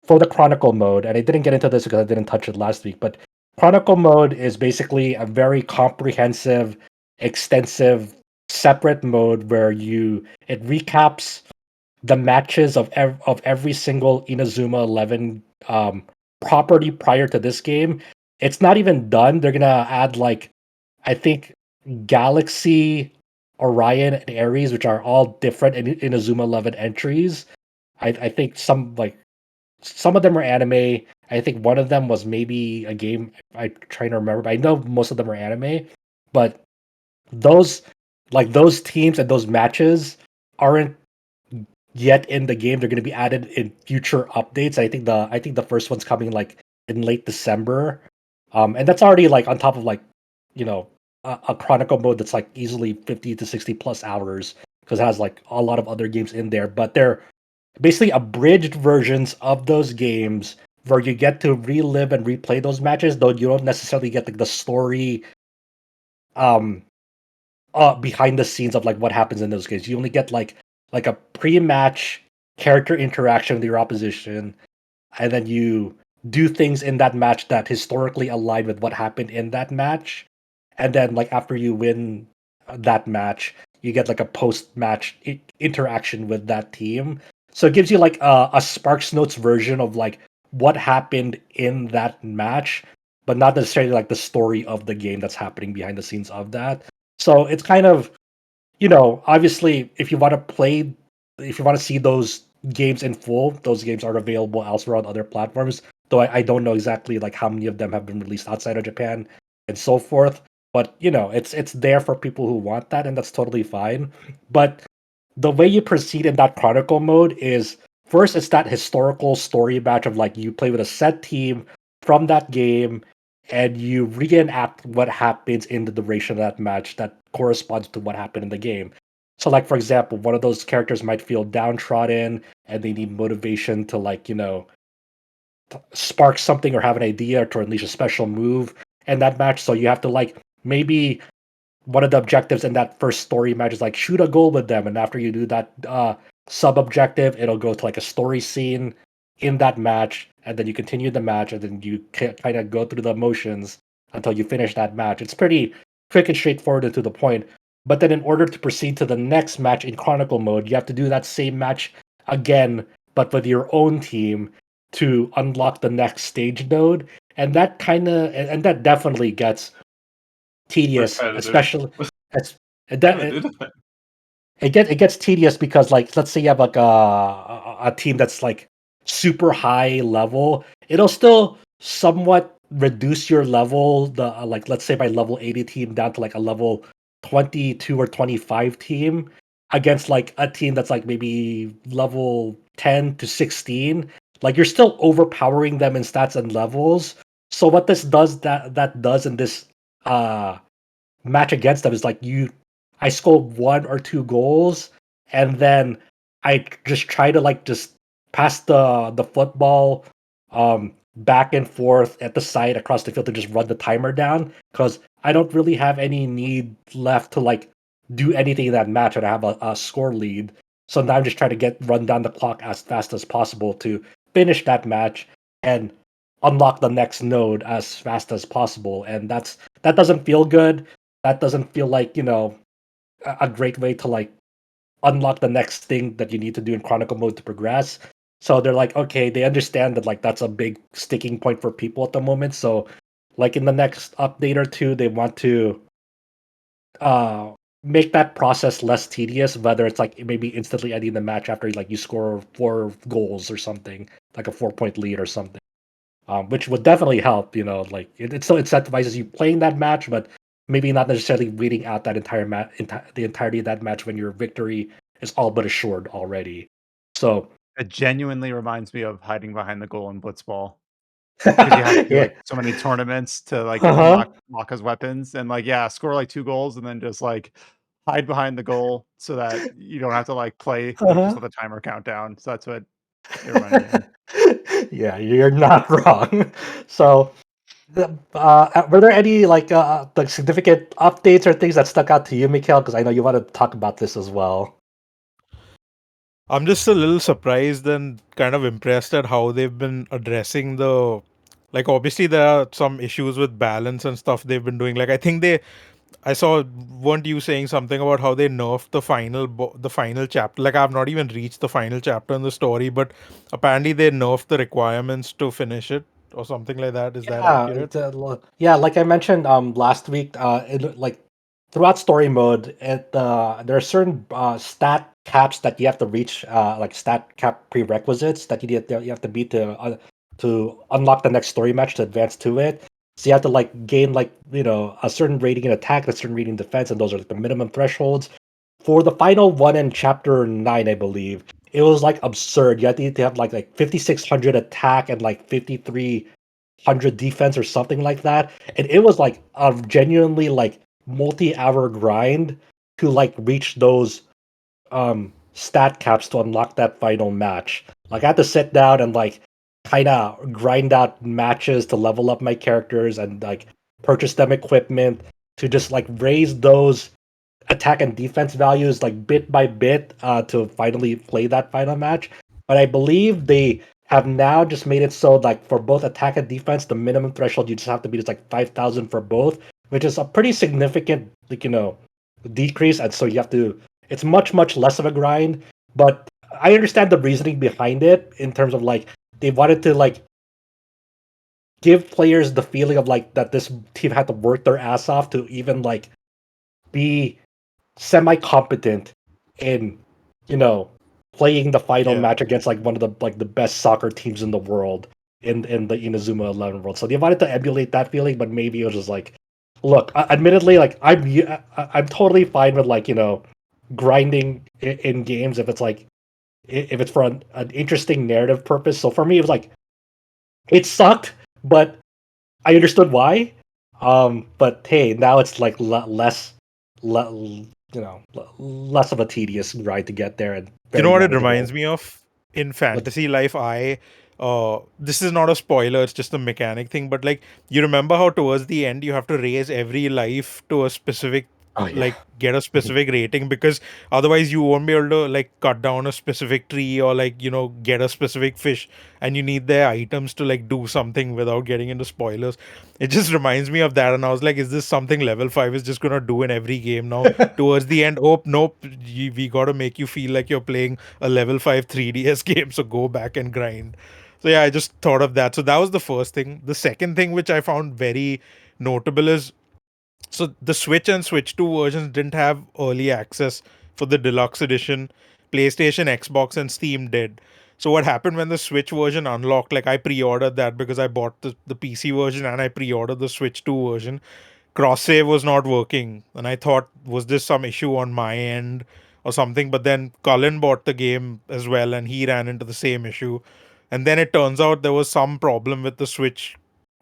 for the Chronicle mode. And I didn't get into this because I didn't touch it last week, but Chronicle mode is basically a very comprehensive, extensive, separate mode where it recaps the matches of every single Inazuma 11 property prior to this game. It's not even done. They're gonna add like, I think, Galaxy, Orion, and Aries, which are all different in Inazuma 11 entries. I think some of them are anime. I think one of them was maybe a game. I'm trying to remember, but I know most of them are anime. But those those teams and those matches aren't yet in the game. They're going to be added in future updates. I think the first one's coming like in late December, and that's already like on top of like, you know, a Chronicle mode that's like easily 50 to 60 plus hours, because it has like a lot of other games in there. But they're basically abridged versions of those games where you get to relive and replay those matches, though you don't necessarily get the story um behind the scenes of like what happens in those games. You only get like a pre-match character interaction with your opposition, and then you do things in that match that historically align with what happened in that match. And then like after you win that match, you get like a post-match interaction with that team. So it gives you like a Sparks Notes version of like what happened in that match, but not necessarily like the story of the game that's happening behind the scenes of that. So it's kind of, obviously, if you want to see those games in full, those games are available elsewhere on other platforms. Though I don't know exactly like how many of them have been released outside of Japan and so forth. But it's there for people who want that, and that's totally fine. But the way you proceed in that Chronicle mode is, first it's that historical story batch of like you play with a set team from that game, and you reenact what happens in the duration of that match that corresponds to what happened in the game. So like for example, one of those characters might feel downtrodden and they need motivation to like, spark something or have an idea to unleash a special move in that match. So you have to like, maybe one of the objectives in that first story match is like shoot a goal with them, and after you do that sub objective, it'll go to like a story scene in that match, and then you continue the match, and then you kind of go through the motions until you finish that match. It's pretty quick and straightforward and to the point. But then in order to proceed to the next match in Chronicle mode, you have to do that same match again, but with your own team, to unlock the next stage node. And that and that definitely gets tedious, Repetitive. especially it's it, Kind of it, did. it gets tedious because like let's say you have like a team that's like super high level, it'll still somewhat reduce your level, the like let's say by level 80 team down to like a level 22 or 25 team against like a team that's like maybe level 10 to 16. Like you're still overpowering them in stats and levels. So what this does that does in this uh match against them is like I score 1 or 2 goals, and then I just try to like just pass the football back and forth at the side across the field to just run the timer down, because I don't really have any need left to like do anything in that match, and I have a score lead. So now I'm just trying to run down the clock as fast as possible to finish that match and unlock the next node as fast as possible. And that doesn't feel good. That doesn't feel like, a great way to like unlock the next thing that you need to do in chronicle mode to progress. So they're like, okay, they understand that like that's a big sticking point for people at the moment. So like in the next update or two, they want to uh make that process less tedious, whether it's like maybe instantly ending the match after like you score 4 goals or something, like a 4 point lead or something. Which would definitely help. Like it still incentivizes you playing that match, but maybe not necessarily waiting out that the entirety of that match when your victory is all but assured already. So It genuinely reminds me of hiding behind the goal in Blitzball, because you have to do, yeah, like, so many tournaments to, like, uh-huh, unlock his weapons and, like, yeah, score, like, 2 goals and then just, like, hide behind the goal so that you don't have to, like, play, like, just uh-huh. let the timer count down. So that's what it reminded me of. Yeah, you're not wrong. So, were there any like significant updates or things that stuck out to you, Mikhail? Because I know you want to talk about this as well. I'm just a little surprised and kind of impressed at how they've been addressing like obviously there are some issues with balance and stuff they've been doing. Like I saw, weren't you saying something about how they nerfed the final chapter? Like I've not even reached the final chapter in the story, but apparently they nerfed the requirements to finish it or something like that. Is that Yeah, accurate? yeah. Like I mentioned last week, like throughout story mode, there are certain stat caps that you have to reach, like stat cap prerequisites that you have to beat to unlock the next story match to advance to it. So you have to like gain like a certain rating in attack, a certain rating in defense, and those are like the minimum thresholds. For the final one in chapter 9, I believe, it was like absurd. You had to have like 5600 attack and like 5300 defense or something like that. And it was like a genuinely like multi-hour grind to like reach those stat caps to unlock that final match. Like I had to sit down and like kind of grind out matches to level up my characters and like purchase them equipment to just like raise those attack and defense values like bit by bit to finally play that final match. But I believe they have now just made it so like for both attack and defense, the minimum threshold you just have to beat is like 5,000 for both, which is a pretty significant like decrease. And so you have to. It's much less of a grind, but I understand the reasoning behind it in terms of like they wanted to like give players the feeling of like that this team had to work their ass off to even like be semi-competent in playing the final Yeah. match against like one of the best soccer teams in the world in the Inazuma 11 world. So they wanted to emulate that feeling, but maybe it was just like, look, admittedly, like I'm totally fine with like grinding in games if it's like if it's for an interesting narrative purpose. So for me, it was like it sucked, but I understood why. But hey, now it's like less, less of a tedious ride to get there and You very know what it manageable. reminds me of? In But Fantasy Life, this is not a spoiler, it's just a mechanic thing, but like you remember how towards the end you have to raise every life to a specific, oh yeah, like get a specific rating, because otherwise you won't be able to like cut down a specific tree or like get a specific fish, and you need their items to like do something without getting into spoilers. It just reminds me of that, and I was like, is this something level 5 is just gonna do in every game now? Towards the end, oh nope, we gotta make you feel like you're playing a level 5 3DS game, so go back and grind. So yeah, I just thought of that. So that was the first thing. The second thing which I found very notable is, so the Switch and Switch 2 versions didn't have early access for the deluxe edition. PlayStation, Xbox, and Steam did. So what happened when the Switch version unlocked, like I pre-ordered that because I bought the PC version and I pre-ordered the Switch 2 version. Cross save was not working, and I thought, was this some issue on my end or something? But then Cullen bought the game as well, and he ran into the same issue. And then it turns out there was some problem with the Switch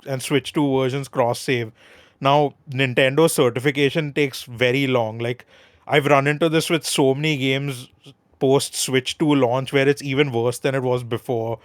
and Switch 2 versions cross save. Now, Nintendo certification takes very long. Like, I've run into this with so many games post Switch 2 launch where it's even worse than it was before,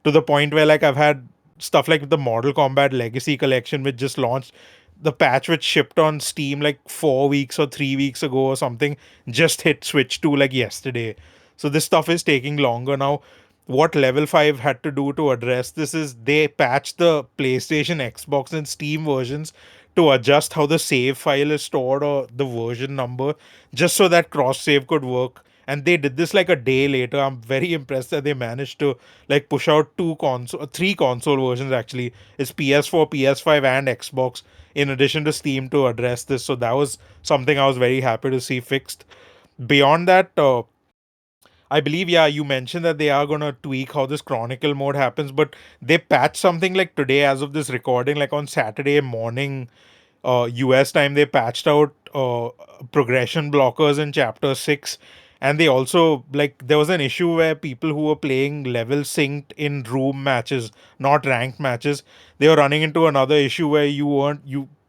to the point where like I've had stuff like the Mortal Kombat Legacy Collection, which just launched. The patch which shipped on Steam like 4 weeks or 3 weeks ago or something just hit Switch 2 like yesterday. So this stuff is taking longer now. What Level 5 had to do to address this is they patched the PlayStation, Xbox, and Steam versions to adjust how the save file is stored or the version number, just so that cross save could work. And they did this like a day later. I'm very impressed that they managed to like push out three console versions actually. It's PS4, PS5, and Xbox in addition to Steam to address this. So that was something I was very happy to see fixed. Beyond that, I believe, yeah, you mentioned that they are going to tweak how this Chronicle mode happens, but they patched something like today, as of this recording, like on Saturday morning, US time, they patched out progression blockers in Chapter 6. And they also, like, there was an issue where people who were playing level synced in room matches, not ranked matches, they were running into another issue where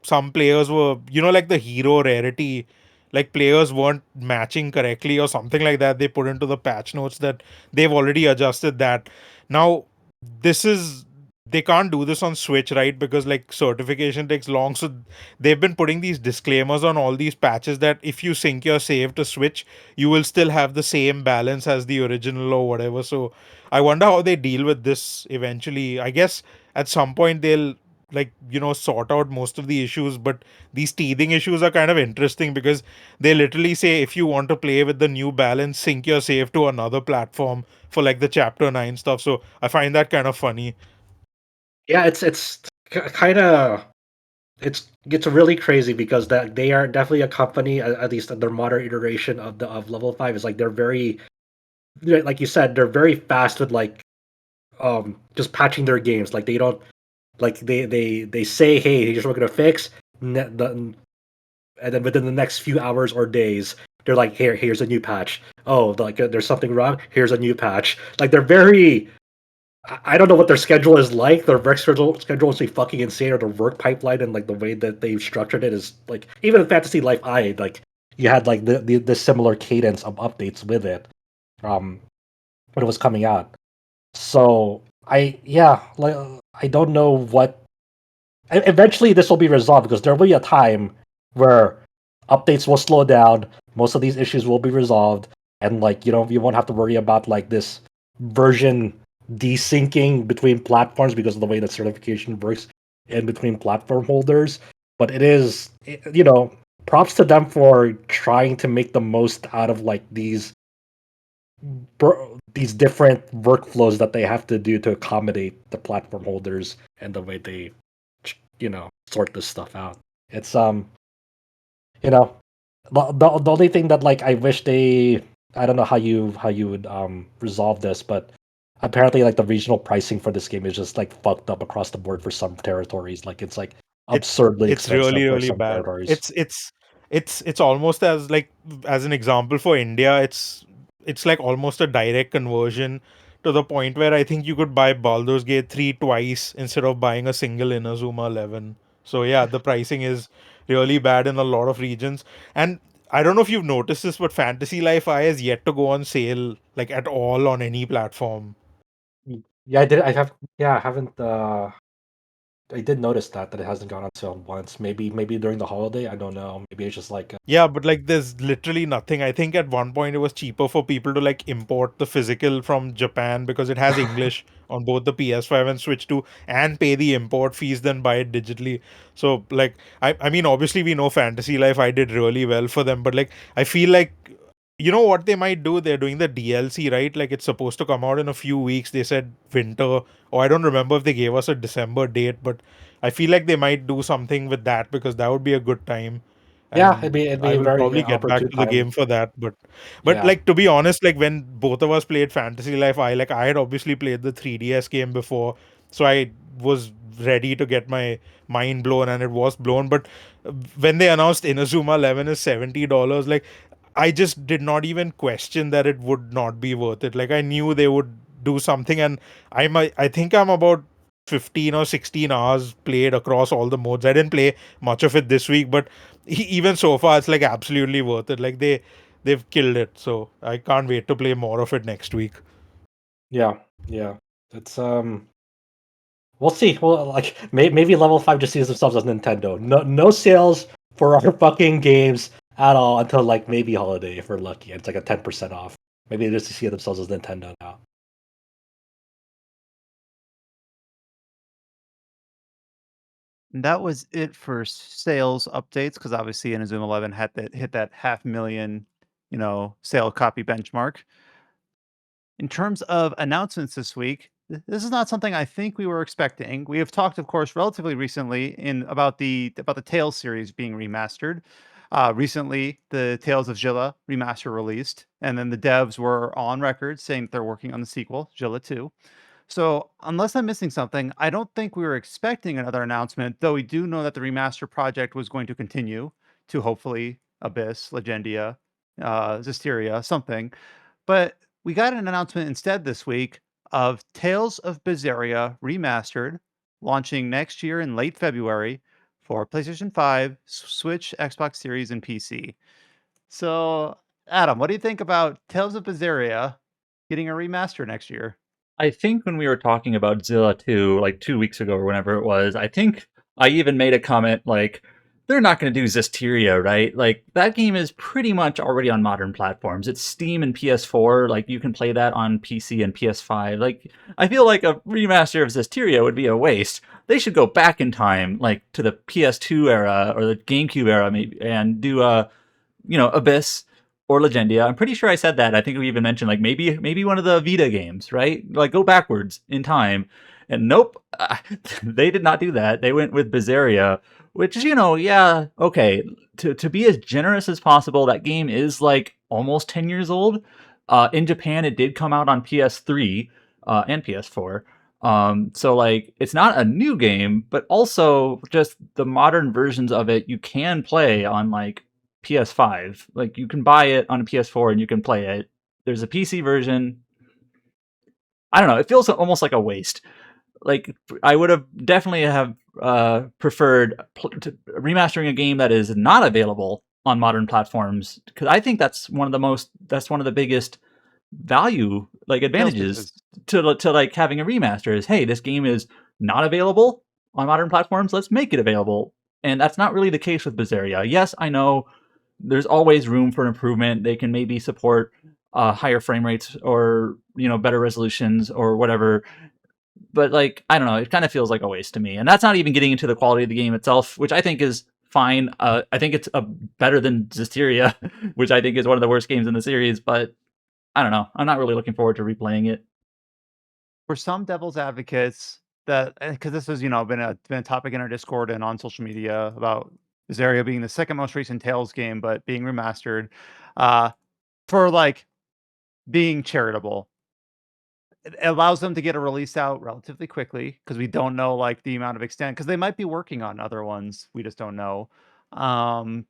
some players were, like the hero rarity, like players weren't matching correctly or something like that. They put into the patch notes that they've already adjusted that. Now, this is they can't do this on Switch, right? Because like certification takes long. So they've been putting these disclaimers on all these patches that if you sync your save to Switch, you will still have the same balance as the original or whatever. So I wonder how they deal with this eventually. I guess at some point they'll like sort out most of the issues, but these teething issues are kind of interesting because they literally say if you want to play with the new balance, sync your save to another platform for like the chapter 9 stuff. So I find that kind of funny. Yeah, it's kind of it's gets really crazy because that they are definitely a company, at least their modern iteration of level 5 is like like you said, they're very fast with like just patching their games. Like they don't like they say, hey, here's what we're gonna fix, and then within the next few hours or days, they're like, here's a new patch. Oh, like there's something wrong. Here's a new patch. Like they're very. I don't know what their schedule is like. Their work schedule is like fucking insane, or their work pipeline and like the way that they've structured it is like even in Fantasy Life I like you had like the similar cadence of updates with it, when it was coming out. So like I don't know what. Eventually, this will be resolved because there will be a time where updates will slow down. Most of these issues will be resolved, and like you won't have to worry about like this version desyncing between platforms because of the way that certification works in between platform holders. But props to them for trying to make the most out of like these different workflows that they have to do to accommodate the platform holders and the way they sort this stuff out. It's you know the only thing that like I wish I don't know how you would resolve this, but apparently like the regional pricing for this game is just like fucked up across the board for some territories. Like it's like absurdly It's expensive really for really some bad. territories. It's almost as like, as an example for India, it's like almost a direct conversion, to the point where I think you could buy Baldur's Gate 3 twice instead of buying a single Inazuma 11. So yeah, the pricing is really bad in a lot of regions. And I don't know if you've noticed this, but Fantasy Life I has yet to go on sale like at all on any platform. Yeah, I did. I haven't. I did notice that it hasn't gone on sale once. Maybe during the holiday. I don't know. Maybe it's just like Yeah, but like there's literally nothing. I think at one point it was cheaper for people to like import the physical from Japan because it has English on both the PS5 and Switch 2, and pay the import fees than buy it digitally. So like I mean obviously we know Fantasy Life I did really well for them, but like I feel like you know what they might do? They're doing the DLC, right? Like it's supposed to come out in a few weeks. They said winter, or I don't remember if they gave us a December date, but I feel like they might do something with that because that would be a good time. Yeah, and it'd be I a will very probably get back opportune to the time. game for that. But Yeah. like, to be honest, like when both of us played Fantasy Life, I had obviously played the 3DS game before, so I was ready to get my mind blown, and it was blown. But when they announced Inazuma 11 is $70, like I just did not even question that it would not be worth it. Like I knew they would do something, and I think I'm about 15 or 16 hours played across all the modes. I didn't play much of it this week, but even so far, it's like absolutely worth it. Like they've killed it. So I can't wait to play more of it next week. Yeah, yeah. It's we'll see. Well, like maybe level 5 just sees themselves as Nintendo. No sales for our fucking games at all until like maybe holiday if we're lucky. It's like a 10% off. Maybe they just see themselves as Nintendo now. And that was it for sales updates because obviously Inazuma 11 had that hit that 500,000, sale copy benchmark. In terms of announcements this week, this is not something I think we were expecting. We have talked, of course, relatively recently about the Tales series being remastered. Recently, the Tales of Zilla remaster released, and then the devs were on record saying that they're working on the sequel, Zilla 2. So, unless I'm missing something, I don't think we were expecting another announcement, though we do know that the remaster project was going to continue to hopefully Abyss, Legendia, Zestiria, something. But we got an announcement instead this week of Tales of Berseria Remastered, launching next year in late February for PlayStation 5, Switch, Xbox Series, and PC. So, Adam, what do you think about Tales of Berseria getting a remaster next year? I think when we were talking about Zilla 2, like 2 weeks ago or whenever it was, I think I even made a comment like, they're not going to do Zestiria, right? Like, that game is pretty much already on modern platforms. It's Steam and PS4. Like, you can play that on PC and PS5. Like, I feel like a remaster of Zestiria would be a waste. They should go back in time, like, to the PS2 era or the GameCube era, maybe, and do Abyss or Legendia. I'm pretty sure I said that. I think we even mentioned like maybe one of the Vita games, right? Like go backwards in time. And nope, they did not do that. They went with Berseria, which is yeah, okay. To be as generous as possible, that game is like almost 10 years old. In Japan, it did come out on PS3 and PS4. So like it's not a new game, but also just the modern versions of it you can play on like PS5. Like you can buy it on a PS4 and you can play it. There's a PC version. I don't know. It feels almost like a waste. Like I would have definitely have preferred remastering a game that is not available on modern platforms because I think that's one of the biggest value like Tales advantages pitches. to like having a remaster is hey, this game is not available on modern platforms. Let's make it available. And that's not really the case with Berseria. Yes, I know there's always room for improvement. They can maybe support higher frame rates or better resolutions or whatever. But like I don't know, it kind of feels like a waste to me. And that's not even getting into the quality of the game itself, which I think is fine. I think it's better than Zestiria, which I think is one of the worst games in the series. But I don't know. I'm not really looking forward to replaying it. For some devil's advocates that because this has been a topic in our Discord and on social media about this area being the second most recent Tales game, but being remastered, uh, for like being charitable. It allows them to get a release out relatively quickly because we don't know like the amount of extent because they might be working on other ones. We just don't know. Um,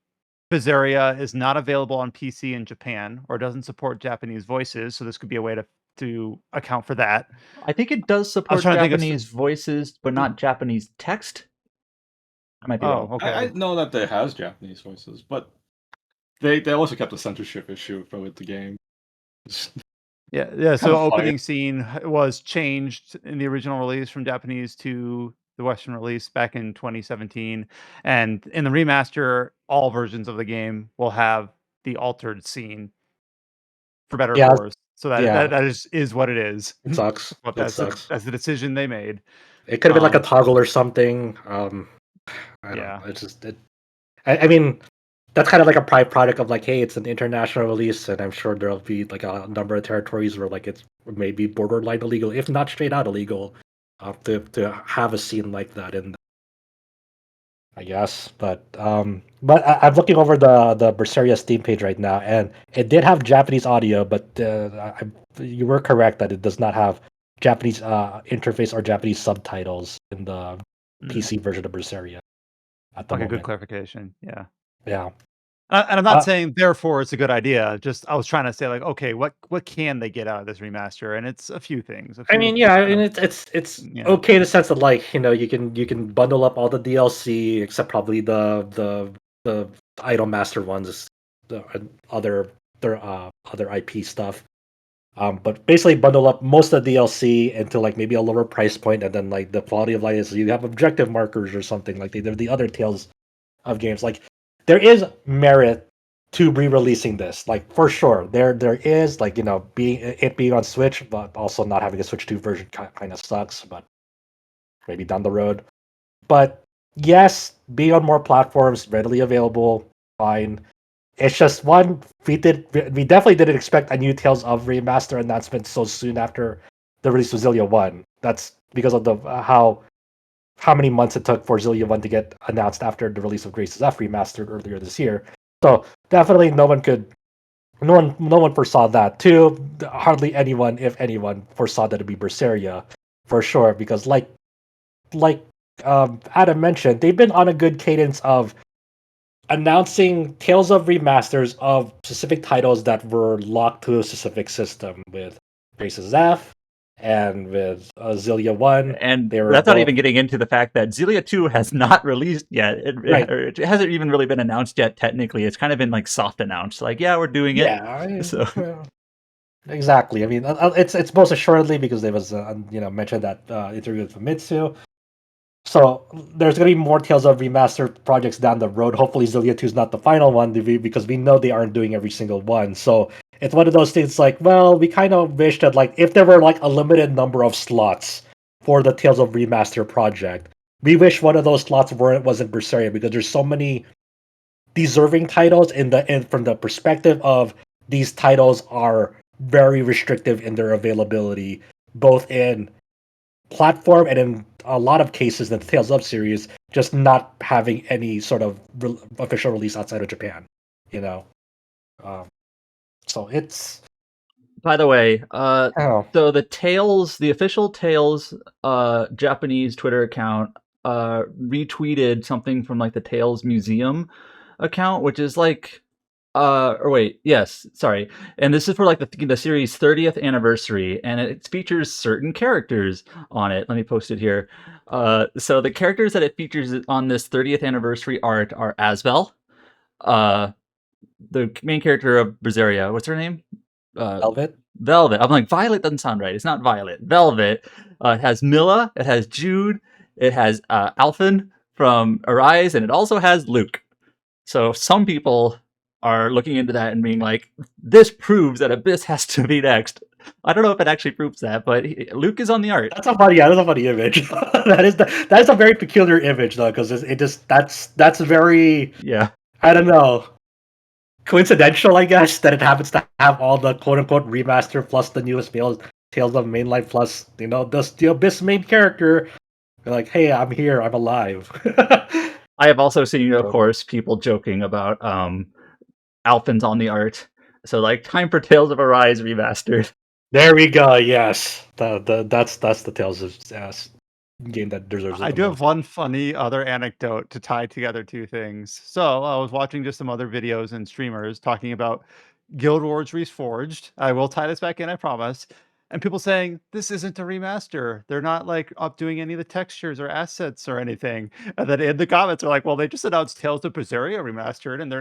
Berseria is not available on PC in Japan or doesn't support Japanese voices, so this could be a way to account for that. I think it does I was support trying to think of Japanese voices, but not Japanese text. I might be oh, wrong. okay. I know that it has Japanese voices, but they also kept a censorship issue with the game. Yeah. Kind So of funny. opening scene was changed in the original release from Japanese to the Western release back in 2017, and in the remaster, all versions of the game will have the altered scene for better or Yeah, for worse. So that yeah. that is what it is. It sucks. But It sucks. that's the decision they made. It could have been like a Um, toggle or something. I don't yeah. know. It's just I mean, that's kind of like a pride product of like, hey, it's an international release, and I'm sure there'll be like a number of territories where like it's maybe borderline illegal, if not straight out illegal, to have a scene like that in. I guess. But I'm looking over the Berseria Steam page right now, and it did have Japanese audio, but you were correct that it does not have Japanese interface or Japanese subtitles in the PC version of Berseria at the Okay, good moment. clarification. Yeah. Yeah. And I'm not Uh, saying therefore it's a good idea. Just I was trying to say like, okay, what can they get out of this remaster? And it's a few things. A I few mean, yeah, I kind mean of it's yeah. okay in the sense that like you can bundle up all the DLC except probably the Idol Master ones, the other other IP stuff. But basically bundle up most of the DLC into like maybe a lower price point, and then like the quality of life is you have objective markers or something like they did the other Tales of games. Like there is merit to re-releasing this, like for sure. There is like being on Switch, but also not having a Switch 2 version kind of sucks. But maybe down the road. But yes, being on more platforms, readily available, fine. It's just one we definitely didn't expect a new Tales of Remaster announcement so soon after the release of Zillia 1. That's because of the how many months it took for Zillia 1 to get announced after the release of Graces F Remastered earlier this year. So definitely no one foresaw that. Two, hardly anyone, if anyone, foresaw that it'd be Berseria for sure, because like Adam mentioned, they've been on a good cadence of announcing Tales of remasters of specific titles that were locked to a specific system with Graces F and with Zillia 1. And They were that's not both even getting into the fact that Xillia 2 has not released yet. right. It hasn't even really been announced yet, technically. It's kind of been like soft announced. Like, yeah, we're doing it. Yeah, So exactly. I mean, it's most assuredly because there was mentioned that interview with Famitsu. So there's going to be more Tales of Remastered projects down the road. Hopefully, Zillia 2 is not the final one because we know they aren't doing every single one. So it's one of those things like, well, we kind of wish that like if there were like a limited number of slots for the Tales of Remaster project, we wish one of those slots wasn't Berseria, because there's so many deserving titles from the perspective of these titles are very restrictive in their availability, both in platform and in a lot of cases in the Tales of series, just not having any sort of official release outside of Japan. You know, um, so it's by the way, oh so the official Tales Japanese Twitter account retweeted something from like the Tales Museum account, which is like or wait, yes, sorry. And this is for like the series 30th anniversary, and it features certain characters on it. Let me post it here. So the characters that it features on this 30th anniversary art are Asbel, uh, the main character of Berseria. What's her name? Velvet. Velvet. I'm like, Violet doesn't sound right. It's not Violet. Velvet. It has Milla. It has Jude. It has Alphen from Arise, and it also has Luke. So some people are looking into that and being like, this proves that Abyss has to be next. I don't know if it actually proves that, but Luke is on the art. That's a funny image. That is a very peculiar image though, because it just that's very, Yeah. I don't know, coincidental, I guess, that it happens to have all the quote unquote remaster plus the newest Tales of Mainline plus the Abyss main character. They're like, hey, I'm here, I'm alive. I have also seen, of course, people joking about Alphen's on the art. So like, time for Tales of Arise remastered. There we go. Yes, that's the Tales of game that deserves it I the do have most. one funny other anecdote to tie together two things. So I was watching just some other videos and streamers talking about Guild Wars Reforged. I will tie this back in, I promise. And people saying this isn't a remaster. They're not like updoing any of the textures or assets or anything. And then in the comments are like, well, they just announced Tales of Berseria remastered, and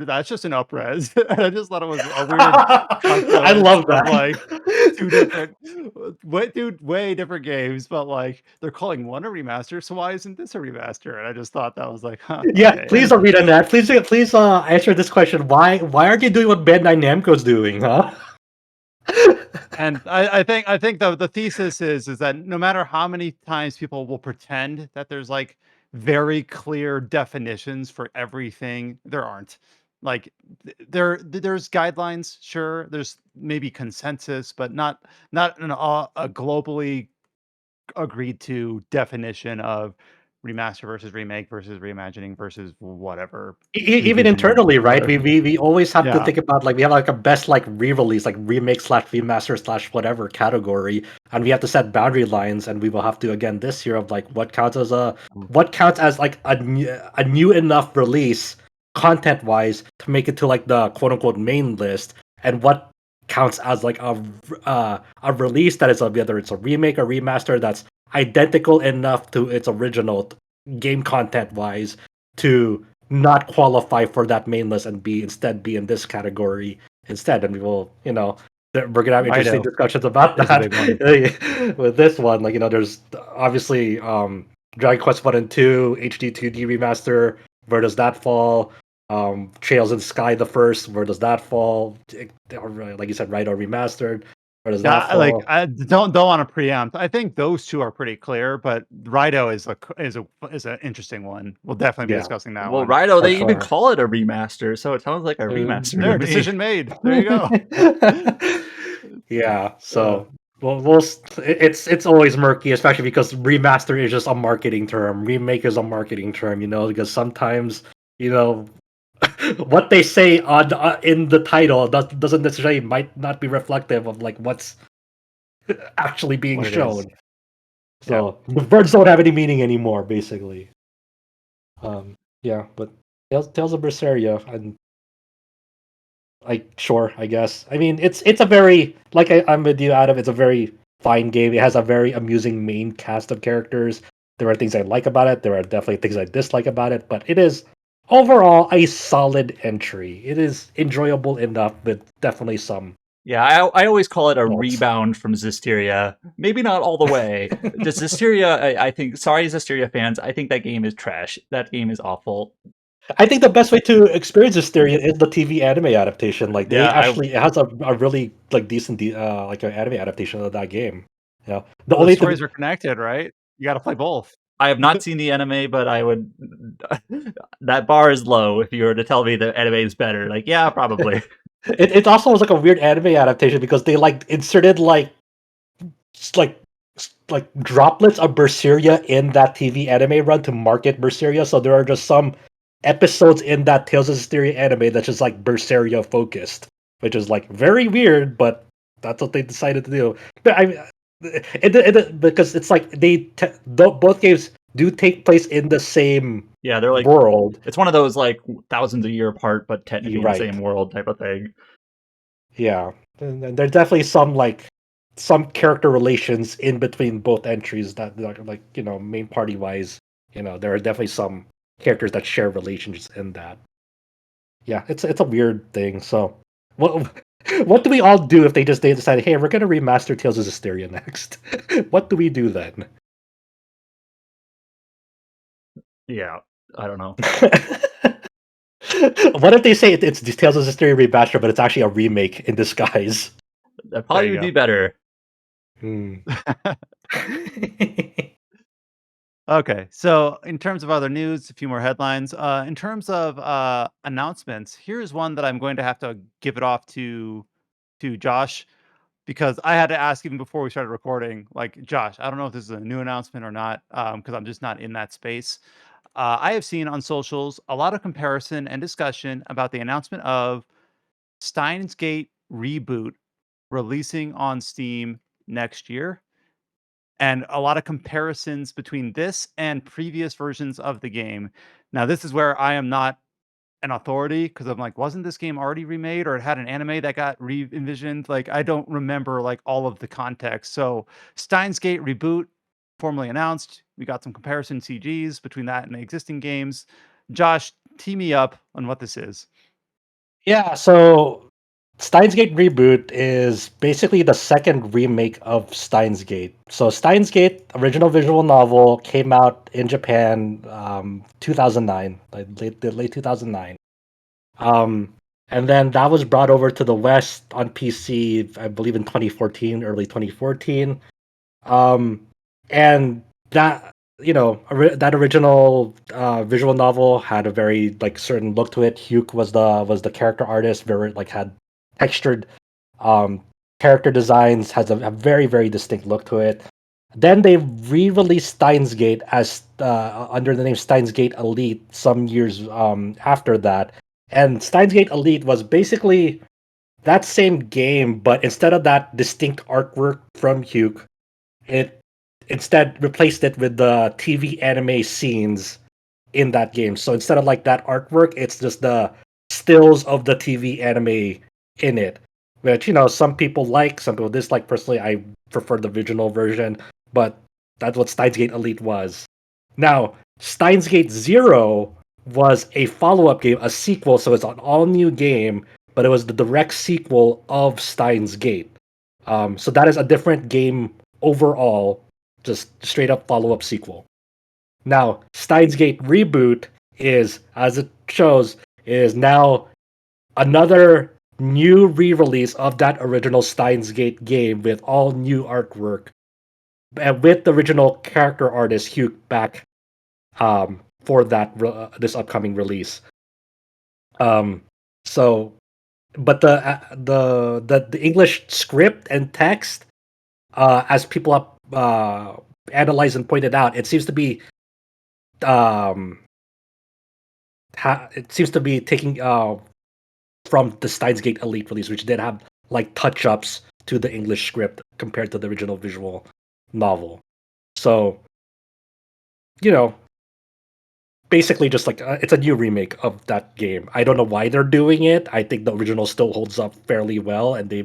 that's just an upres. And I just thought it was a weird I confluence love of that. like two different way different games, but like they're calling one a remaster, so why isn't this a remaster? And I just thought that was like, huh, Yeah, okay. please don't read on that. Please answer this question. Why aren't you doing what Bandai Namco's doing, huh? And I think the thesis is that no matter how many times people will pretend that there's like very clear definitions for everything, there aren't. Like there's guidelines, sure. There's maybe consensus, but not a globally agreed to definition of remaster versus remake versus reimagining versus whatever. Even revision, internally, right? whatever. We always have to Yeah. think about like we have like a best like re-release, like remake slash remaster slash whatever category, and we have to set boundary lines, and we will have to again this year of like what counts as like a new enough release content wise to make it to like the quote unquote main list, and what counts as like a release that is whether it's a remake or remaster that's identical enough to its original game content wise to not qualify for that main list and instead be in this category instead. And we will, we're gonna have interesting Righto. discussions about Is a big that with this one. Like, there's obviously Dragon Quest I and II HD-2D Remaster. Where does that fall? Trails in Sky the first. Where does that fall? Like you said, Righto Remastered. Where does that fall? Like I don't want to preempt. I think those two are pretty clear, but Righto is an interesting one. We'll definitely be discussing that Well, one. Righto, For they even sure. call it a remaster, so it sounds like a remaster. There, to me. decision made. There you go. Yeah. So it's always murky, especially because remaster is just a marketing term. Remake is a marketing term, because sometimes what they say on in the title doesn't necessarily might not be reflective of like what's actually being What it shown. is. So the words don't have any meaning anymore, basically. Yeah, but Tales of Berseria, and like sure, I guess. I mean, it's a very I'm with you, Adam. It's a very fine game. It has a very amusing main cast of characters. There are things I like about it. There are definitely things I dislike about it, but it is overall a solid entry. It is enjoyable enough, with definitely some. Yeah, I always call it a faults. rebound from Zisteria. Maybe not all the way. Just Zisteria, I think. Sorry, Zisteria fans. I think that game is trash. That game is awful. I think the best way to experience Hysteria is the TV anime adaptation. Like they Yeah, it has a really like decent like an anime adaptation of that game. Yeah, the Well, only the stories are connected, right? You got to play both. I have not seen the anime, but I would. That bar is low if you were to tell me the anime is better. Like, yeah, probably. it also was like a weird anime adaptation because they like inserted like droplets of Berseria in that TV anime run to market Berseria. So there are just some episodes in that Tales of Hysteria anime that's just like Berseria focused, which is like very weird, but that's what they decided to do. But because it's like both games do take place in the same Yeah, they're like world. It's one of those like thousands of year apart, but technically Right. in the same world type of thing. Yeah, and there's definitely some character relations in between both entries that like main party wise. There are definitely some characters that share relations in that. Yeah, it's a weird thing. So, what do we all do if they decide, hey, we're gonna remaster Tales of Hysteria next? What do we do then? Yeah, I don't know. What if they say it's Tales of Hysteria remaster, but it's actually a remake in disguise? That probably you would go. be better. Okay, so in terms of other news, a few more headlines. In terms of announcements, here's one that I'm going to have to give it off to Josh, because I had to ask even before we started recording. Like, Josh, I don't know if this is a new announcement or not, because I'm just not in that space. I have seen on socials a lot of comparison and discussion about the announcement of Steins Gate Reboot releasing on Steam next year, and a lot of comparisons between this and previous versions of the game. Now, this is where I am not an authority, because I'm like, wasn't this game already remade, or it had an anime that got re-envisioned? Like, I don't remember like all of the context. So Steins Gate Reboot formally announced. We got some comparison CGs between that and the existing games. Josh, tee me up on what this is. Yeah, so Steins Gate Reboot is basically the second remake of Steins Gate. So Steins Gate, original visual novel, came out in Japan 2009, like late 2009. And then that was brought over to the West on PC, I believe in 2014, early 2014. And that that original visual novel had a very like certain look to it. Hugh was the character artist, very like had textured character designs, has a very very distinct look to it. Then they re-released Steins Gate as under the name Steins Gate Elite some years after that. And Steins Gate Elite was basically that same game, but instead of that distinct artwork from Huke, it instead replaced it with the TV anime scenes in that game. So instead of like that artwork, it's just the stills of the TV anime in it, which some people like, some people dislike. Personally, I prefer the original version, but that's what Steins Gate Elite was. Now, Steins Gate Zero was a follow-up game, a sequel, so it's an all-new game, but it was the direct sequel of Steins Gate. So that is a different game overall, just straight up follow-up sequel. Now, Steins Gate Reboot is, as it shows, is now another new re-release of that original Steins Gate game with all new artwork, and with the original character artist Hugh back for this upcoming release. So, but the English script and text, as people analyzed and pointed out, it seems to be taking from the Steins Gate Elite release, which did have like touch-ups to the English script compared to the original visual novel. So, basically just like it's a new remake of that game. I don't know why they're doing it. I think the original still holds up fairly well, and they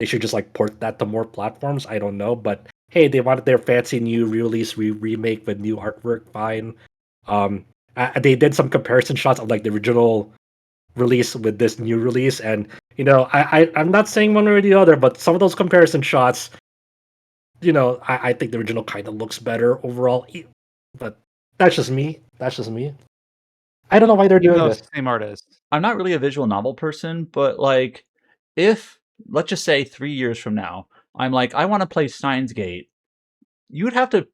should just like port that to more platforms. I don't know, but hey, they wanted their fancy new release remake with new artwork. Fine. They did some comparison shots of like the original release with this new release, and I'm not saying one or the other, but some of those comparison shots, I think the original kind of looks better overall, but that's just me. I don't know why they're Even doing though this. it's the same artist. I'm not really a visual novel person, but like, if let's just say 3 years from now, I'm like, I want to play Steins Gate, you would have to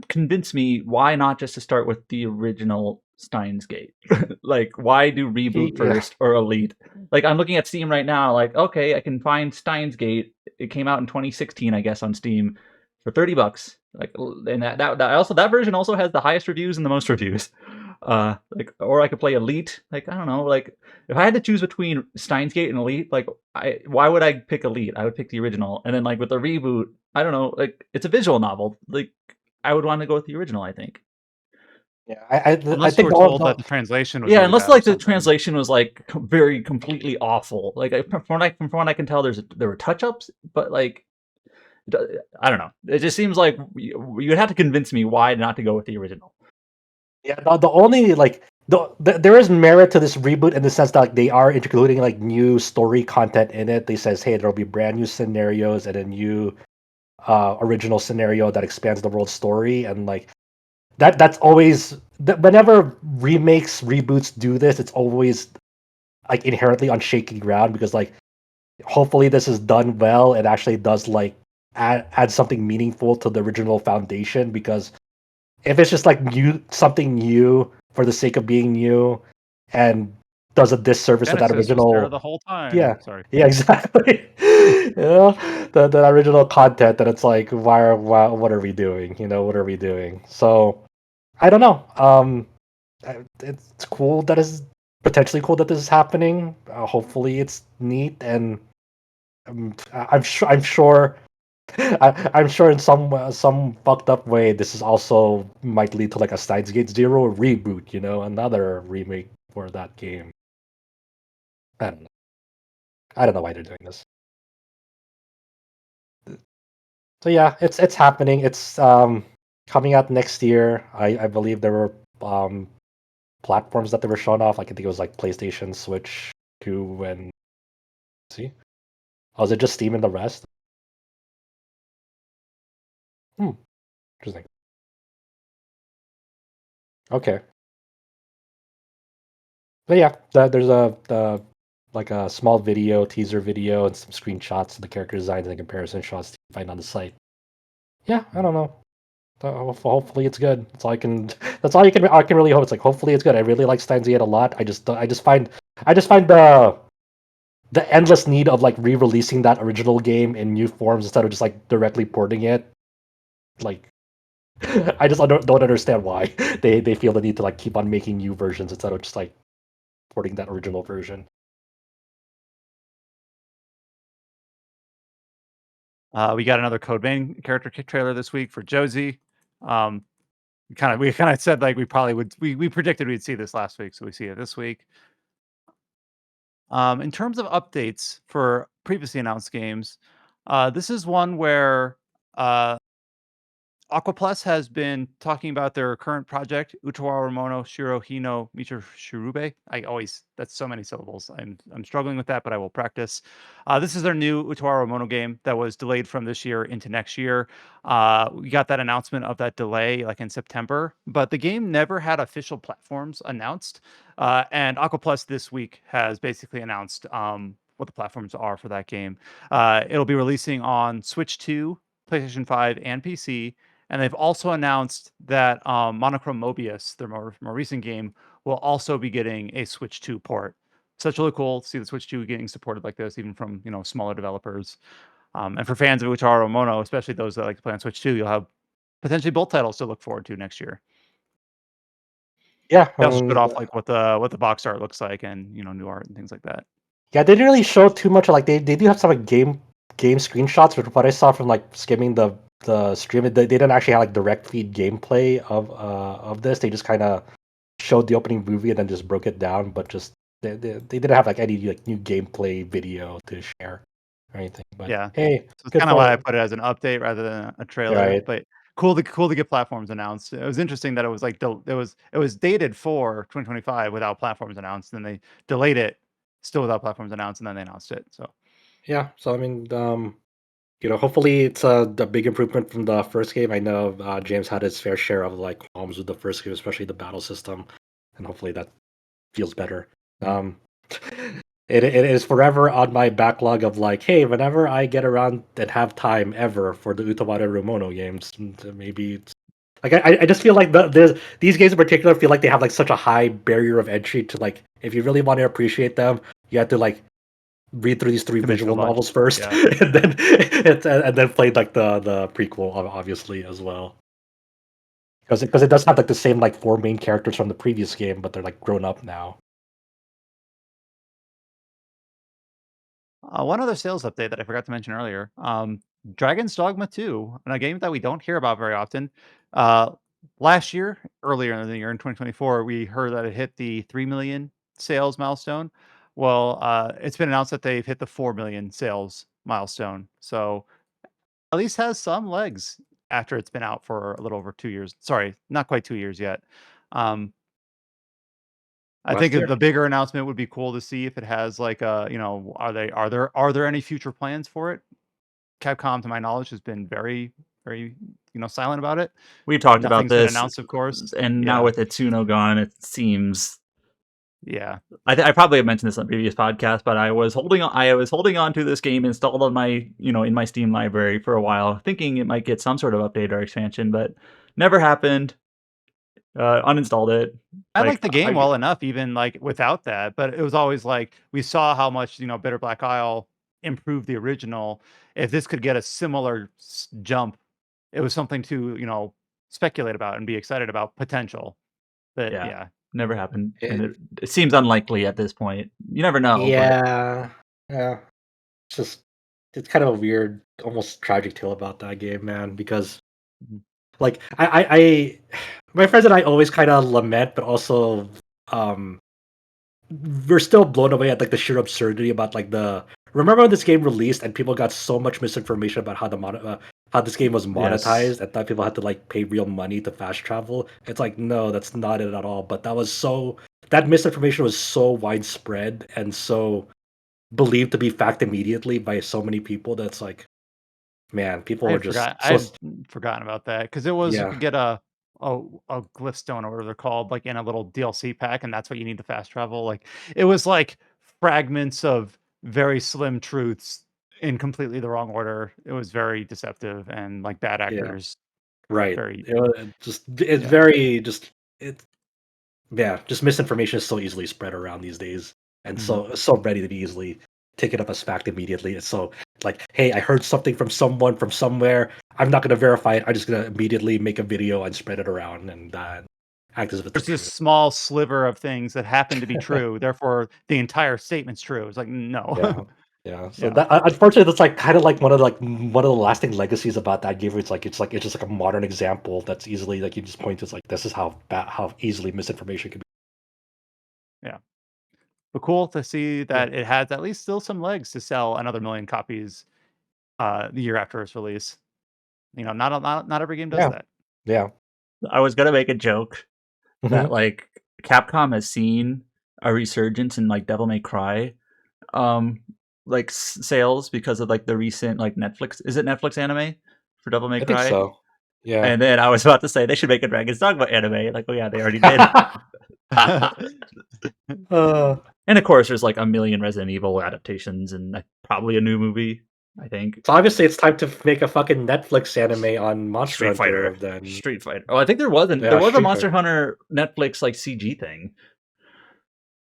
convince me why not just to start with the original Steins Gate. Like, why do reboot Yeah. first or Elite? Like, I'm looking at Steam right now. Like, okay, I can find Steins Gate. It came out in 2016, I guess, on Steam for $30. Like, and that version also has the highest reviews and the most reviews. Like, or I could play Elite. Like, I don't know. Like, if I had to choose between Steins Gate and Elite, like, why would I pick Elite? I would pick the original. And then, like, with the reboot, I don't know. Like, it's a visual novel. Like, I would want to go with the original, I think. Yeah, I Unless you think were told that the translation was Yeah, really unless bad or like the something. translation was like very completely awful. Like from what I can tell, there were touch ups, but like I don't know. It just seems like you'd have to convince me why not to go with the original. Yeah, the only like there is merit to this reboot in the sense that like, they are including like new story content in it. They says, hey, there'll be brand new scenarios and a new original scenario that expands the world story, and like that's always whenever remakes reboots do this, it's always like inherently on shaky ground, because like hopefully this is done well. It actually does like add something meaningful to the original foundation, because if it's just like something new for the sake of being new and does a disservice to that Genesis was there original, the whole time. yeah, Sorry. yeah, exactly. The original content, that it's like, what are we doing? What are we doing? So I don't know. It's cool that is potentially cool that this is happening. Hopefully, it's neat, and I'm sure. I'm sure in some fucked up way, this is also might lead to like a Steins Gate Zero reboot. Another remake for that game. I don't know. I don't know why they're doing this. So yeah, it's happening. It's coming out next year. I believe there were platforms that they were shown off. Like, I think it was like PlayStation, Switch, 2, and see. Oh, is it just Steam and the rest? Interesting. Okay. But yeah, there's like a small teaser video, and some screenshots of the character designs and comparison shots you can find on the site. Yeah, I don't know. Hopefully it's good. That's all I can. That's all I can really hope. It's like, hopefully it's good. I really like Steins Gate a lot. I just find the endless need of like re-releasing that original game in new forms instead of just like directly porting it like I just don't understand why they feel the need to like keep on making new versions instead of just like porting that original version. We got another Code Vein character trailer this week for Josee. Um, we kind of said like we probably would. We predicted we'd see this last week, so we see it this week. In terms of updates for previously announced games, this is one where Aquaplus has been talking about their current project, Utawarerumono Shiro Hino Michishirube. That's so many syllables. I'm struggling with that, but I will practice. This is their new Utawarerumono game that was delayed from this year into next year. We got that announcement of that delay like in September, but the game never had official platforms announced. And Aquaplus this week has basically announced what the platforms are for that game. It'll be releasing on Switch 2, PlayStation 5, and PC. And they've also announced that Monochrome Mobius, their more recent game, will also be getting a Switch 2 port. So it's really cool to see the Switch 2 getting supported like this, even from smaller developers. And for fans of Utawarerumono, especially those that like to play on Switch 2, you'll have potentially both titles to look forward to next year. Yeah, They also showed off like what the box art looks like and new art and things like that. yeah, they didn't really show too much. Like they do have some like game screenshots, but what I saw from like skimming the stream, they didn't actually have like direct feed gameplay of this. They just kind of showed the opening movie and then just broke it down, but just they didn't have like any like new gameplay video to share or anything. But Yeah, hey, so it's good kind of why I for put it as an update rather than a trailer. right. But cool to get platforms announced. It was interesting that it was like it was dated for 2025 without platforms announced, and then they delayed it still without platforms announced, and then they announced it. So Yeah, so I mean, hopefully it's a big improvement from the first game. I know James had his fair share of like qualms with the first game, especially the battle system, and hopefully that feels better. Um, it is forever on my backlog of like, hey, whenever I get around and have time ever for the Utawarerumono games, maybe it's like I just feel like these games in particular feel like they have like such a high barrier of entry to like if you really want to appreciate them, you have to like read through these 3 commit to a visual bunch. novels first, Yeah. and then play like the prequel obviously as well. Because it does have like the same like 4 main characters from the previous game, but they're like grown up now. One other sales update that I forgot to mention earlier. Dragon's Dogma 2, and a game that we don't hear about very often. Last year, earlier in the year in 2024, we heard that it hit the 3 million sales milestone. Well, it's been announced that they've hit the 4 million sales milestone. So at least has some legs after it's been out for a little over 2 years. Sorry, not quite 2 years yet. Um, I think Last year. the bigger announcement would be cool to see if it has like are there any future plans for it? Capcom, to my knowledge, has been very, very silent about it. We talked about Nothing's been this, announced, of course. and now Yeah, with Itsuno gone, it seems. yeah. I probably have mentioned this on previous podcast, but I was holding on to this game installed on my in my Steam library for a while, thinking it might get some sort of update or expansion, but never happened. Uninstalled it. I like the game I well enough, even like without that. But it was always like we saw how much Bitter Black Isle improved the original. If this could get a similar jump, it was something to speculate about and be excited about potential. But yeah, yeah, never happened, and It- it seems unlikely at this point. You never know, but yeah, yeah. It's just it's kind of a weird, almost tragic tale about that game, man. Because Mhm. like I my friends and I always kind of lament, but also um we're still blown away at like the sheer absurdity about like the remember when this game released and people got so much misinformation about how this game was yes, monetized and thought people had to like pay real money to fast travel. It's like no, that's not it at all. But that misinformation was so widespread and so believed to be fact immediately by so many people that's like man, people were just I so had forgotten about that because it was you yeah. could get a glyph stone or whatever they're called, like in a little DLC pack, and that's what you need to fast travel. Like it was like fragments of very slim truths in completely the wrong order. It was very deceptive and like bad Yeah, actors. right. Very It's yeah. very just it's yeah, just misinformation is so easily spread around these days, and Mhm. so ready to be easily taken up as fact immediately. It's so like, hey, I heard something from someone from somewhere. I'm not going to verify it. I'm just going to immediately make a video and spread it around and act as if it's There's true. this small sliver of things that happen to be true, therefore the entire statement's true. It's like, no. Yeah. So Yeah. that unfortunately, that's like kind of like one of the lasting legacies about that game. It's just like a modern example that's easily like you just point to. It's like this is how easily misinformation can be. But cool to see that it has at least still some legs to sell another million copies the year after its release. Not every game does that. Yeah. I was gonna make a joke that Mhm. like Capcom has seen a resurgence in like Devil May Cry, like sales because of like the recent like Netflix. Is it Netflix anime for Devil May I think Cry? so. Yeah. And then I was about to say they should make a Dragon's Dogma anime. Like, oh yeah, they already did. And of course, there's like a million Resident Evil adaptations and probably a new movie. I think So obviously, it's time to make a fucking Netflix anime on Monster Street Hunter. Fighter. Then Street Fighter. Oh, I think there was a Street Monster Fighter. Hunter Netflix like CG thing.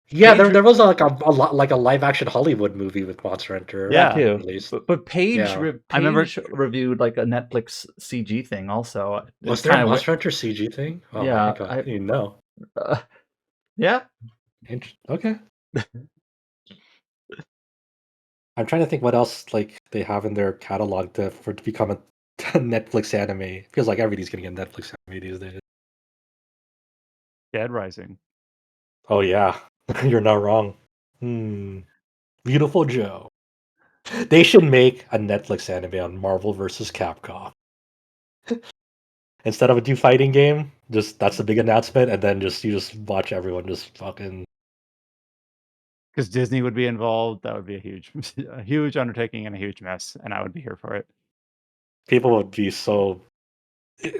Yeah, Page there was like a live action Hollywood movie with Monster Hunter. Yeah. too. Released. But Paige, Yeah. I remember- Paige reviewed like a Netflix CG thing also. Was there a Monster Hunter CG thing? Oh, Yeah, my God. I didn't know. Yeah. Okay. I'm trying to think what else like they have in their catalog to become a Netflix anime. Feels like everybody's getting a Netflix anime these days. Dead Rising. Oh yeah, you're not wrong. Beautiful Joe. They should make a Netflix anime on Marvel vs. Capcom. Instead of a new fighting game, that's the big announcement, and then you just watch everyone just fucking. Because Disney would be involved, that would be a huge undertaking and a huge mess, and I would be here for it. People would be so.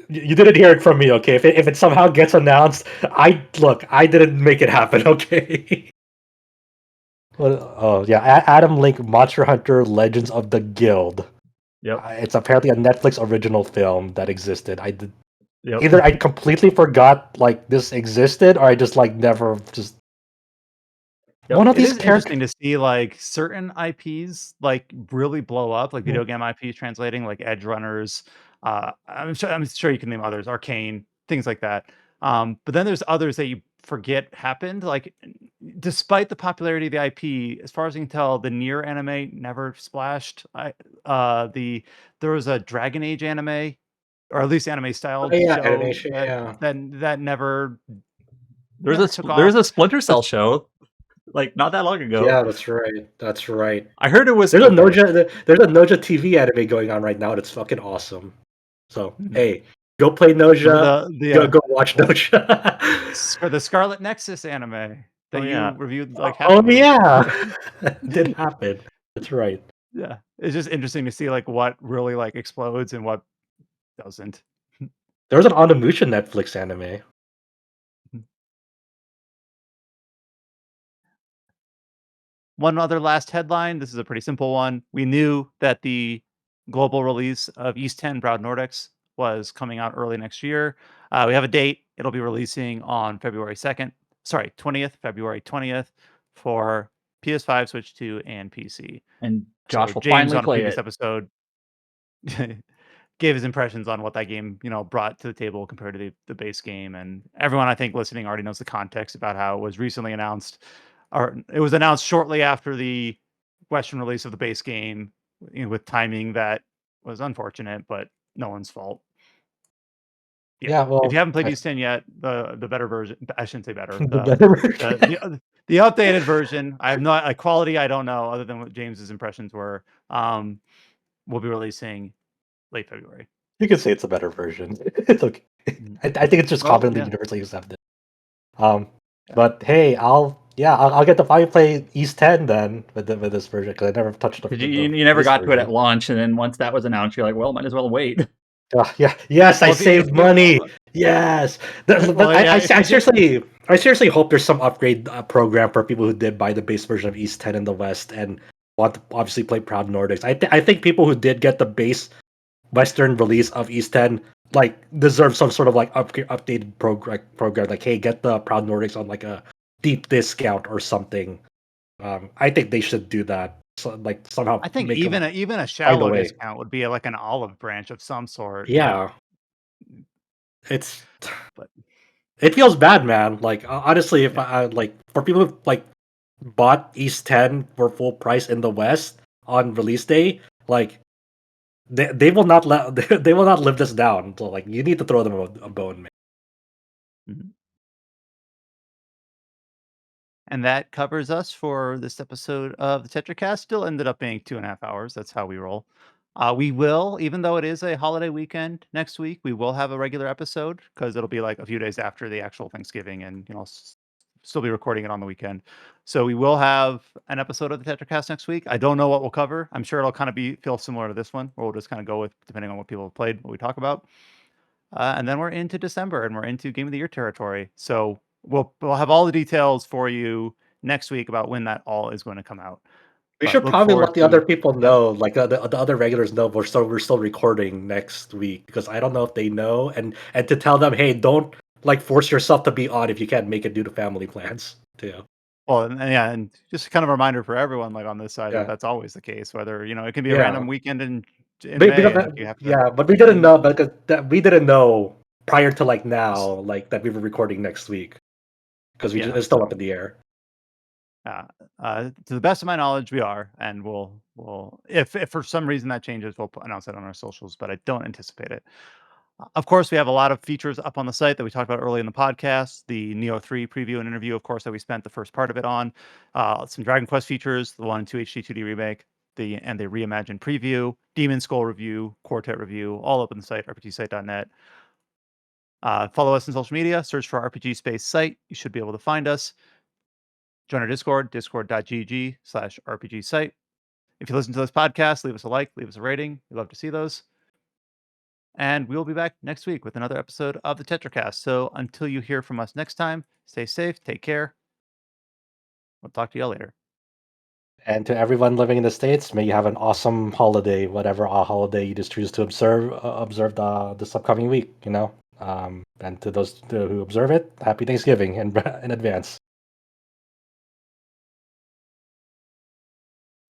You didn't hear it from me, okay? If it somehow gets announced, I didn't make it happen, okay? Oh yeah, Adam Link, Monster Hunter: Legends of the Guild. Yep. It's apparently a Netflix original film that existed. Yep. Either I completely forgot like this existed, or I just like never just. Yep. One of It these is interesting to see like certain IPs like really blow up, like video game IPs translating, like Edge Runners. I'm sure you can name others, Arcane, things like that. But then there's others that you forget happened. Like, despite the popularity of the IP, as far as I can tell, the Nier anime never splashed. There was a Dragon Age anime, or at least anime style show animation. that never. There's never took off. a Splinter Cell show, like not that long ago. Yeah, that's right. That's right. I heard it was. There's a Noja TV anime going on right now. And it's fucking awesome. So hey, go play Noja. Go watch Noja. For the Scarlet Nexus anime that you reviewed like half Oh of. yeah, did happen. That's right. Yeah, it's just interesting to see like what really like explodes and what doesn't. There was an Onimusha Netflix anime. One other last headline. This is a pretty simple one. We knew that the global release of East 10 Proud Nordics was coming out early next year. We have a date. It'll be releasing on February 2nd. Sorry, 20th, February 20th for PS5, Switch 2, and PC. And Josh will James finally on a play previous it. episode gave his impressions on what that game, brought to the table compared to the base game. And everyone I think listening already knows the context about how it was recently announced, or it was announced shortly after the Western release of the base game, with timing that was unfortunate, but no one's fault. Yeah, well, if you haven't played East 10 yet, the better version, I shouldn't say better, the better version. The updated version, I have not a quality, I don't know, other than what James's impressions were. Will be releasing late February. You can say it's a better version. It's okay. I think it's just commonly universally accepted. But hey, I'll get to finally play East 10 then with this version because I never touched the. You never got to it at launch, and then once that was announced, you're like, well, might as well wait. Yes, I saved money. Yes, I seriously hope there's some upgrade program for people who did buy the base version of East 10 in the West and want to obviously play Proud Nordics. I think people who did get the base Western release of East 10 like deserve some sort of like updated program. Like, hey, get the Proud Nordics on like a deep discount or something. I think they should do that. somehow I think make them even a find a shallow way. discount would be like an olive branch of some sort. Yeah, it's But it feels bad, man. Like honestly, if yeah. I like for people who like bought East 10 for full price in the West on release day, like they will not let they will not live this down. So like you need to throw them a bone, man. Mhm. And that covers us for this episode of the Tetracast. Still ended up being 2.5 hours. That's how we roll. We will, even though it is a holiday weekend next week, we will have a regular episode because it'll be like a few days after the actual Thanksgiving, and still be recording it on the weekend. So we will have an episode of the Tetracast next week. I don't know what we'll cover. I'm sure it'll kind of feel similar to this one, where we'll just kind of go with depending on what people have played, what we talk about. And then we're into December and we're into Game of the Year territory. So we'll have all the details for you next week about when that all is going to come out. We But should look probably forward let the other to people yeah. know, like the other regulars know we're still recording next week because I don't know if they know and to tell them, hey, don't like force yourself to be on if you can't make it due to family plans too. Well, and yeah, and just kind of a reminder for everyone, like on this side, that Yeah, that's always the case. Whether it can be a yeah. random weekend in Because May, and if you have to, yeah, but we didn't know because we didn't know prior to like now, like that we were recording next week because yeah. it's still up in the air. Uh, to the best of my knowledge, we are, and we'll if for some reason that changes, we'll announce it on our socials. But I don't anticipate it. Of course, we have a lot of features up on the site that we talked about early in the podcast. The Nioh 3 preview and interview, of course, that we spent the first part of it on. Some Dragon Quest features, the 1 and 2 HD-2D remake, the reimagined preview, Demonschool review, Quartet review, all up on the site, rpgsite.net. Follow us on social media, search for RPG Space Site. You should be able to find us. Join our Discord, discord.gg/RPG site. If you listen to this podcast, leave us a like, leave us a rating. We'd love to see those. And we will be back next week with another episode of the Tetracast. So until you hear from us next time, stay safe, take care. We'll talk to you all later. And to everyone living in the States, may you have an awesome holiday, whatever holiday you just choose to observe this upcoming week. And to those who observe it, happy Thanksgiving in advance.